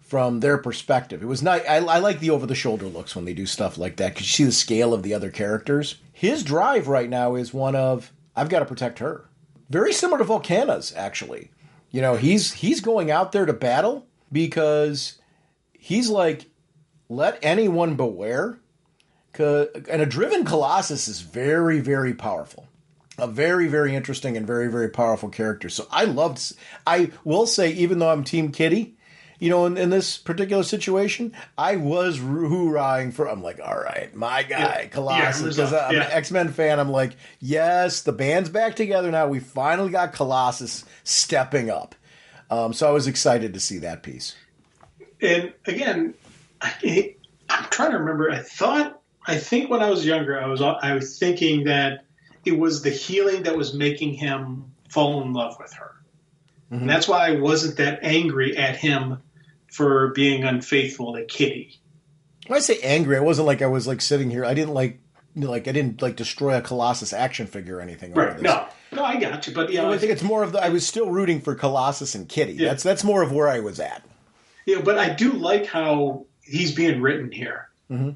[SPEAKER 1] from their perspective. It was nice. I like the over-the-shoulder looks when they do stuff like that because you see the scale of the other characters. His drive right now is one of, I've got to protect her. Very similar to Volcana's, actually. He's going out there to battle because he's like, let anyone beware. And a driven Colossus is very, very powerful. A very, very interesting and very, very powerful character. So I will say, even though I'm Team Kitty, in this particular situation, I was hoorahing for, I'm like, all right, my guy, Colossus. Because I'm an X-Men fan. I'm like, yes, the band's back together now. We finally got Colossus stepping up. So I was excited to see that piece.
[SPEAKER 3] And again, I'm trying to remember. I think when I was younger, I was thinking that it was the healing that was making him fall in love with her. Mm-hmm. And that's why I wasn't that angry at him for being unfaithful to Kitty.
[SPEAKER 1] When I say angry, I wasn't like I was like sitting here. I didn't I didn't destroy a Colossus action figure or anything.
[SPEAKER 3] Right? No, I got you. But
[SPEAKER 1] I think it's more of I was still rooting for Colossus and Kitty. Yeah. That's more of where I was at.
[SPEAKER 3] Yeah, but I do like how he's being written here. Mm-hmm.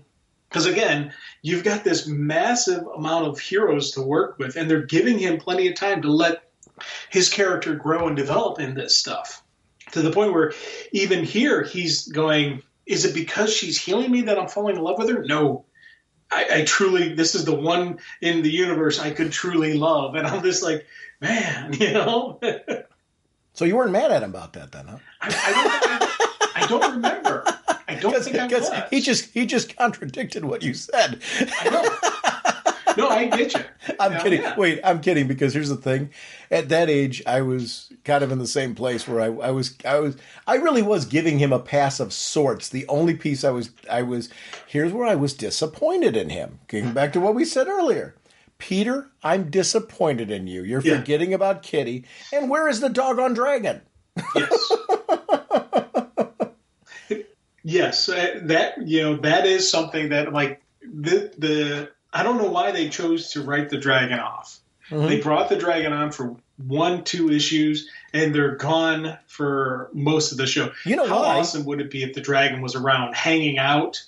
[SPEAKER 3] Because, again, you've got this massive amount of heroes to work with, and they're giving him plenty of time to let his character grow and develop in this stuff. To the point where even here he's going, is it because she's healing me that I'm falling in love with her? No. I truly, this is the one in the universe I could truly love. And I'm just like, man,
[SPEAKER 1] So you weren't mad at him about that then, huh?
[SPEAKER 3] I don't remember. I don't think I was.
[SPEAKER 1] He just contradicted what you said.
[SPEAKER 3] I know. No, I get you.
[SPEAKER 1] I'm kidding. Yeah. Wait, I'm kidding because here's the thing. At that age, I was kind of in the same place where I really was giving him a pass of sorts. The only piece here's where I was disappointed in him. Getting back to what we said earlier. Peter, I'm disappointed in you. You're forgetting about Kitty. And where is the doggone dragon?
[SPEAKER 3] Yes. Yes, that is something that like the I don't know why they chose to write the dragon off. Mm-hmm. They brought the dragon on for 1-2 issues, and they're gone for most of the show. How awesome would it be if the dragon was around, hanging out,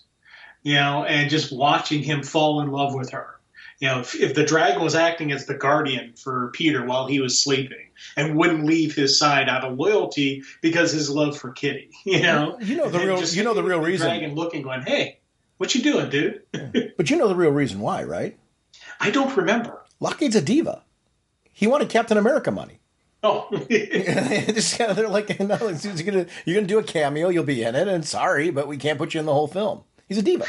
[SPEAKER 3] and just watching him fall in love with her? If the dragon was acting as the guardian for Peter while he was sleeping and wouldn't leave his side out of loyalty because his love for Kitty, the
[SPEAKER 1] real reason.
[SPEAKER 3] Dragon looking, going, "Hey, what you doing, dude?"
[SPEAKER 1] But you know the real reason why, right?
[SPEAKER 3] I don't remember.
[SPEAKER 1] Lockheed's a diva. He wanted Captain America money.
[SPEAKER 3] Oh,
[SPEAKER 1] they're like, no, you're gonna do a cameo, you'll be in it, and sorry, but we can't put you in the whole film. He's a diva.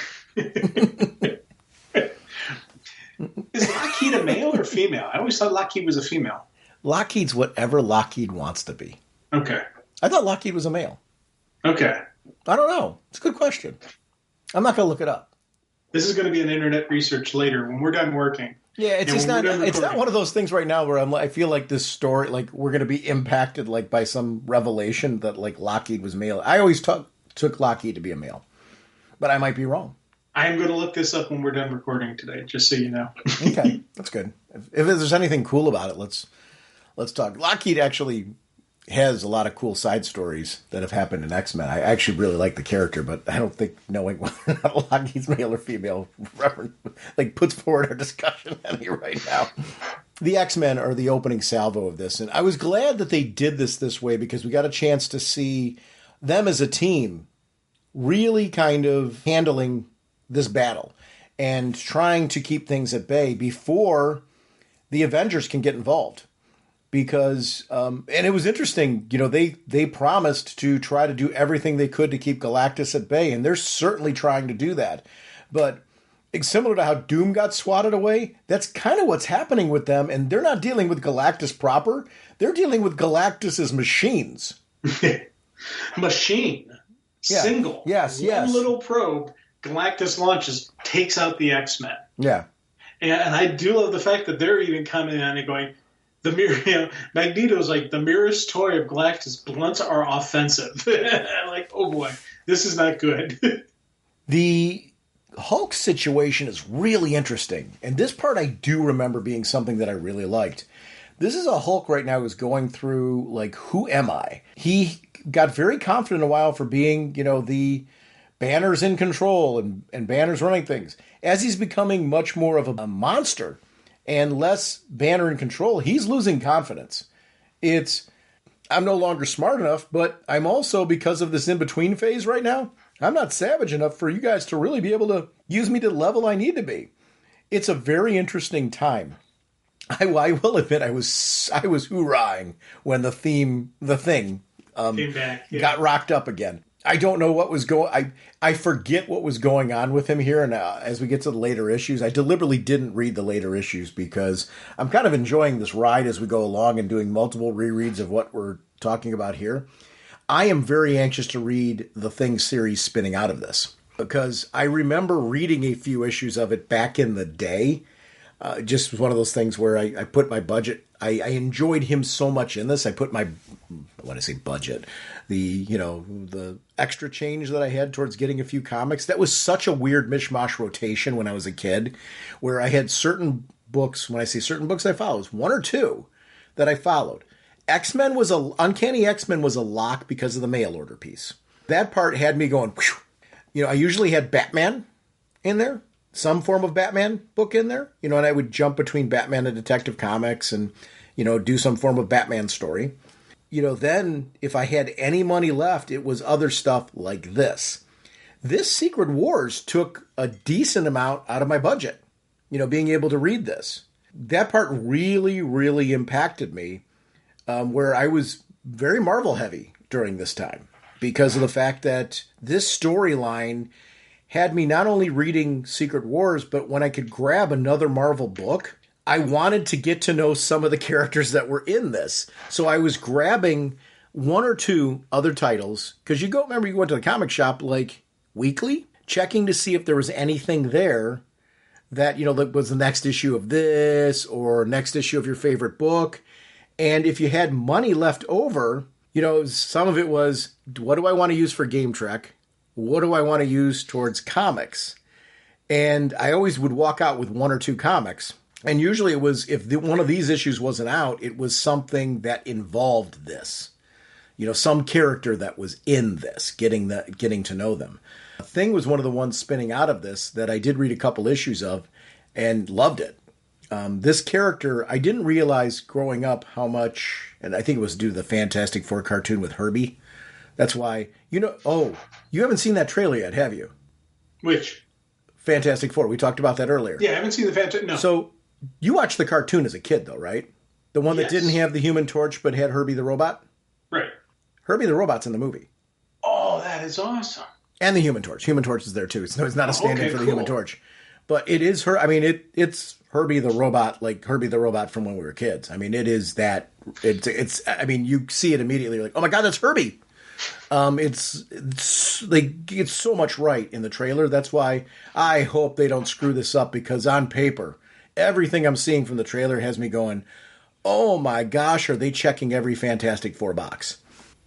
[SPEAKER 3] Is Lockheed a male or female? I always thought Lockheed was a female.
[SPEAKER 1] Lockheed's whatever Lockheed wants to be.
[SPEAKER 3] Okay.
[SPEAKER 1] I thought Lockheed was a male.
[SPEAKER 3] Okay.
[SPEAKER 1] I don't know. It's a good question. I'm not going to look it up.
[SPEAKER 3] This is going to be an internet research later when we're done working.
[SPEAKER 1] Yeah, it's not one of those things right now where I feel like this story, like we're going to be impacted like by some revelation that like Lockheed was male. I always took Lockheed to be a male, but I might be wrong.
[SPEAKER 3] I'm going to look this up when we're done recording today, just so you know.
[SPEAKER 1] Okay, that's good. If there's anything cool about it, let's talk. Lockheed actually has a lot of cool side stories that have happened in X-Men. I actually really like the character, but I don't think knowing whether or not Lockheed's male or female puts forward our discussion any right now. The X-Men are the opening salvo of this, and I was glad that they did this way because we got a chance to see them as a team really kind of handling this battle and trying to keep things at bay before the Avengers can get involved. Because, and it was interesting, they promised to try to do everything they could to keep Galactus at bay, and they're certainly trying to do that. But similar to how Doom got swatted away, that's kind of what's happening with them, and they're not dealing with Galactus proper. They're dealing with Galactus's machines.
[SPEAKER 3] Machine. Yeah. Single.
[SPEAKER 1] Yes.
[SPEAKER 3] One little probe Galactus launches, takes out the X-Men.
[SPEAKER 1] Yeah.
[SPEAKER 3] And I do love the fact that they're even coming on and going, Magneto's like, the merest toy of Galactus blunts are offensive. Like, oh boy, this is not good.
[SPEAKER 1] The Hulk situation is really interesting. And this part I do remember being something that I really liked. This is a Hulk right now who's going through, like, who am I? He got very confident a while for being, the Banner's in control and Banner's running things. As he's becoming much more of a monster and less Banner in control, he's losing confidence. I'm no longer smart enough, but I'm also, because of this in-between phase right now, I'm not savage enough for you guys to really be able to use me to the level I need to be. It's a very interesting time. I will admit I was hoorahing when the thing
[SPEAKER 3] Came back. Yeah.
[SPEAKER 1] Got rocked up again. I don't know what was I forget what was going on with him here. And as we get to the later issues, I deliberately didn't read the later issues because I'm kind of enjoying this ride as we go along and doing multiple rereads of what we're talking about here. I am very anxious to read the Thing series spinning out of this because I remember reading a few issues of it back in the day. Just was one of those things where I put my budget. I enjoyed him so much in this. I put my, when I say budget, the extra change that I had towards getting a few comics. That was such a weird mishmash rotation when I was a kid, where I had certain books. When I say certain books I followed, it was one or two that I followed. Uncanny X-Men was a lock because of the mail order piece. That part had me going, whew. I usually had Batman in there. Some form of Batman book in there, and I would jump between Batman and Detective Comics and, do some form of Batman story. Then if I had any money left, it was other stuff like this. This Secret Wars took a decent amount out of my budget, being able to read this. That part really, really impacted me, where I was very Marvel heavy during this time because of the fact that this storyline had me not only reading Secret Wars, but when I could grab another Marvel book, I wanted to get to know some of the characters that were in this. So I was grabbing one or two other titles, because you went to the comic shop like weekly, checking to see if there was anything there that, that was the next issue of this or next issue of your favorite book. And if you had money left over, some of it was, what do I want to use for Game Trek? What do I want to use towards comics? And I always would walk out with one or two comics. And usually it was, if one of these issues wasn't out, it was something that involved this. Some character that was in this, getting to know them. Thing was one of the ones spinning out of this that I did read a couple issues of and loved it. This character, I didn't realize growing up how much, and I think it was due to the Fantastic Four cartoon with Herbie. That's why, you haven't seen that trailer yet, have you?
[SPEAKER 3] Which?
[SPEAKER 1] Fantastic Four. We talked about that earlier.
[SPEAKER 3] Yeah, I haven't seen the Fantastic, no.
[SPEAKER 1] So, you watched the cartoon as a kid, though, right? The one that didn't have the Human Torch, but had Herbie the Robot?
[SPEAKER 3] Right.
[SPEAKER 1] Herbie the Robot's in the movie.
[SPEAKER 3] Oh, that is awesome.
[SPEAKER 1] And the Human Torch. Human Torch is there, too. So it's not a stand-in for the Human Torch. But it is her. I mean, it's Herbie the Robot, like Herbie the Robot from when we were kids. I mean, it is that. I mean, you see it immediately. You're like, oh my God, that's Herbie. They get so much right in the trailer. That's why I hope they don't screw this up, because on paper, everything I'm seeing from the trailer has me going, oh my gosh, are they checking every Fantastic Four box?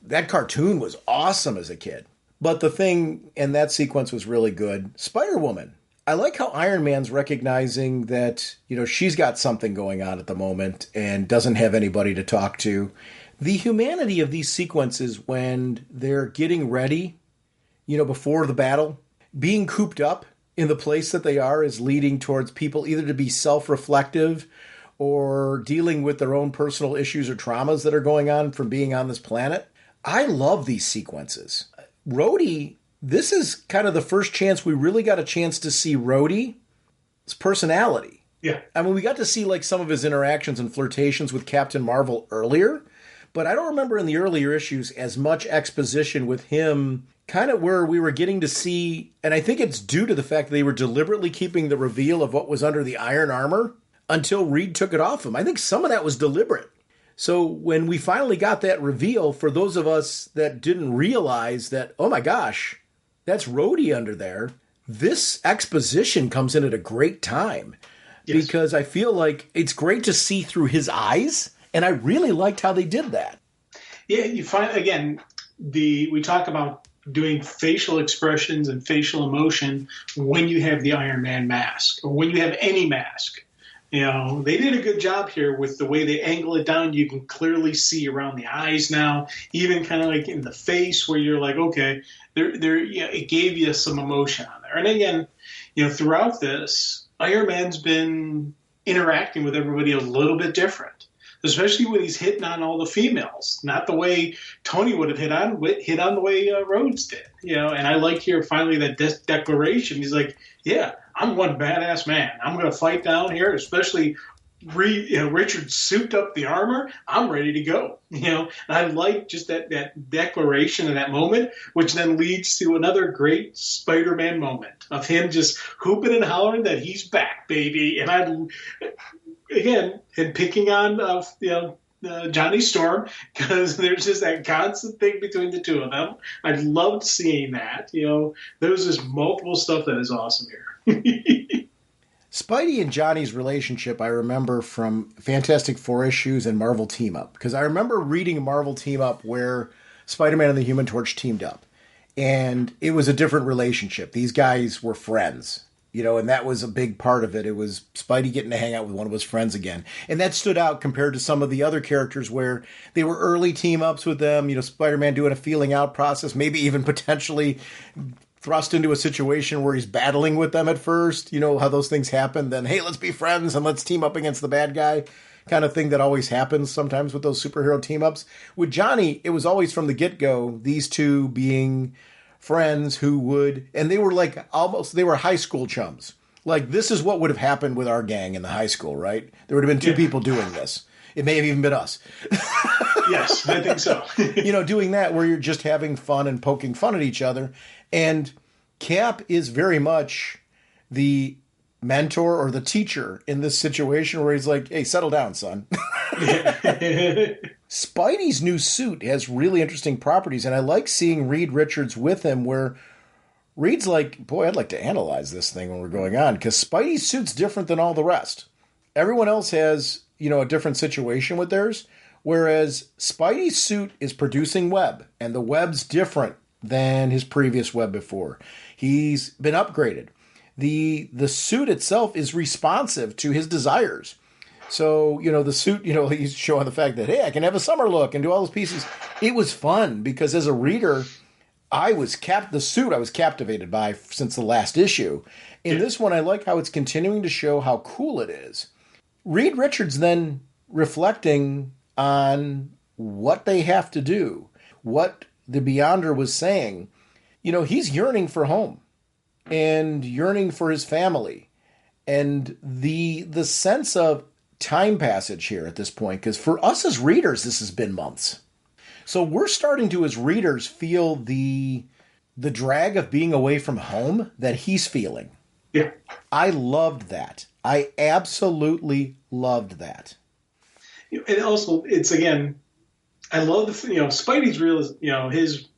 [SPEAKER 1] That cartoon was awesome as a kid. But the thing in that sequence was really good. Spider-Woman. I like how Iron Man's recognizing that, she's got something going on at the moment and doesn't have anybody to talk to. The humanity of these sequences when they're getting ready, before the battle, being cooped up in the place that they are is leading towards people either to be self-reflective or dealing with their own personal issues or traumas that are going on from being on this planet. I love these sequences. Rhodey, this is kind of the first chance we really got a chance to see Rhodey's personality.
[SPEAKER 3] Yeah.
[SPEAKER 1] I mean, we got to see like some of his interactions and flirtations with Captain Marvel earlier, but I don't remember in the earlier issues as much exposition with him, kind of where we were getting to see, and I think it's due to the fact that they were deliberately keeping the reveal of what was under the iron armor until Reed took it off him. I think some of that was deliberate. So when we finally got that reveal, for those of us that didn't realize that, oh my gosh, that's Rhodey under there, this exposition comes in at a great time. Yes. Because I feel like it's great to see through his eyes, and I really liked how they did that.
[SPEAKER 3] Yeah, you find, again, we talk about doing facial expressions and facial emotion when you have the Iron Man mask, or when you have any mask. They did a good job here with the way they angle it down. You can clearly see around the eyes now, even kind of like in the face, where you're like, okay, it gave you some emotion on there. And again, throughout this, Iron Man's been interacting with everybody a little bit different, especially when he's hitting on all the females, not the way Tony would have hit on the way Rhodes did. And I like here finally that declaration. He's like, yeah, I'm one badass man. I'm going to fight down here, especially Richard souped up the armor. I'm ready to go. And I like just that declaration in that moment, which then leads to another great Spider-Man moment of him just hooping and hollering that he's back, baby. And again, picking on Johnny Storm, because there's just that constant thing between the two of them. I loved seeing that. There's just multiple stuff that is awesome here.
[SPEAKER 1] Spidey and Johnny's relationship I remember from Fantastic Four issues and Marvel Team Up, because I remember reading Marvel Team Up where Spider-Man and the Human Torch teamed up, and it was a different relationship. These guys were friends, and that was a big part of it. It was Spidey getting to hang out with one of his friends again, and that stood out compared to some of the other characters where they were early team-ups with them, Spider-Man doing a feeling out process, maybe even potentially thrust into a situation where he's battling with them at first, how those things happen, then, hey, let's be friends and let's team up against the bad guy kind of thing that always happens sometimes with those superhero team-ups. With Johnny, it was always from the get-go, these two being friends who would, and they were they were high school chums. Like, this is what would have happened with our gang in the high school, right? There would have been two people doing this. It may have even been us.
[SPEAKER 3] Yes, I think so.
[SPEAKER 1] Doing that where you're just having fun and poking fun at each other. And Cap is very much the mentor or the teacher in this situation where he's like, hey, settle down, son. Spidey's new suit has really interesting properties, and I like seeing Reed Richards with him where Reed's like, boy, I'd like to analyze this thing when we're going on, because Spidey's suit's different than all the rest. Everyone else has, a different situation with theirs, whereas Spidey's suit is producing web, and the web's different than his previous web before. He's been upgraded. The suit itself is responsive to his desires. So, the suit, he's showing the fact that, hey, I can have a summer look and do all those pieces. It was fun because as a reader, I was captivated by since the last issue. In this one, I like how it's continuing to show how cool it is. Reed Richards then reflecting on what they have to do, what the Beyonder was saying, he's yearning for home and yearning for his family. And the sense of time passage here at this point, because for us as readers, this has been months. So we're starting to, as readers, feel the drag of being away from home that he's feeling.
[SPEAKER 3] Yeah.
[SPEAKER 1] I loved that. I absolutely loved that.
[SPEAKER 3] And also, it's, again, I love Spidey's real, his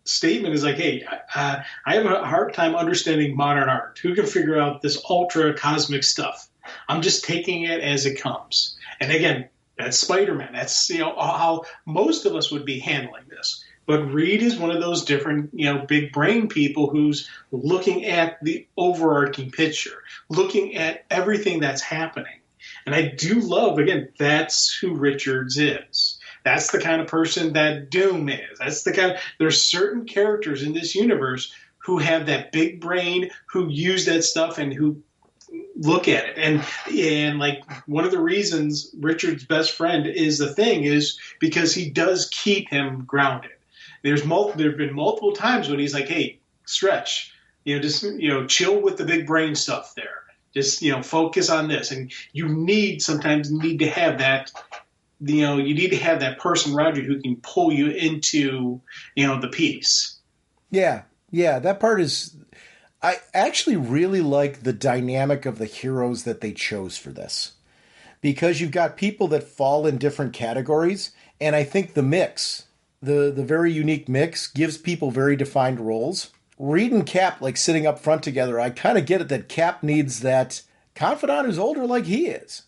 [SPEAKER 3] statement is like, hey, I have a hard time understanding modern art. Who can figure out this ultra cosmic stuff? I'm just taking it as it comes. And again, that's Spider-Man. That's, how most of us would be handling this. But Reed is one of those different, big brain people who's looking at the overarching picture, looking at everything that's happening. And I do love, again, that's who Richards is. That's the kind of person that Doom is. There's certain characters in this universe who have that big brain, who use that stuff and who look at it. And like one of the reasons Richard's best friend is the Thing is because he does keep him grounded. There've been multiple times when he's like, hey, Stretch, just, chill with the big brain stuff there. Just, focus on this. And sometimes need to have that, you need to have that person around you who can pull you into, the piece.
[SPEAKER 1] Yeah. Yeah. That part is, I actually really like the dynamic of the heroes that they chose for this, because you've got people that fall in different categories. And I think the mix, the very unique mix, gives people very defined roles. Reed and Cap, like sitting up front together, I kind of get it that Cap needs that confidant who's older like he is.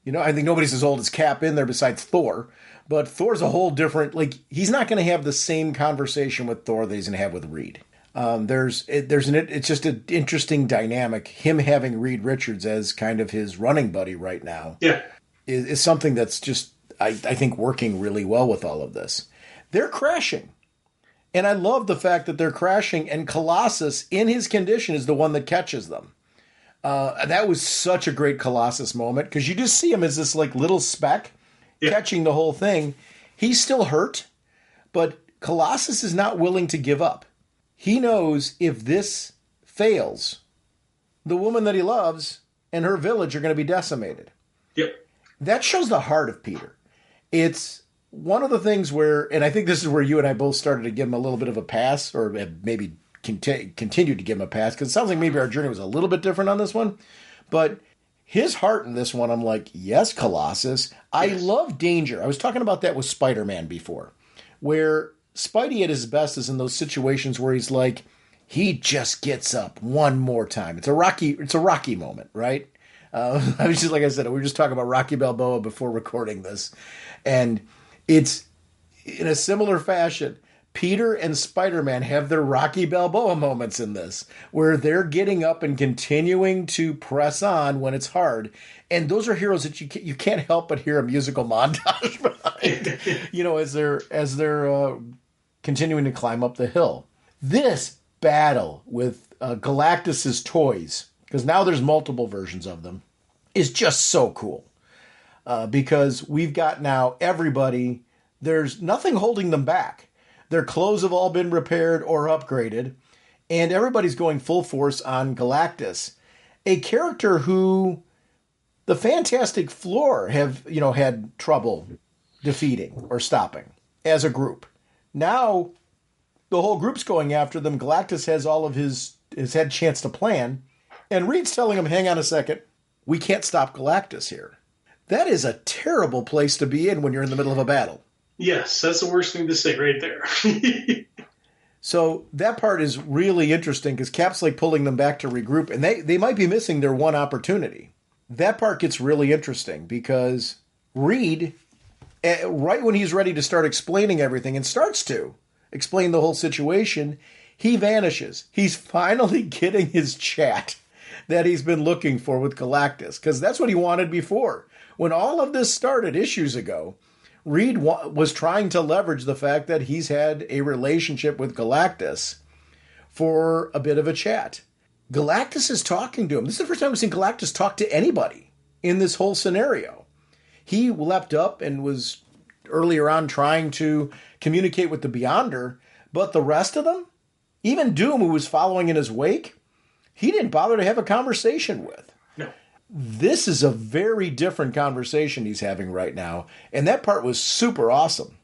[SPEAKER 1] I think nobody's as old as Cap in there besides Thor, but Thor's a whole different, he's not going to have the same conversation with Thor that he's going to have with Reed. It's just an interesting dynamic. Him having Reed Richards as kind of his running buddy right now, is something that's just, I think, working really well with all of this. They're crashing. And I love the fact that they're crashing, and Colossus, in his condition, is the one that catches them. That was such a great Colossus moment, because you just see him as this little speck catching the whole thing. He's still hurt, but Colossus is not willing to give up. He knows if this fails, the woman that he loves and her village are going to be decimated.
[SPEAKER 3] Yep.
[SPEAKER 1] that shows the heart of Peter. It's one of the things where, and I think this is where you and I both started to give him a little bit of a pass, or maybe continued to give him a pass, because it sounds like maybe our journey was a little bit different on this one. But his heart in this one, I'm like, yes, Colossus. I love danger. I was talking about that with Spider-Man before, where Spidey at his best is in those situations where he's like, he just gets up one more time. It's a Rocky moment, right? I was just, like I said, we were just talking about Rocky Balboa before recording this. And it's in a similar fashion. Peter and Spider-Man have their Rocky Balboa moments in this, where they're getting up and continuing to press on when it's hard. And those are heroes that you can't help but hear a musical montage behind, as they're continuing to climb up the hill. This battle with Galactus's toys, because now there's multiple versions of them, is just so cool. Because we've got now everybody, there's nothing holding them back. Their clothes have all been repaired or upgraded, and everybody's going full force on Galactus, a character who the Fantastic Four have, had trouble defeating or stopping as a group. Now the whole group's going after them. Galactus has all of his had chance to plan, and Reed's telling him, hang on a second, we can't stop Galactus here. That is a terrible place to be in when you're in the middle of a battle.
[SPEAKER 3] Yes, that's the worst thing to say right there.
[SPEAKER 1] So that part is really interesting because Cap's like pulling them back to regroup, and they might be missing their one opportunity. That part gets really interesting because Reed, right when he's ready to start explaining everything and starts to explain the whole situation, he vanishes. He's finally getting his chat that he's been looking for with Galactus, because that's what he wanted before. When all of this started issues ago, Reed was trying to leverage the fact that he's had a relationship with Galactus for a bit of a chat. Galactus is talking to him. This is the first time we've seen Galactus talk to anybody in this whole scenario. He leapt up and was earlier on trying to communicate with the Beyonder, but the rest of them, even Doom, who was following in his wake, he didn't bother to have a conversation with.
[SPEAKER 3] No.
[SPEAKER 1] This is a very different conversation he's having right now, and that part was super awesome.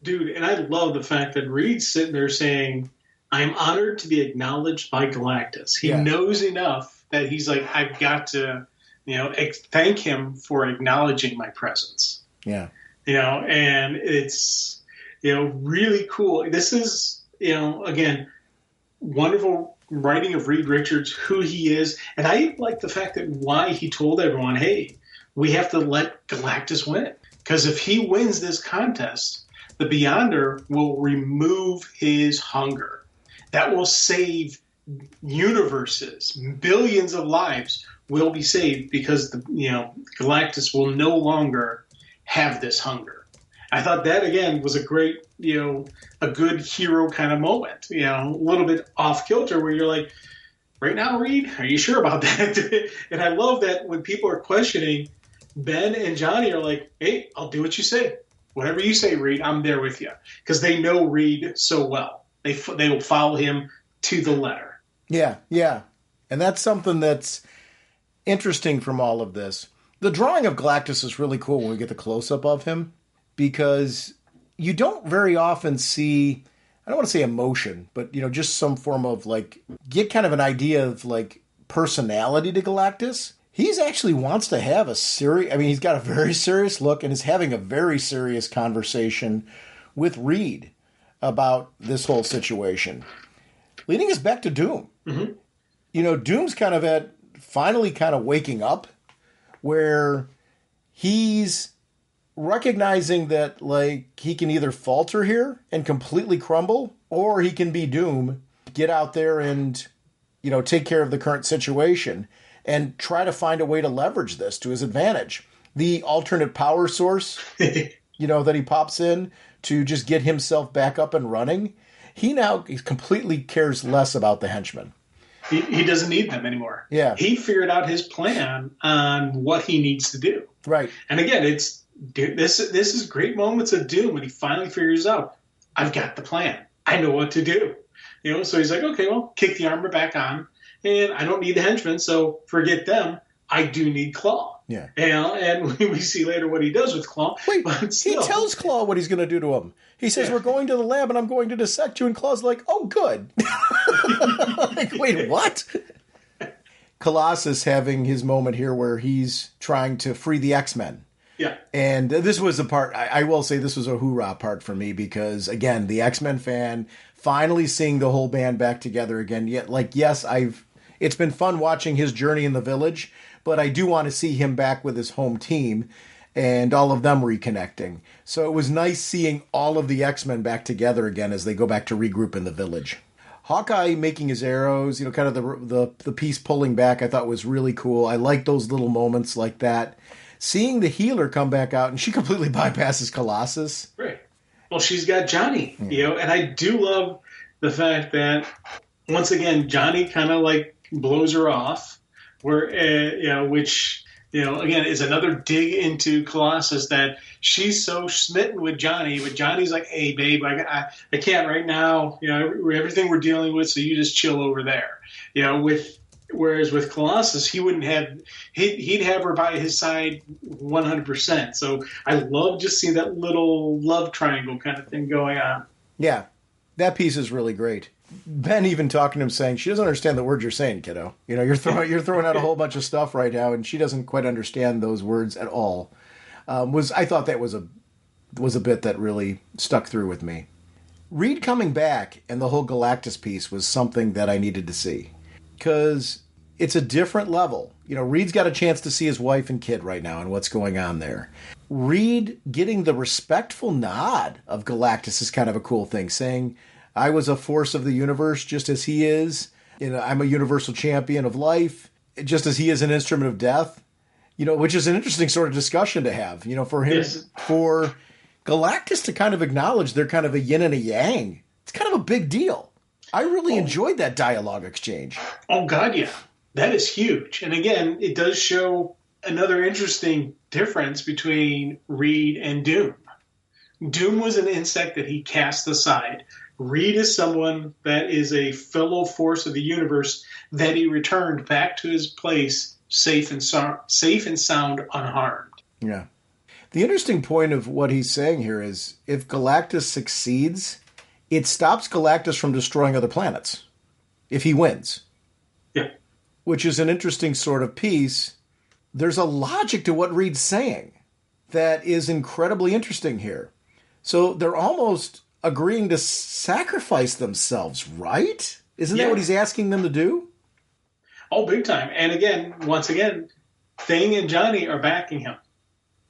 [SPEAKER 3] Dude, and I love the fact that Reed's sitting there saying, I'm honored to be acknowledged by Galactus. He knows enough that he's like, I've got to, thank him for acknowledging my presence.
[SPEAKER 1] Yeah.
[SPEAKER 3] And it's, really cool. This is, again, wonderful writing of Reed Richards, who he is. And I like the fact that why he told everyone, hey, we have to let Galactus win. Because if he wins this contest, the Beyonder will remove his hunger. That will save universes. Billions of lives will be saved because Galactus will no longer have this hunger. I thought that, again, was a great, a good hero kind of moment, a little bit off kilter where you're like, right now, Reed, are you sure about that? And I love that when people are questioning, Ben and Johnny are like, hey, I'll do what you say. Whatever you say, Reed, I'm there with you. Because they know Reed so well. They will follow him to the letter.
[SPEAKER 1] Yeah, yeah. And that's something that's interesting from all of this. The drawing of Galactus is really cool when we get the close-up of him, because you don't very often see, I don't want to say emotion, but, just some form of, get kind of an idea of, personality to Galactus. He's actually wants to have he's got a very serious look and is having a very serious conversation with Reed about this whole situation, leading us back to Doom. Mm-hmm. Doom's kind of finally kind of waking up, where he's recognizing that, he can either falter here and completely crumble, or he can be Doom, get out there and, take care of the current situation and try to find a way to leverage this to his advantage. The alternate power source, that he pops in to just get himself back up and running. He completely cares less about the henchmen.
[SPEAKER 3] He doesn't need them anymore.
[SPEAKER 1] Yeah.
[SPEAKER 3] He figured out his plan on what he needs to do.
[SPEAKER 1] Right.
[SPEAKER 3] And again, this is great moments of Doom when he finally figures out, I've got the plan. I know what to do. So he's like, okay, well, kick the armor back on. And I don't need the henchmen, so forget them. I do need Claw.
[SPEAKER 1] Yeah.
[SPEAKER 3] And we see later what he does with Claw.
[SPEAKER 1] Wait,
[SPEAKER 3] but
[SPEAKER 1] he tells Claw what he's going to do to him. He says, we're going to the lab and I'm going to dissect you. And Claw's like, oh, good. Like, wait, what? Colossus having his moment here where he's trying to free the X-Men.
[SPEAKER 3] Yeah.
[SPEAKER 1] And this was a part, I will say this was a hoorah part for me because, again, the X-Men fan, finally seeing the whole band back together again. Yet, like, yes, it's been fun watching his journey in the village, but I do want to see him back with his home team and all of them reconnecting. So it was nice seeing all of the X-Men back together again as they go back to regroup in the village. Hawkeye making his arrows, kind of the piece pulling back, I thought was really cool. I like those little moments like that. Seeing the healer come back out and she completely bypasses Colossus.
[SPEAKER 3] Right. Well, she's got Johnny, and I do love the fact that, once again, Johnny kind of like blows her off, where, which... again, is another dig into Colossus that she's so smitten with Johnny, but Johnny's like, hey, babe, I can't right now, everything we're dealing with, so you just chill over there. Whereas with Colossus, he'd have her by his side 100%. So I love just seeing that little love triangle kind of thing going on.
[SPEAKER 1] Yeah, that piece is really great. Ben even talking to him saying, she doesn't understand the words you're saying, kiddo. You're throwing out a whole bunch of stuff right now, and she doesn't quite understand those words at all. I thought that was a bit that really stuck through with me. Reed coming back and the whole Galactus piece was something that I needed to see. Because it's a different level. Reed's got a chance to see his wife and kid right now and what's going on there. Reed getting the respectful nod of Galactus is kind of a cool thing, saying, I was a force of the universe just as he is. I'm a universal champion of life, just as he is an instrument of death. Which is an interesting sort of discussion to have. For him, for Galactus to kind of acknowledge they're kind of a yin and a yang. It's kind of a big deal. I really enjoyed that dialogue exchange. Oh,
[SPEAKER 3] God, yeah. That is huge. And again, it does show another interesting difference between Reed and Doom. Doom was an insect that he cast aside. Reed is someone that is a fellow force of the universe that he returned back to his place safe and sound, unharmed.
[SPEAKER 1] Yeah. The interesting point of what he's saying here is if Galactus succeeds, it stops Galactus from destroying other planets if he wins.
[SPEAKER 3] Yeah.
[SPEAKER 1] Which is an interesting sort of piece. There's a logic to what Reed's saying that is incredibly interesting here. So they're almost agreeing to sacrifice themselves, right? Isn't that what he's asking them to do?
[SPEAKER 3] Oh, big time. And once again, Thing and Johnny are backing him.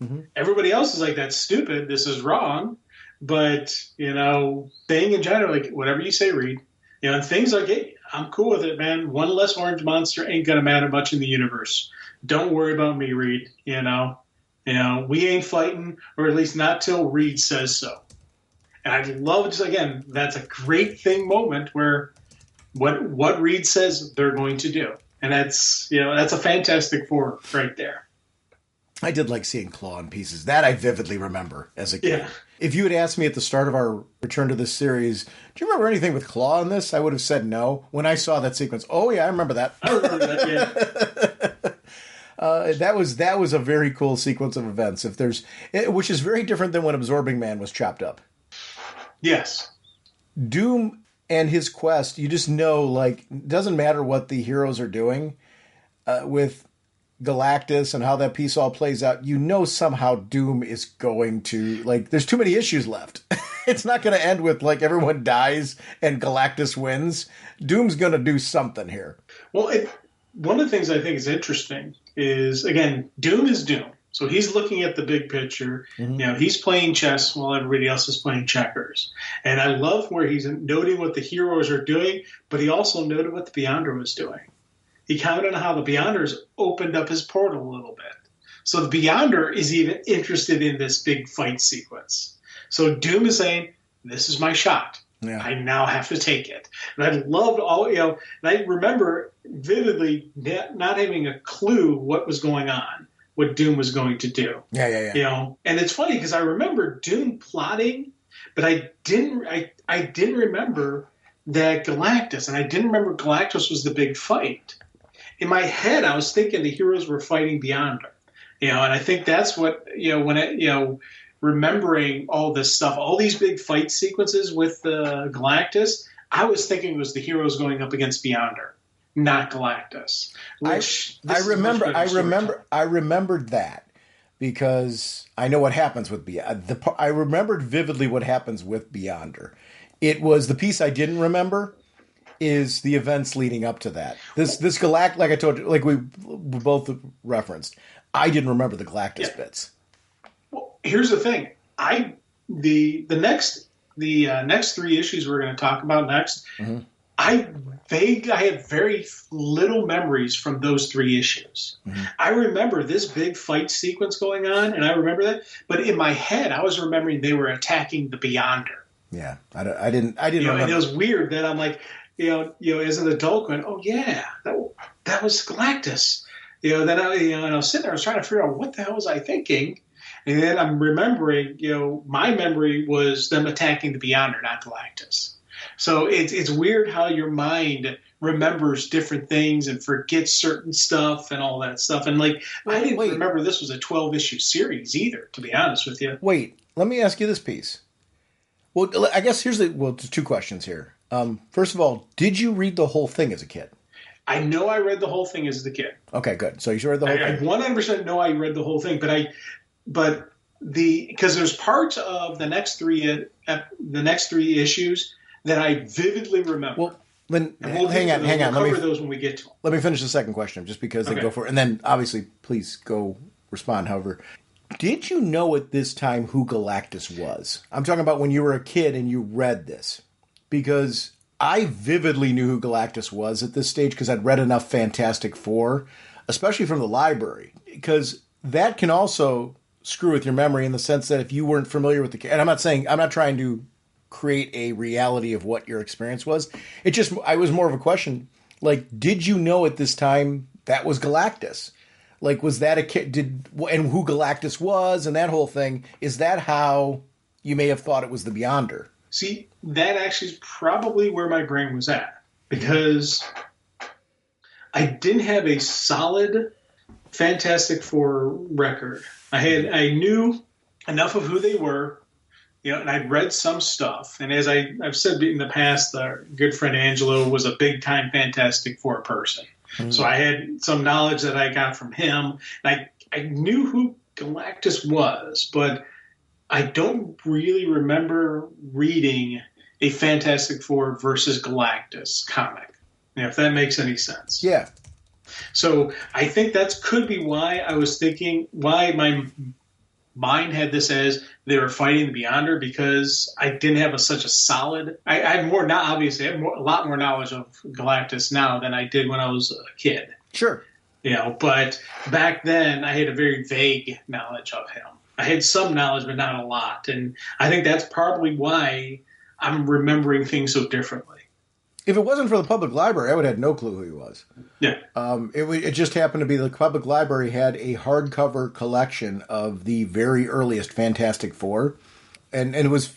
[SPEAKER 3] Mm-hmm. Everybody else is like, that's stupid. This is wrong. But, Thing and Johnny are like, whatever you say, Reed. And Thing's like, hey, I'm cool with it, man. One less orange monster ain't going to matter much in the universe. Don't worry about me, Reed. We ain't fighting, or at least not till Reed says so. And I love, just again, that's a great thing moment where what Reed says they're going to do. And that's a Fantastic Four right there.
[SPEAKER 1] I did like seeing Claw in pieces. That I vividly remember as a kid. Yeah. If you had asked me at the start of our return to this series, do you remember anything with Claw in this? I would have said no. When I saw that sequence, oh yeah, I remember that.
[SPEAKER 3] I remember that, yeah.
[SPEAKER 1] That was a very cool sequence of events. Which is very different than when Absorbing Man was chopped up.
[SPEAKER 3] Yes.
[SPEAKER 1] Doom and his quest, you just know, it doesn't matter what the heroes are doing with Galactus and how that piece all plays out. Somehow Doom is going to, there's too many issues left. It's not going to end with, everyone dies and Galactus wins. Doom's going to do something here.
[SPEAKER 3] Well, one of the things I think is interesting is, again, Doom is Doom. So he's looking at the big picture. Mm-hmm. He's playing chess while everybody else is playing checkers. And I love where he's noting what the heroes are doing, but he also noted what the Beyonder was doing. He commented on how the Beyonders opened up his portal a little bit. So the Beyonder is even interested in this big fight sequence. So Doom is saying, this is my shot. Yeah. I now have to take it. And I loved and I remember vividly not having a clue what was going on, what Doom was going to do.
[SPEAKER 1] Yeah.
[SPEAKER 3] And it's funny because I remember Doom plotting, but I didn't remember that Galactus, and I didn't remember Galactus was the big fight. In my head, I was thinking the heroes were fighting Beyonder. And I think that's what, when remembering all this stuff, all these big fight sequences with Galactus, I was thinking it was the heroes going up against Beyonder, not Galactus.
[SPEAKER 1] I remembered that because I know what happens with Beyonder. I remembered vividly what happens with Beyonder. It was the piece I didn't remember is the events leading up to that. This Galactus, like I told you, like we both referenced, I didn't remember the Galactus bits.
[SPEAKER 3] Well, here's the thing. The next 3 issues we're going to talk about next, mm-hmm. I have very little memories from those 3 issues. Mm-hmm. I remember this big fight sequence going on, and I remember that. But in my head, I was remembering they were attacking the Beyonder.
[SPEAKER 1] Yeah, I didn't remember.
[SPEAKER 3] And it was weird that I'm like, as an adult going, oh yeah, that was Galactus. Then I was sitting there, I was trying to figure out what the hell was I thinking. And then I'm remembering, my memory was them attacking the Beyonder, not Galactus. So it's weird how your mind remembers different things and forgets certain stuff and all that stuff. And I didn't remember this was a 12-issue series either, to be honest with you.
[SPEAKER 1] Wait, let me ask you this piece. Well, I guess there's 2 questions here. First of all, did you read the whole thing as a kid?
[SPEAKER 3] I know I read the whole thing as a kid.
[SPEAKER 1] Okay, good. So you read the whole thing.
[SPEAKER 3] I 100% know I read the whole thing, but because there's parts of the next 3 issues that I vividly remember.
[SPEAKER 1] Well, then hang on.
[SPEAKER 3] We'll cover those when we get to them.
[SPEAKER 1] Let me finish the second question, just because they go for it, and then obviously please go respond. However, did you know at this time who Galactus was? I'm talking about when you were a kid and you read this, because I vividly knew who Galactus was at this stage because I'd read enough Fantastic Four, especially from the library, because that can also screw with your memory in the sense that if you weren't familiar with the, and I'm not trying to create a reality of what your experience was. I was more of a question, did you know at this time that was Galactus? Was that a kid, and who Galactus was and that whole thing, is that how you may have thought it was the Beyonder?
[SPEAKER 3] See, that actually is probably where my brain was at, because I didn't have a solid Fantastic Four record. I knew enough of who they were, and I'd read some stuff. And as I've said in the past, our good friend Angelo was a big-time Fantastic Four person. Mm-hmm. So I had some knowledge that I got from him. I knew who Galactus was, but I don't really remember reading a Fantastic Four versus Galactus comic, if that makes any sense.
[SPEAKER 1] Yeah.
[SPEAKER 3] So I think that could be why I was thinking, why my mind had this as they were fighting the Beyonder, because I didn't have such a solid. I have more now. Obviously, I have a lot more knowledge of Galactus now than I did when I was a kid.
[SPEAKER 1] Sure.
[SPEAKER 3] But back then I had a very vague knowledge of him. I had some knowledge, but not a lot, and I think that's probably why I'm remembering things so differently.
[SPEAKER 1] If it wasn't for the public library, I would have had no clue who he was.
[SPEAKER 3] Yeah.
[SPEAKER 1] It just happened to be the public library had a hardcover collection of the very earliest Fantastic Four, and it was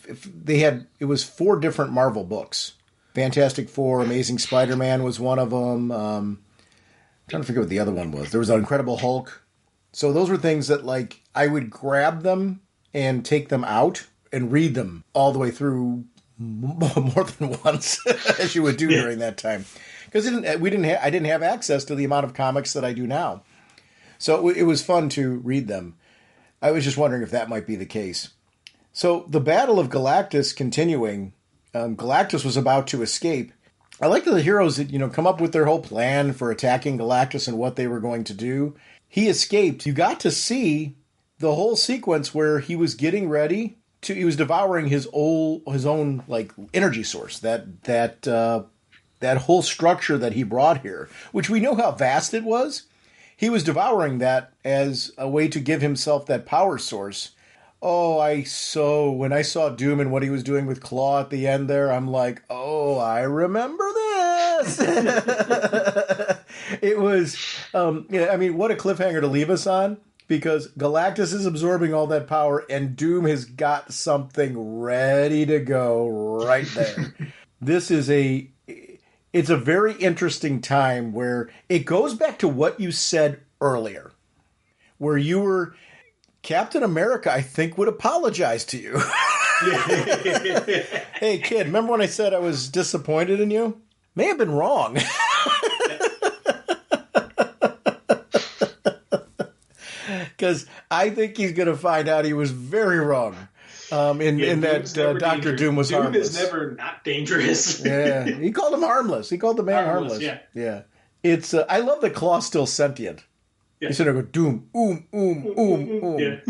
[SPEAKER 1] 4 different Marvel books. Fantastic Four, Amazing Spider-Man was one of them. I'm trying to figure what the other one was. There was an Incredible Hulk. So those were things that I would grab them and take them out and read them all the way through more than once, as you would do during that time, because I didn't have access to the amount of comics that I do now, so it was fun to read them. I was just wondering if that might be the case. So the Battle of Galactus continuing, Galactus was about to escape. I like that the heroes come up with their whole plan for attacking Galactus and what they were going to do. He escaped. You got to see the whole sequence where he was getting ready. He was devouring his own energy source, that whole structure that he brought here, which we know how vast it was. He was devouring that as a way to give himself that power source. Oh, when I saw Doom and what he was doing with Claw at the end there, I'm like, oh, I remember this. It was, what a cliffhanger to leave us on. Because Galactus is absorbing all that power, and Doom has got something ready to go right there. It's a very interesting time where it goes back to what you said earlier. where you were Captain America, I think, would apologize to you. Hey, kid, remember when I said I was disappointed in you? May have been wrong. Because I think he's going to find out he was very wrong in that Dr. Doom was harmless.
[SPEAKER 3] Doom is never not dangerous.
[SPEAKER 1] Yeah, he called him harmless. He called the man harmless. Yeah. It's I love that Claw's still sentient. Yeah. He's sitting there going, Doom, Yeah.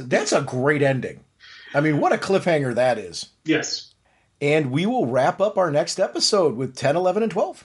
[SPEAKER 1] That's a great ending. I mean, what a cliffhanger that is.
[SPEAKER 3] Yes.
[SPEAKER 1] And we will wrap up our next episode with 10, 11, and 12.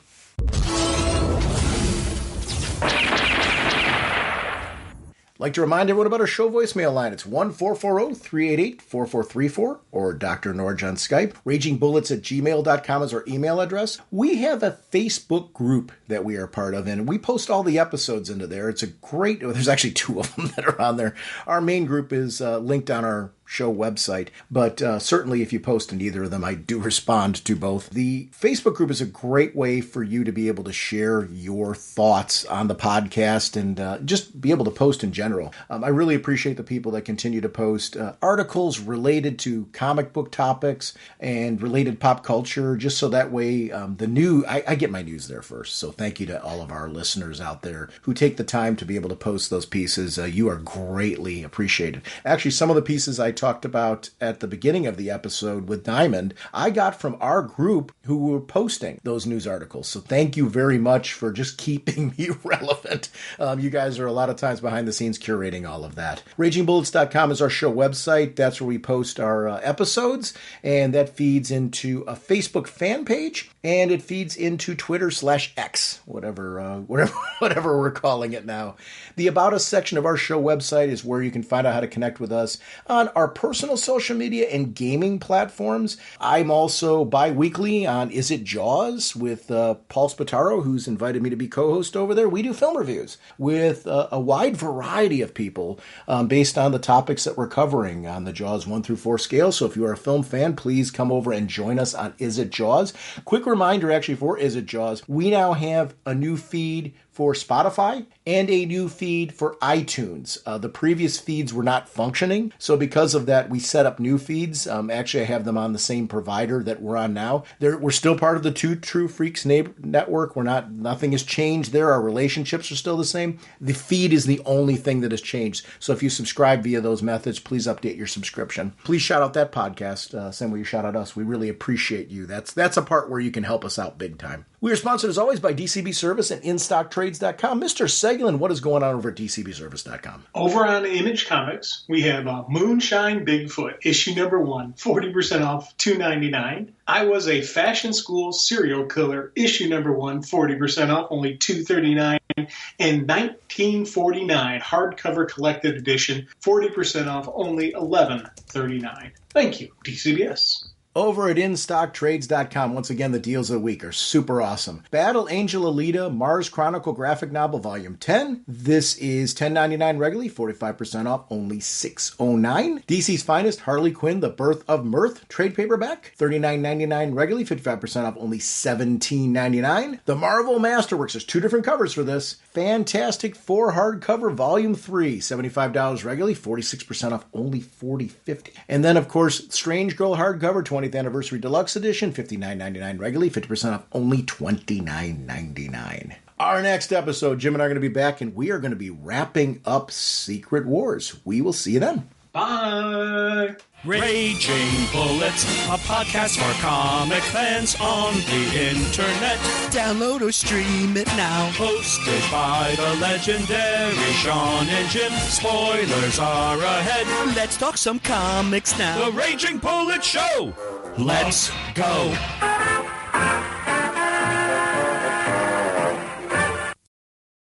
[SPEAKER 1] Like to remind everyone about our show voicemail line. It's 1-440-388-4434 or drnorge on Skype. RagingBullets@gmail.com is our email address. We have a Facebook group that we are part of, and we post all the episodes into there. It's a great... There's actually 2 of them that are on there. Our main group is linked on our show website, but certainly if you post in either of them, I do respond to both. The Facebook group is a great way for you to be able to share your thoughts on the podcast and just be able to post in general. I really appreciate the people that continue to post articles related to comic book topics and related pop culture, just so that way I get my news there first. So thank you to all of our listeners out there who take the time to be able to post those pieces. You are greatly appreciated. Actually, some of the pieces I talked about at the beginning of the episode with Diamond, I got from our group who were posting those news articles. So thank you very much for just keeping me relevant. You guys are a lot of times behind the scenes curating all of that. RagingBullets.com is our show website. That's where we post our episodes, and that feeds into a Facebook fan page, and it feeds into Twitter/X, whatever we're calling it now. The About Us section of our show website is where you can find out how to connect with us on our personal social media and gaming platforms. I'm also bi-weekly on Is It Jaws with Paul Spataro, who's invited me to be co-host over there. We do film reviews with a wide variety of people based on the topics that we're covering on the Jaws 1 through 4 scale. So if you are a film fan, please come over and join us on Is It Jaws. Quick reminder, actually, for Is It Jaws, we now have a new feed for Spotify and a new feed for iTunes. The previous feeds were not functioning, so because of that, we set up new feeds. Actually, I have them on the same provider that we're on now. We're still part of the Two True Freaks network. Nothing has changed there. Our relationships are still the same. The feed is the only thing that has changed. So if you subscribe via those methods, please update your subscription. Please shout out that podcast, same way you shout out us. We really appreciate you. That's a part where you can help us out big time. We are sponsored, as always, by DCB Service and InStockTrades.com. Mr. Seguin, what is going on over at DCBService.com?
[SPEAKER 3] Over on Image Comics, we have Moonshine Bigfoot, issue number 1, 40% off, $2.99. I Was a Fashion School Serial Killer, issue number 1, 40% off, only $2.39. And 1949 hardcover collected edition, 40% off, only $11.39. Thank you, DCBS.
[SPEAKER 1] Over at InStockTrades.com, once again, the deals of the week are super awesome. Battle Angel Alita, Mars Chronicle Graphic Novel Volume 10. This is $10.99 regularly, 45% off, only $6.09. DC's Finest, Harley Quinn, The Birth of Mirth, trade paperback, $39.99 regularly, 55% off, only $17.99. The Marvel Masterworks, there's 2 different covers for this. Fantastic Four hardcover Volume 3, $75 regularly, 46% off, only $40.50. And then, of course, Strange Girl hardcover, 20th Anniversary Deluxe Edition, $59.99 regularly, 50% off, only $29.99. Our next episode, Jim and I are going to be back, and we are going to be wrapping up Secret Wars. We will see you then.
[SPEAKER 3] Bye!
[SPEAKER 2] Raging Bullets, a podcast for comic fans on the internet.
[SPEAKER 4] Download or stream it now.
[SPEAKER 2] Hosted by the legendary Sean and Jim. Spoilers are ahead.
[SPEAKER 4] Let's talk some comics now.
[SPEAKER 2] The Raging Bullet Show. Let's go.